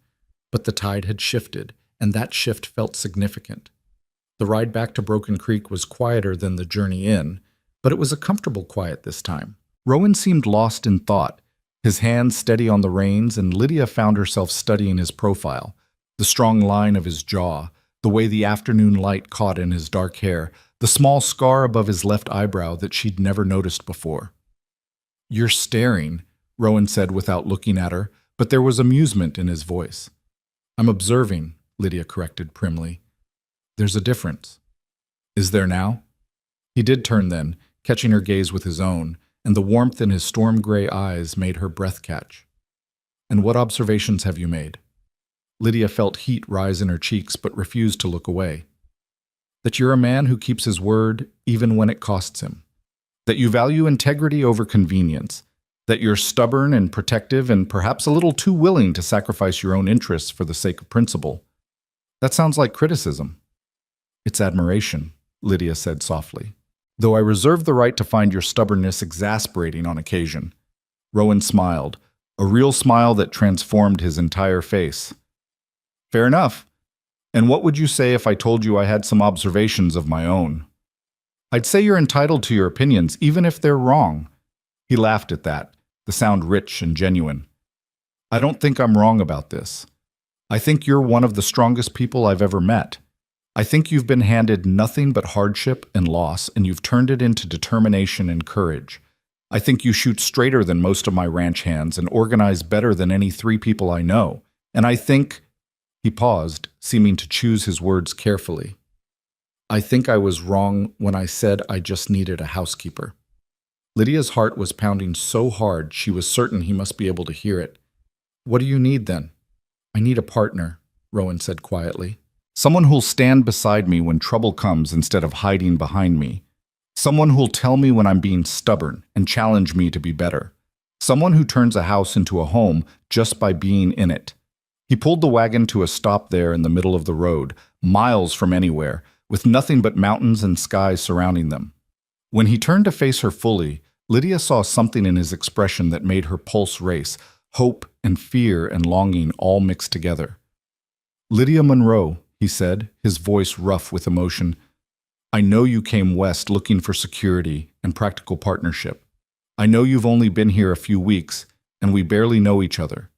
But the tide had shifted, and that shift felt significant. The ride back to Broken Creek was quieter than the journey in, but it was a comfortable quiet this time. Rowan seemed lost in thought, his hands steady on the reins, and Lydia found herself studying his profile, the strong line of his jaw, the way the afternoon light caught in his dark hair, the small scar above his left eyebrow that she'd never noticed before. You're staring, Rowan said without looking at her, but there was amusement in his voice. I'm observing, Lydia corrected primly. There's a difference. Is there now? He did turn then, catching her gaze with his own, and the warmth in his storm-gray eyes made her breath catch. And what observations have you made? Lydia felt heat rise in her cheeks but refused to look away. That you're a man who keeps his word even when it costs him. That you value integrity over convenience. That you're stubborn and protective and perhaps a little too willing to sacrifice your own interests for the sake of principle. That sounds like criticism. It's admiration, Lydia said softly. Though I reserve the right to find your stubbornness exasperating on occasion. Rowan smiled, a real smile that transformed his entire face. Fair enough. And what would you say if I told you I had some observations of my own? I'd say you're entitled to your opinions, even if they're wrong. He laughed at that, the sound rich and genuine. I don't think I'm wrong about this. I think you're one of the strongest people I've ever met, I think you've been handed nothing but hardship and loss, and you've turned it into determination and courage. I think you shoot straighter than most of my ranch hands and organize better than any 3 people I know. And I think—" He paused, seeming to choose his words carefully. "I think I was wrong when I said I just needed a housekeeper." Lydia's heart was pounding so hard she was certain he must be able to hear it. "What do you need then?" "I need a partner," Rowan said quietly. "Someone who'll stand beside me when trouble comes instead of hiding behind me. Someone who'll tell me when I'm being stubborn and challenge me to be better. Someone who turns a house into a home just by being in it." He pulled the wagon to a stop there in the middle of the road, miles from anywhere, with nothing but mountains and skies surrounding them. When he turned to face her fully, Lydia saw something in his expression that made her pulse race, hope and fear and longing all mixed together. "Lydia Monroe," he said, his voice rough with emotion, "I know you came west looking for security and practical partnership. I know you've only been here a few weeks, and we barely know each other.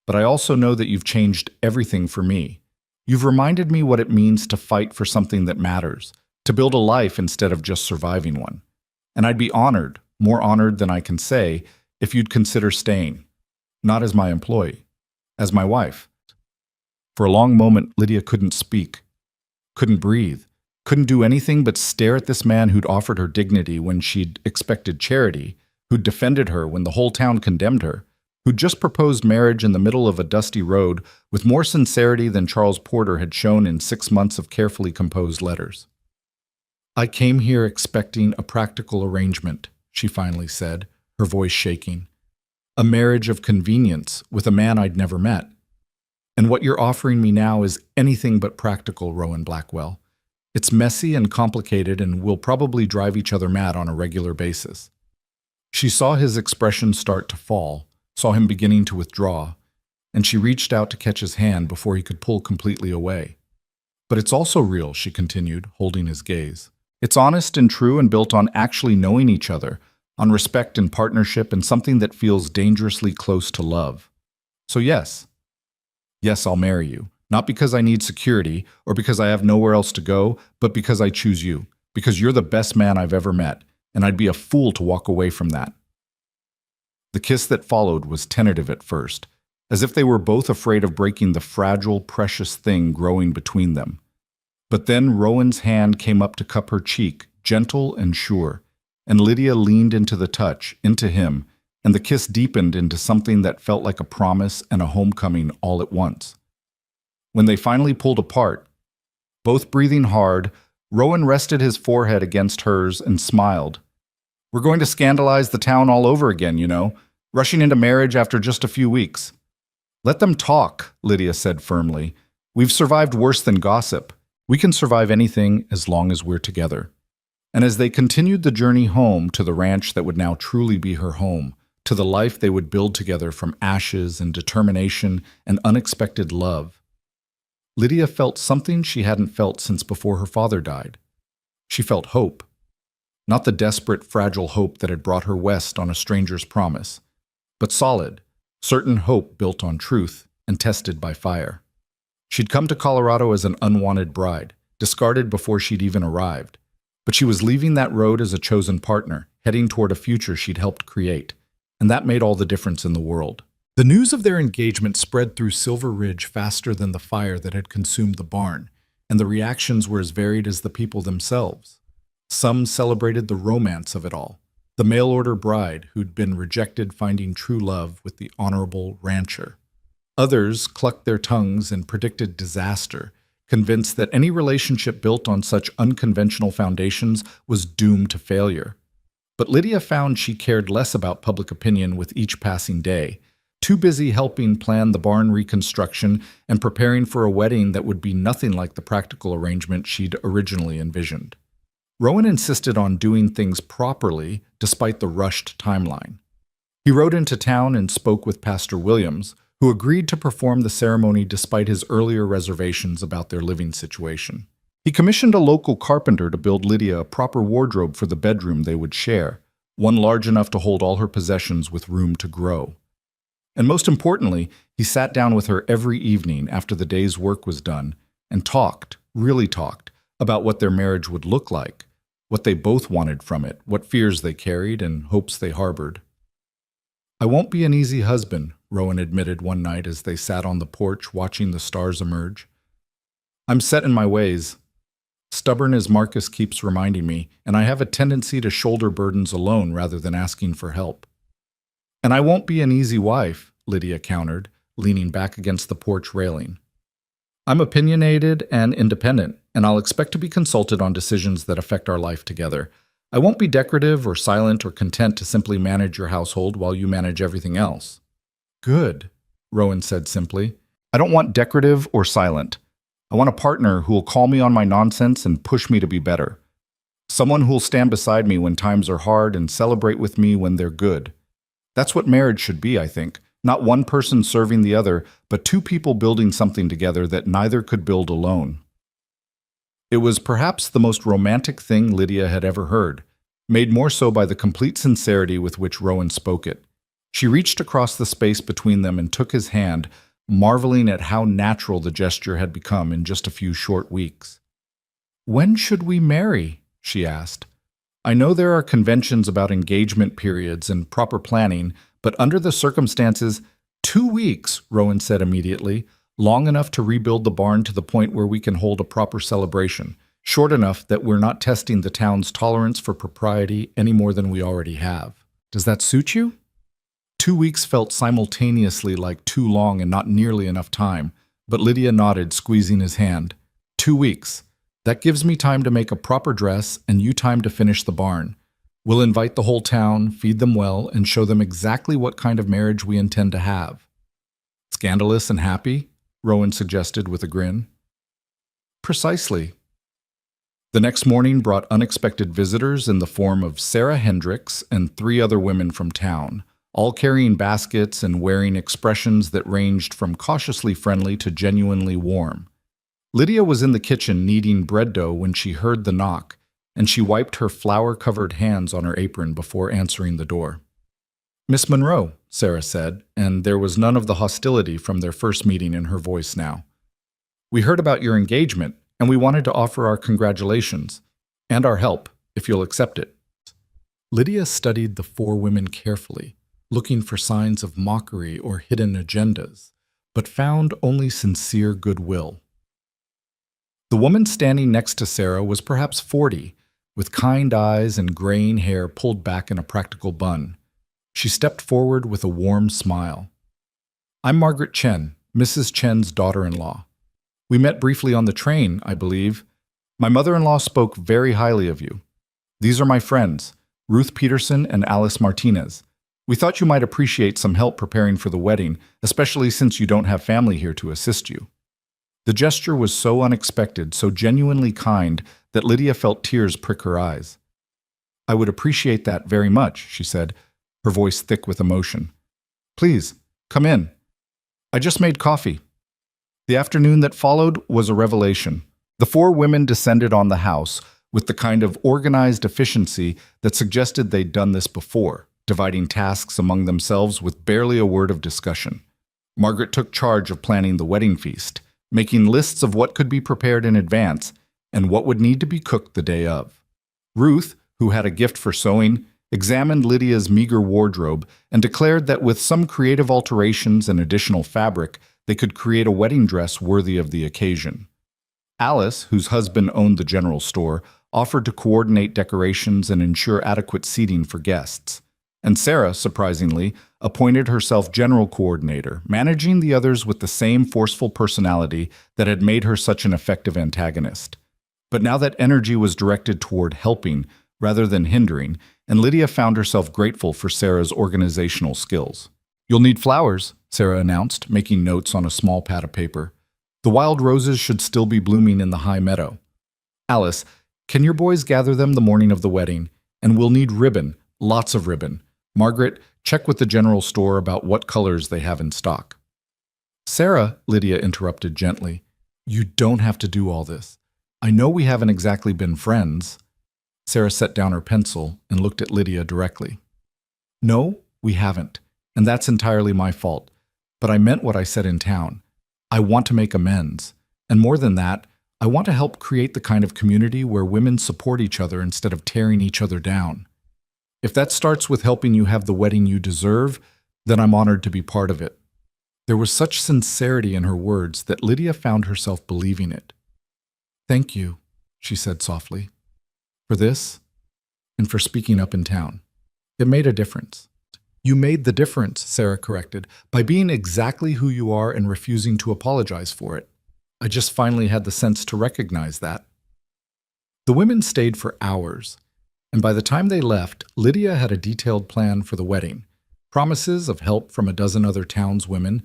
But I also know that you've changed everything for me. You've reminded me what it means to fight for something that matters, to build a life instead of just surviving one. And I'd be honored, more honored than I can say, if you'd consider staying. Not as my employee, as my wife." For a long moment, Lydia couldn't speak, couldn't breathe, couldn't do anything but stare at this man who'd offered her dignity when she'd expected charity, who'd defended her when the whole town condemned her, who'd just proposed marriage in the middle of a dusty road with more sincerity than Charles Porter had shown in 6 months of carefully composed letters. "I came here expecting a practical arrangement," she finally said, her voice shaking. "A marriage of convenience with a man I'd never met. And what you're offering me now is anything but practical, Rowan Blackwell. It's messy and complicated, and we'll probably drive each other mad on a regular basis." She saw his expression start to fall, saw him beginning to withdraw, and she reached out to catch his hand before he could pull completely away. "But it's also real," she continued, holding his gaze. "It's honest and true and built on actually knowing each other, on respect and partnership, and something that feels dangerously close to love. So yes, I'll marry you. Not because I need security or because I have nowhere else to go, but because I choose you, because you're the best man I've ever met, and I'd be a fool to walk away from that." The kiss that followed was tentative at first, as if they were both afraid of breaking the fragile, precious thing growing between them. But then Rowan's hand came up to cup her cheek, gentle and sure, and Lydia leaned into the touch, into him, and the kiss deepened into something that felt like a promise and a homecoming all at once. When they finally pulled apart, both breathing hard, Rowan rested his forehead against hers and smiled. "We're going to scandalize the town all over again, you know, rushing into marriage after just a few weeks." "Let them talk," Lydia said firmly. "We've survived worse than gossip. We can survive anything as long as we're together." And as they continued the journey home to the ranch that would now truly be her home, to the life they would build together from ashes and determination and unexpected love, Lydia felt something she hadn't felt since before her father died. She felt hope. Not the desperate, fragile hope that had brought her west on a stranger's promise, but solid, certain hope built on truth and tested by fire. She'd come to Colorado as an unwanted bride, discarded before she'd even arrived. But she was leaving that road as a chosen partner, heading toward a future she'd helped create. And that made all the difference in the world. The news of their engagement spread through Silver Ridge faster than the fire that had consumed the barn, and the reactions were as varied as the people themselves. Some celebrated the romance of it all, the mail-order bride who'd been rejected finding true love with the honorable rancher. Others clucked their tongues and predicted disaster, convinced that any relationship built on such unconventional foundations was doomed to failure. But Lydia found she cared less about public opinion with each passing day, too busy helping plan the barn reconstruction and preparing for a wedding that would be nothing like the practical arrangement she'd originally envisioned. Rowan insisted on doing things properly despite the rushed timeline. He rode into town and spoke with Pastor Williams, who agreed to perform the ceremony despite his earlier reservations about their living situation. He commissioned a local carpenter to build Lydia a proper wardrobe for the bedroom they would share, one large enough to hold all her possessions with room to grow. And most importantly, he sat down with her every evening after the day's work was done and talked, really talked about what their marriage would look like, what they both wanted from it, what fears they carried and hopes they harbored. "I won't be an easy husband," Rowan admitted one night as they sat on the porch watching the stars emerge. "I'm set in my ways, stubborn as Marcus keeps reminding me, and I have a tendency to shoulder burdens alone rather than asking for help." "And I won't be an easy wife," Lydia countered, leaning back against the porch railing. "I'm opinionated and independent, and I'll expect to be consulted on decisions that affect our life together. I won't be decorative or silent or content to simply manage your household while you manage everything else." "Good," Rowan said simply. "I don't want decorative or silent. I want a partner who will call me on my nonsense and push me to be better. Someone who will stand beside me when times are hard and celebrate with me when they're good. That's what marriage should be, I think. Not one person serving the other, but two people building something together that neither could build alone." It was perhaps the most romantic thing Lydia had ever heard, made more so by the complete sincerity with which Rowan spoke it. She reached across the space between them and took his hand, marveling at how natural the gesture had become in just a few short weeks. "When should we marry?" she asked. "I know there are conventions about engagement periods and proper planning, but under the circumstances—" "2 weeks," Rowan said immediately, "long enough to rebuild the barn to the point where we can hold a proper celebration, short enough that we're not testing the town's tolerance for propriety any more than we already have. Does that suit you?" 2 weeks felt simultaneously like too long and not nearly enough time, but Lydia nodded, squeezing his hand. 2 weeks. That gives me time to make a proper dress and you time to finish the barn. We'll invite the whole town, feed them well, and show them exactly what kind of marriage we intend to have." "Scandalous and happy?" Rowan suggested with a grin. "Precisely." The next morning brought unexpected visitors in the form of Sarah Hendricks and 3 other women from town, all carrying baskets and wearing expressions that ranged from cautiously friendly to genuinely warm. Lydia was in the kitchen kneading bread dough when she heard the knock, and she wiped her flour-covered hands on her apron before answering the door. "Miss Monroe," Sarah said, and there was none of the hostility from their first meeting in her voice now. "We heard about your engagement, and we wanted to offer our congratulations, and our help, if you'll accept it." Lydia studied the 4 women carefully, looking for signs of mockery or hidden agendas, but found only sincere goodwill. The woman standing next to Sarah was perhaps 40, with kind eyes and graying hair pulled back in a practical bun. She stepped forward with a warm smile. "I'm Margaret Chen, Mrs. Chen's daughter-in-law. We met briefly on the train, I believe. My mother-in-law spoke very highly of you. These are my friends, Ruth Peterson and Alice Martinez. We thought you might appreciate some help preparing for the wedding, especially since you don't have family here to assist you." The gesture was so unexpected, so genuinely kind, that Lydia felt tears prick her eyes. "I would appreciate that very much," she said, her voice thick with emotion. "Please, come in. I just made coffee." The afternoon that followed was a revelation. The 4 women descended on the house with the kind of organized efficiency that suggested they'd done this before, dividing tasks among themselves with barely a word of discussion. Margaret took charge of planning the wedding feast, making lists of what could be prepared in advance and what would need to be cooked the day of. Ruth, who had a gift for sewing, examined Lydia's meager wardrobe and declared that with some creative alterations and additional fabric, they could create a wedding dress worthy of the occasion. Alice, whose husband owned the general store, offered to coordinate decorations and ensure adequate seating for guests. And Sarah, surprisingly, appointed herself general coordinator, managing the others with the same forceful personality that had made her such an effective antagonist. But now that energy was directed toward helping rather than hindering, and Lydia found herself grateful for Sarah's organizational skills. "You'll need flowers," Sarah announced, making notes on a small pad of paper. "The wild roses should still be blooming in the high meadow. Alice, can your boys gather them the morning of the wedding? And we'll need ribbon, lots of ribbon. Margaret, check with the general store about what colors they have in stock." "Sarah," Lydia interrupted gently, "you don't have to do all this. I know we haven't exactly been friends." Sarah set down her pencil and looked at Lydia directly. "No, we haven't, and that's entirely my fault. But I meant what I said in town. I want to make amends. And more than that, I want to help create the kind of community where women support each other instead of tearing each other down. If that starts with helping you have the wedding you deserve, then I'm honored to be part of it." There was such sincerity in her words that Lydia found herself believing it. "Thank you," she said softly, "for this and for speaking up in town. It made a difference." "You made the difference," Sarah corrected, "by being exactly who you are and refusing to apologize for it. I just finally had the sense to recognize that." The women stayed for hours, and by the time they left, Lydia had a detailed plan for the wedding, promises of help from a dozen other townswomen,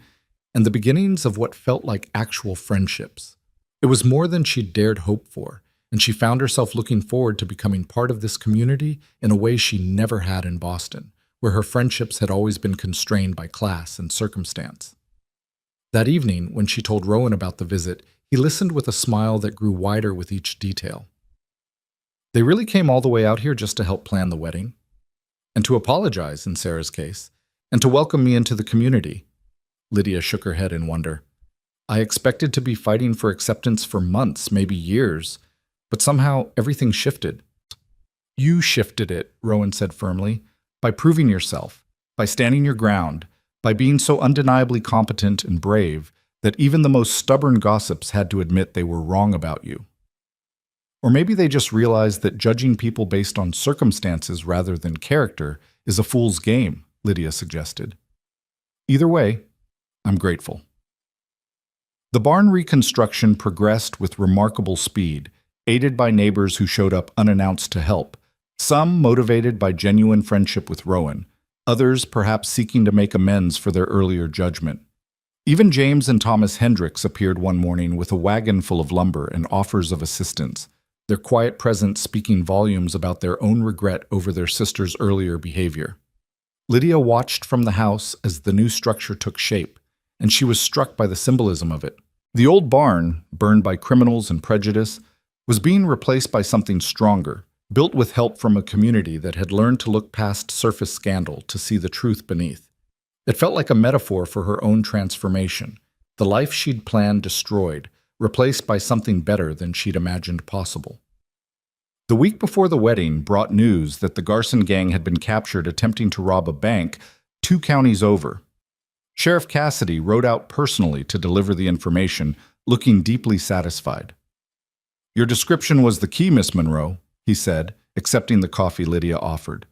and the beginnings of what felt like actual friendships. It was more than she'd dared hope for, and she found herself looking forward to becoming part of this community in a way she never had in Boston, where her friendships had always been constrained by class and circumstance. That evening, when she told Rowan about the visit, he listened with a smile that grew wider with each detail. "They really came all the way out here just to help plan the wedding, and to apologize in Sarah's case, and to welcome me into the community." Lydia shook her head in wonder. "I expected to be fighting for acceptance for months, maybe years, but somehow everything shifted." "You shifted it," Rowan said firmly, "by proving yourself, by standing your ground, by being so undeniably competent and brave that even the most stubborn gossips had to admit they were wrong about you. Or maybe they just realized that judging people based on circumstances rather than character is a fool's game," Lydia suggested. "Either way, I'm grateful." The barn reconstruction progressed with remarkable speed, aided by neighbors who showed up unannounced to help, some motivated by genuine friendship with Rowan, others perhaps seeking to make amends for their earlier judgment. Even James and Thomas Hendricks appeared one morning with a wagon full of lumber and offers of assistance, their quiet presence speaking volumes about their own regret over their sister's earlier behavior. Lydia watched from the house as the new structure took shape, and she was struck by the symbolism of it. The old barn, burned by criminals and prejudice, was being replaced by something stronger, built with help from a community that had learned to look past surface scandal to see the truth beneath. It felt like a metaphor for her own transformation, the life she'd planned destroyed, replaced by something better than she'd imagined possible. The week before the wedding brought news that the Garson gang had been captured attempting to rob a bank 2 counties over. Sheriff Cassidy rode out personally to deliver the information, looking deeply satisfied. "Your description was the key, Miss Monroe," he said, accepting the coffee Lydia offered.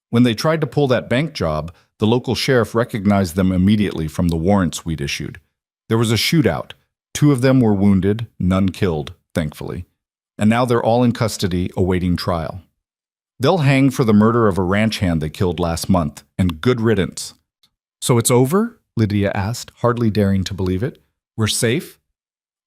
"When they tried to pull that bank job, the local sheriff recognized them immediately from the warrants we'd issued. There was a shootout. 2 of them were wounded, none killed, thankfully. And now they're all in custody, awaiting trial. They'll hang for the murder of a ranch hand they killed last month, and good riddance." "So it's over?" Lydia asked, hardly daring to believe it. "We're safe?"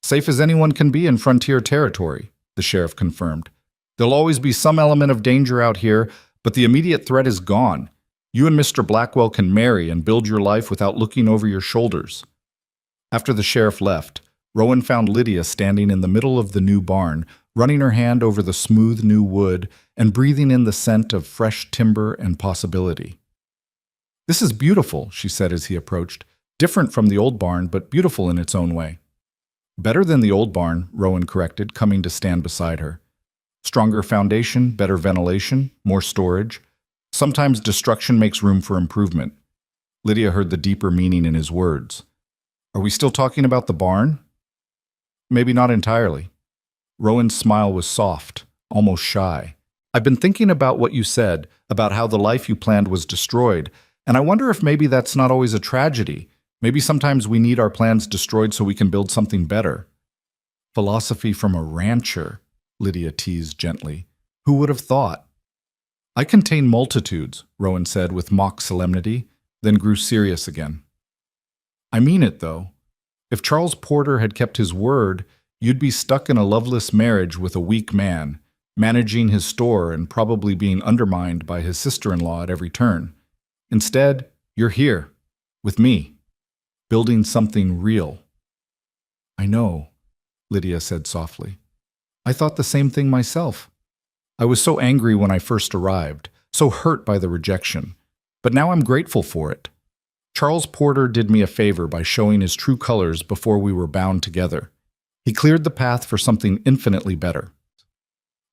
"Safe as anyone can be in frontier territory," the sheriff confirmed. "There'll always be some element of danger out here, but the immediate threat is gone. You and Mr. Blackwell can marry and build your life without looking over your shoulders." After the sheriff left, Rowan found Lydia standing in the middle of the new barn, running her hand over the smooth new wood and breathing in the scent of fresh timber and possibility. "This is beautiful," she said as he approached. "Different from the old barn, but beautiful in its own way." "Better than the old barn," Rowan corrected, coming to stand beside her. "Stronger foundation, better ventilation, more storage. Sometimes destruction makes room for improvement." Lydia heard the deeper meaning in his words. "Are we still talking about the barn?" "Maybe not entirely." Rowan's smile was soft, almost shy. "I've been thinking about what you said, about how the life you planned was destroyed, and I wonder if maybe that's not always a tragedy. Maybe sometimes we need our plans destroyed so we can build something better." "Philosophy from a rancher," Lydia teased gently. "Who would have thought?" "I contain multitudes," Rowan said with mock solemnity, then grew serious again. "I mean it, though. If Charles Porter had kept his word, you'd be stuck in a loveless marriage with a weak man, managing his store and probably being undermined by his sister-in-law at every turn. Instead, you're here, with me, building something real." "I know," Lydia said softly. "I thought the same thing myself. I was so angry when I first arrived, so hurt by the rejection. But now I'm grateful for it. Charles Porter did me a favor by showing his true colors before we were bound together. He cleared the path for something infinitely better.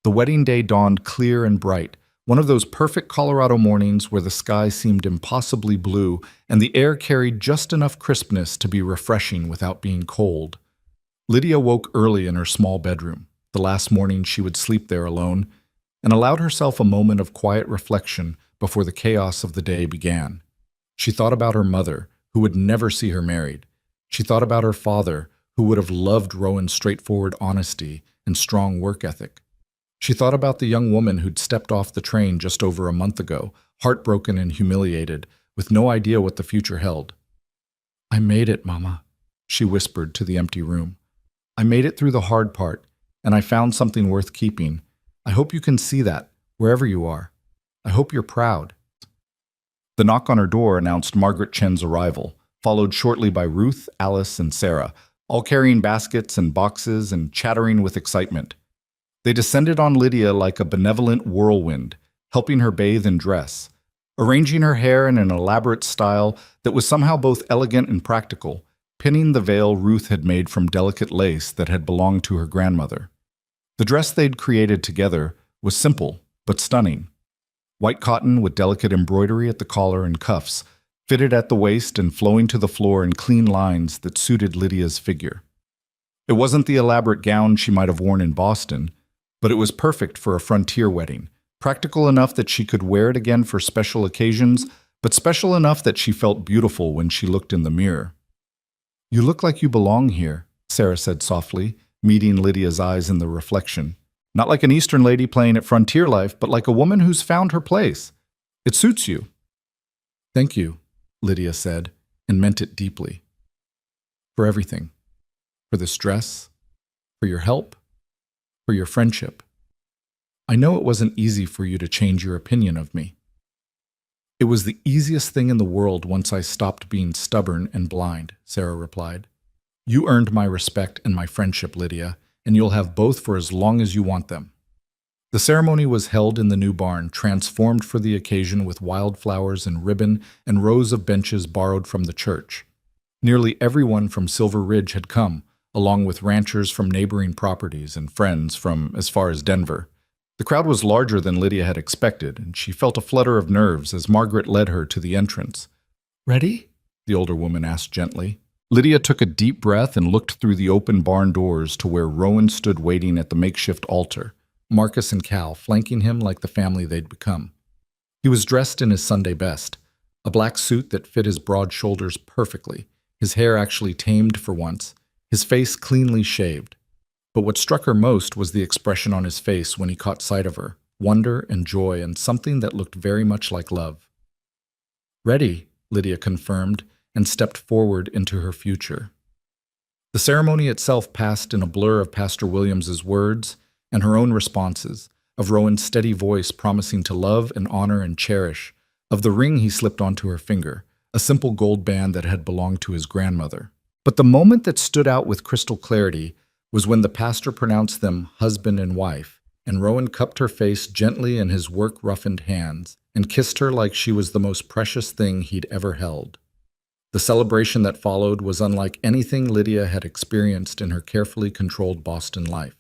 The wedding day dawned clear and bright, one of those perfect Colorado mornings where the sky seemed impossibly blue and the air carried just enough crispness to be refreshing without being cold. Lydia woke early in her small bedroom, the last morning she would sleep there alone, and allowed herself a moment of quiet reflection before the chaos of the day began. She thought about her mother, who would never see her married. She thought about her father, who would have loved Rowan's straightforward honesty and strong work ethic. She thought about the young woman who'd stepped off the train just over a month ago, heartbroken and humiliated, with no idea what the future held. "I made it, Mama," she whispered to the empty room. "I made it through the hard part, and I found something worth keeping. I hope you can see that, wherever you are. I hope you're proud." The knock on her door announced Margaret Chen's arrival, followed shortly by Ruth, Alice, and Sarah, all carrying baskets and boxes and chattering with excitement. They descended on Lydia like a benevolent whirlwind, helping her bathe and dress, arranging her hair in an elaborate style that was somehow both elegant and practical, pinning the veil Ruth had made from delicate lace that had belonged to her grandmother. The dress they'd created together was simple but stunning. White cotton with delicate embroidery at the collar and cuffs, fitted at the waist and flowing to the floor in clean lines that suited Lydia's figure. It wasn't the elaborate gown she might have worn in Boston, but it was perfect for a frontier wedding, practical enough that she could wear it again for special occasions, but special enough that she felt beautiful when she looked in the mirror. "You look like you belong here," Sarah said softly, meeting Lydia's eyes in the reflection. "Not like an Eastern lady playing at frontier life, but like a woman who's found her place. It suits you." "Thank you," Lydia said, and meant it deeply. "For everything. For this dress, for your help, for your friendship. I know it wasn't easy for you to change your opinion of me." "It was the easiest thing in the world once I stopped being stubborn and blind," Sarah replied. "You earned my respect and my friendship, Lydia, and you'll have both for as long as you want them." The ceremony was held in the new barn, transformed for the occasion with wildflowers and ribbon and rows of benches borrowed from the church. Nearly everyone from Silver Ridge had come, along with ranchers from neighboring properties and friends from as far as Denver. The crowd was larger than Lydia had expected, and she felt a flutter of nerves as Margaret led her to the entrance. "Ready?" the older woman asked gently. Lydia took a deep breath and looked through the open barn doors to where Rowan stood waiting at the makeshift altar, Marcus and Cal flanking him like the family they'd become. He was dressed in his Sunday best, a black suit that fit his broad shoulders perfectly, his hair actually tamed for once, his face cleanly shaved. But what struck her most was the expression on his face when he caught sight of her, wonder and joy and something that looked very much like love. "Ready," Lydia confirmed, and stepped forward into her future. The ceremony itself passed in a blur of Pastor Williams's words and her own responses, of Rowan's steady voice promising to love and honor and cherish, of the ring he slipped onto her finger, a simple gold band that had belonged to his grandmother. But the moment that stood out with crystal clarity was when the pastor pronounced them husband and wife, and Rowan cupped her face gently in his work-roughened hands and kissed her like she was the most precious thing he'd ever held. The celebration that followed was unlike anything Lydia had experienced in her carefully controlled Boston life.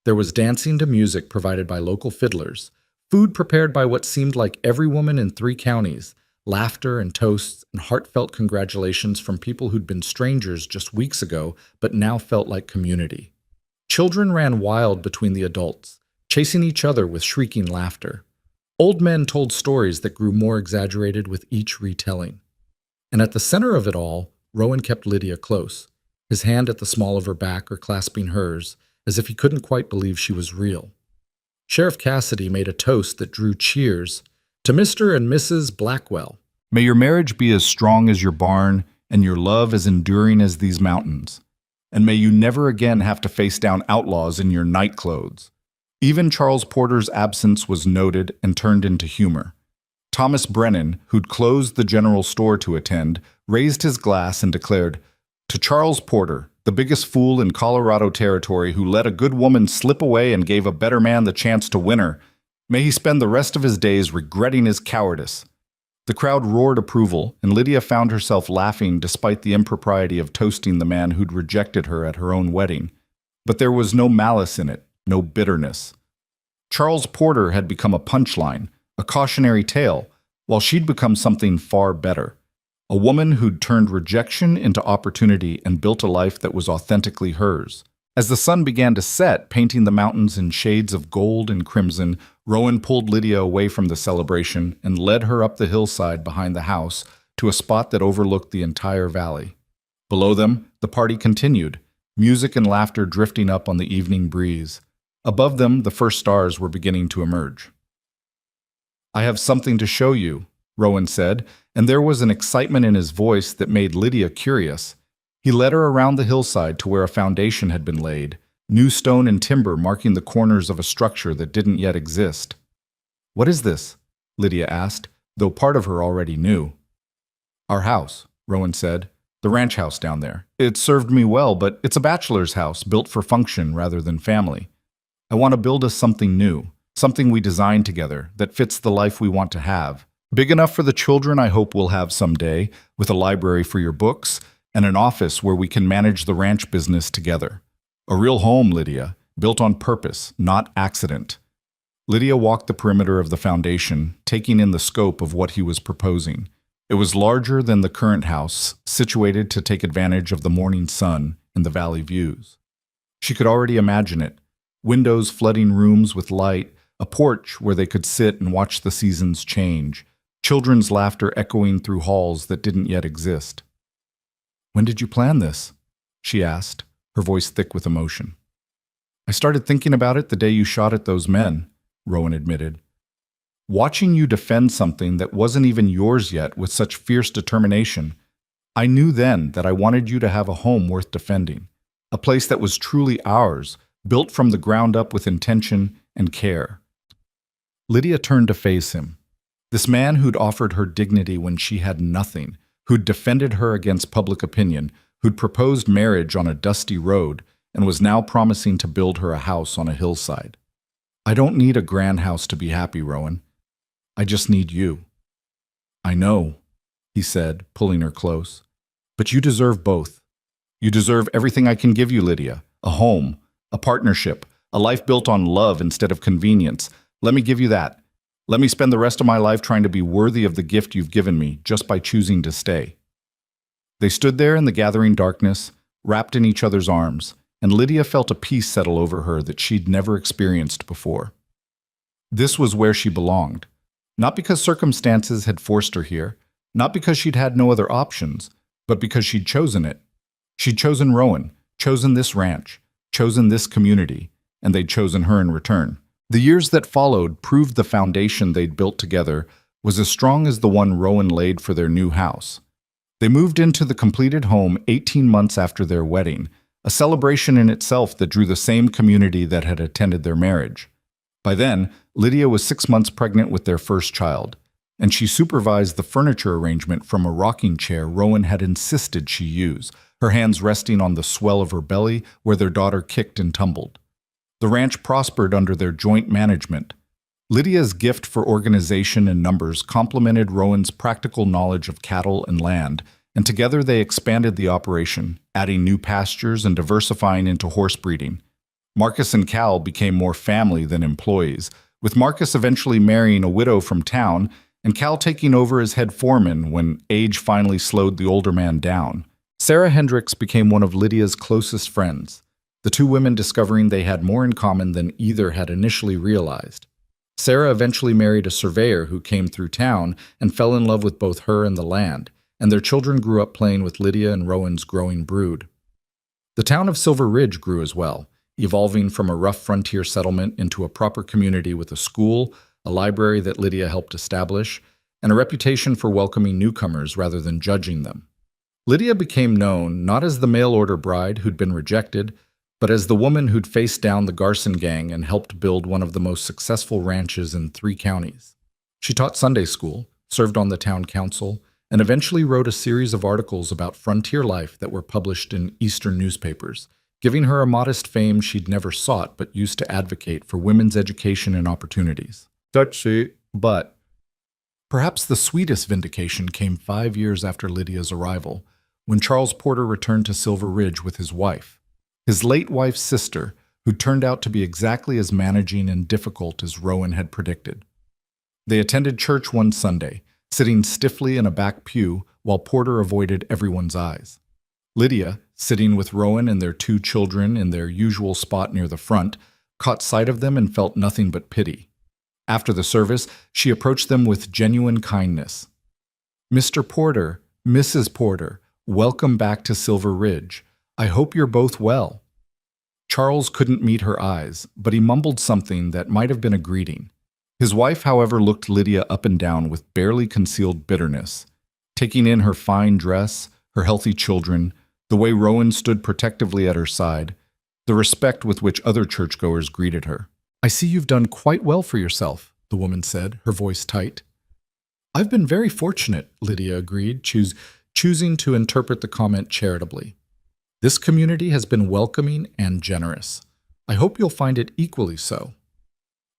There was dancing to music provided by local fiddlers, food prepared by what seemed like every woman in 3 counties, laughter and toasts and heartfelt congratulations from people who'd been strangers just weeks ago but now felt like community. Children ran wild between the adults, chasing each other with shrieking laughter. Old men told stories that grew more exaggerated with each retelling. And at the center of it all, Rowan kept Lydia close, his hand at the small of her back or clasping hers, as if he couldn't quite believe she was real. Sheriff Cassidy made a toast that drew cheers to Mr. and Mrs. Blackwell. "May your marriage be as strong as your barn and your love as enduring as these mountains. And may you never again have to face down outlaws in your night clothes." Even Charles Porter's absence was noted and turned into humor. Thomas Brennan, who'd closed the general store to attend, raised his glass and declared, "To Charles Porter, the biggest fool in Colorado territory who let a good woman slip away and gave a better man the chance to win her. May he spend the rest of his days regretting his cowardice." The crowd roared approval, and Lydia found herself laughing despite the impropriety of toasting the man who'd rejected her at her own wedding. But there was no malice in it, no bitterness. Charles Porter had become a punchline, a cautionary tale, while she'd become something far better. A woman who'd turned rejection into opportunity and built a life that was authentically hers. As the sun began to set, painting the mountains in shades of gold and crimson, Rowan pulled Lydia away from the celebration and led her up the hillside behind the house to a spot that overlooked the entire valley. Below them, the party continued, music and laughter drifting up on the evening breeze. Above them, the first stars were beginning to emerge. "I have something to show you," Rowan said, and there was an excitement in his voice that made Lydia curious. He led her around the hillside to where a foundation had been laid, new stone and timber marking the corners of a structure that didn't yet exist. "What is this?" Lydia asked, though part of her already knew. "Our house," Rowan said. "The ranch house down there. It served me well, but it's a bachelor's house built for function rather than family. I want to build us something new, something we design together that fits the life we want to have. Big enough for the children I hope we'll have someday, with a library for your books and an office where we can manage the ranch business together. A real home, Lydia, built on purpose, not accident." Lydia walked the perimeter of the foundation, taking in the scope of what he was proposing. It was larger than the current house, situated to take advantage of the morning sun and the valley views. She could already imagine it. Windows flooding rooms with light, a porch where they could sit and watch the seasons change, children's laughter echoing through halls that didn't yet exist. "When did you plan this?" she asked, her voice thick with emotion. "I started thinking about it the day you shot at those men," Rowan admitted. "Watching you defend something that wasn't even yours yet with such fierce determination, I knew then that I wanted you to have a home worth defending, a place that was truly ours, built from the ground up with intention and care." Lydia turned to face him. This man who'd offered her dignity when she had nothing, who'd defended her against public opinion, who'd proposed marriage on a dusty road, and was now promising to build her a house on a hillside. "I don't need a grand house to be happy, Rowan. I just need you." "I know," he said, pulling her close. "But you deserve both. You deserve everything I can give you, Lydia. A home, a partnership, a life built on love instead of convenience. Let me give you that. Let me spend the rest of my life trying to be worthy of the gift you've given me just by choosing to stay." They stood there in the gathering darkness, wrapped in each other's arms, and Lydia felt a peace settle over her that she'd never experienced before. This was where she belonged. Not because circumstances had forced her here, not because she'd had no other options, but because she'd chosen it. She'd chosen Rowan, chosen this ranch, chosen this community, and they'd chosen her in return. The years that followed proved the foundation they'd built together was as strong as the one Rowan laid for their new house. They moved into the completed home 18 months after their wedding, a celebration in itself that drew the same community that had attended their marriage. By then, Lydia was 6 months pregnant with their first child, and she supervised the furniture arrangement from a rocking chair Rowan had insisted she use, her hands resting on the swell of her belly where their daughter kicked and tumbled. The ranch prospered under their joint management. Lydia's gift for organization and numbers complemented Rowan's practical knowledge of cattle and land, and together they expanded the operation, adding new pastures and diversifying into horse breeding. Marcus and Cal became more family than employees, with Marcus eventually marrying a widow from town and Cal taking over as head foreman when age finally slowed the older man down. Sarah Hendricks became one of Lydia's closest friends, the two women discovering they had more in common than either had initially realized. Sarah eventually married a surveyor who came through town and fell in love with both her and the land, and their children grew up playing with Lydia and Rowan's growing brood. The town of Silver Ridge grew as well, evolving from a rough frontier settlement into a proper community with a school, a library that Lydia helped establish, and a reputation for welcoming newcomers rather than judging them. Lydia became known not as the mail-order bride who'd been rejected, but as the woman who'd faced down the Garson gang and helped build one of the most successful ranches in 3 counties. She taught Sunday school, served on the town council, and eventually wrote a series of articles about frontier life that were published in Eastern newspapers, giving her a modest fame she'd never sought but used to advocate for women's education and opportunities. But perhaps the sweetest vindication came 5 years after Lydia's arrival, when Charles Porter returned to Silver Ridge with his wife. his late wife's sister, who turned out to be exactly as managing and difficult as Rowan had predicted. They attended church one Sunday, sitting stiffly in a back pew while Porter avoided everyone's eyes. Lydia, sitting with Rowan and their 2 children in their usual spot near the front, caught sight of them and felt nothing but pity. After the service, she approached them with genuine kindness. "Mr. Porter, Mrs. Porter, welcome back to Silver Ridge. I hope you're both well." Charles couldn't meet her eyes, but he mumbled something that might have been a greeting. His wife, however, looked Lydia up and down with barely concealed bitterness, taking in her fine dress, her healthy children, the way Rowan stood protectively at her side, the respect with which other churchgoers greeted her. "I see you've done quite well for yourself," the woman said, her voice tight. "I've been very fortunate," Lydia agreed, choosing to interpret the comment charitably. "This community has been welcoming and generous. I hope you'll find it equally so."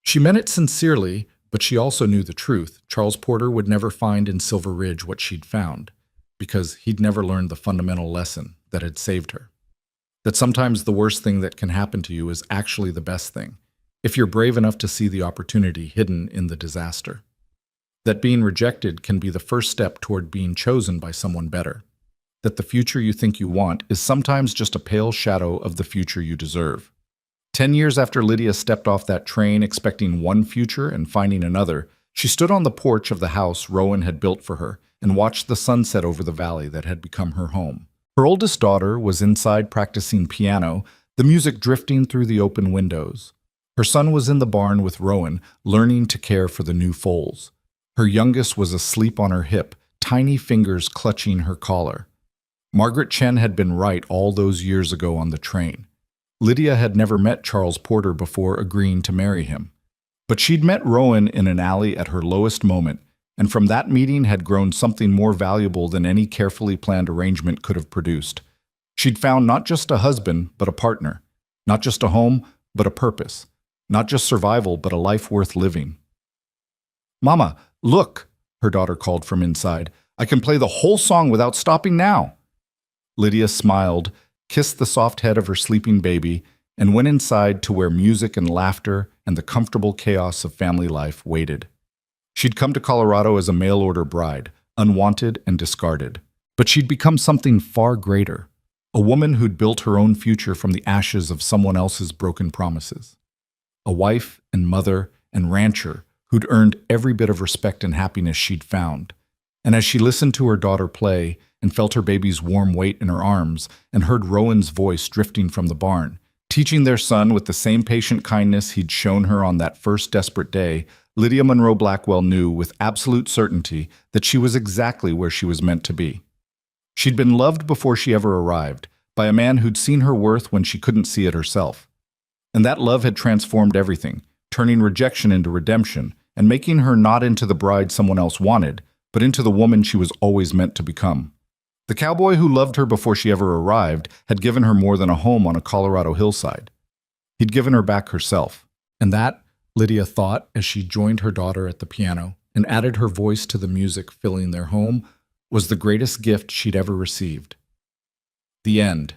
She meant it sincerely, but she also knew the truth. Charles Porter would never find in Silver Ridge what she'd found, because he'd never learned the fundamental lesson that had saved her. That sometimes the worst thing that can happen to you is actually the best thing, if you're brave enough to see the opportunity hidden in the disaster. That being rejected can be the first step toward being chosen by someone better. That the future you think you want is sometimes just a pale shadow of the future you deserve. 10 years after Lydia stepped off that train expecting one future and finding another, she stood on the porch of the house Rowan had built for her and watched the sunset over the valley that had become her home. Her oldest daughter was inside practicing piano, the music drifting through the open windows. Her son was in the barn with Rowan, learning to care for the new foals. Her youngest was asleep on her hip, tiny fingers clutching her collar. Margaret Chen had been right all those years ago on the train. Lydia had never met Charles Porter before agreeing to marry him. But she'd met Rowan in an alley at her lowest moment, and from that meeting had grown something more valuable than any carefully planned arrangement could have produced. She'd found not just a husband, but a partner. Not just a home, but a purpose. Not just survival, but a life worth living. "Mama, look," her daughter called from inside. "I can play the whole song without stopping now." Lydia smiled, kissed the soft head of her sleeping baby, and went inside to where music and laughter and the comfortable chaos of family life waited. She'd come to Colorado as a mail-order bride, unwanted and discarded. But she'd become something far greater, a woman who'd built her own future from the ashes of someone else's broken promises. A wife and mother and rancher who'd earned every bit of respect and happiness she'd found. And as she listened to her daughter play and felt her baby's warm weight in her arms and heard Rowan's voice drifting from the barn, teaching their son with the same patient kindness he'd shown her on that first desperate day, Lydia Monroe Blackwell knew with absolute certainty that she was exactly where she was meant to be. She'd been loved before she ever arrived, by a man who'd seen her worth when she couldn't see it herself. And that love had transformed everything, turning rejection into redemption, and making her not into the bride someone else wanted, but into the woman she was always meant to become. The cowboy who loved her before she ever arrived had given her more than a home on a Colorado hillside. He'd given her back herself. And that, Lydia thought as she joined her daughter at the piano and added her voice to the music filling their home, was the greatest gift she'd ever received. The end.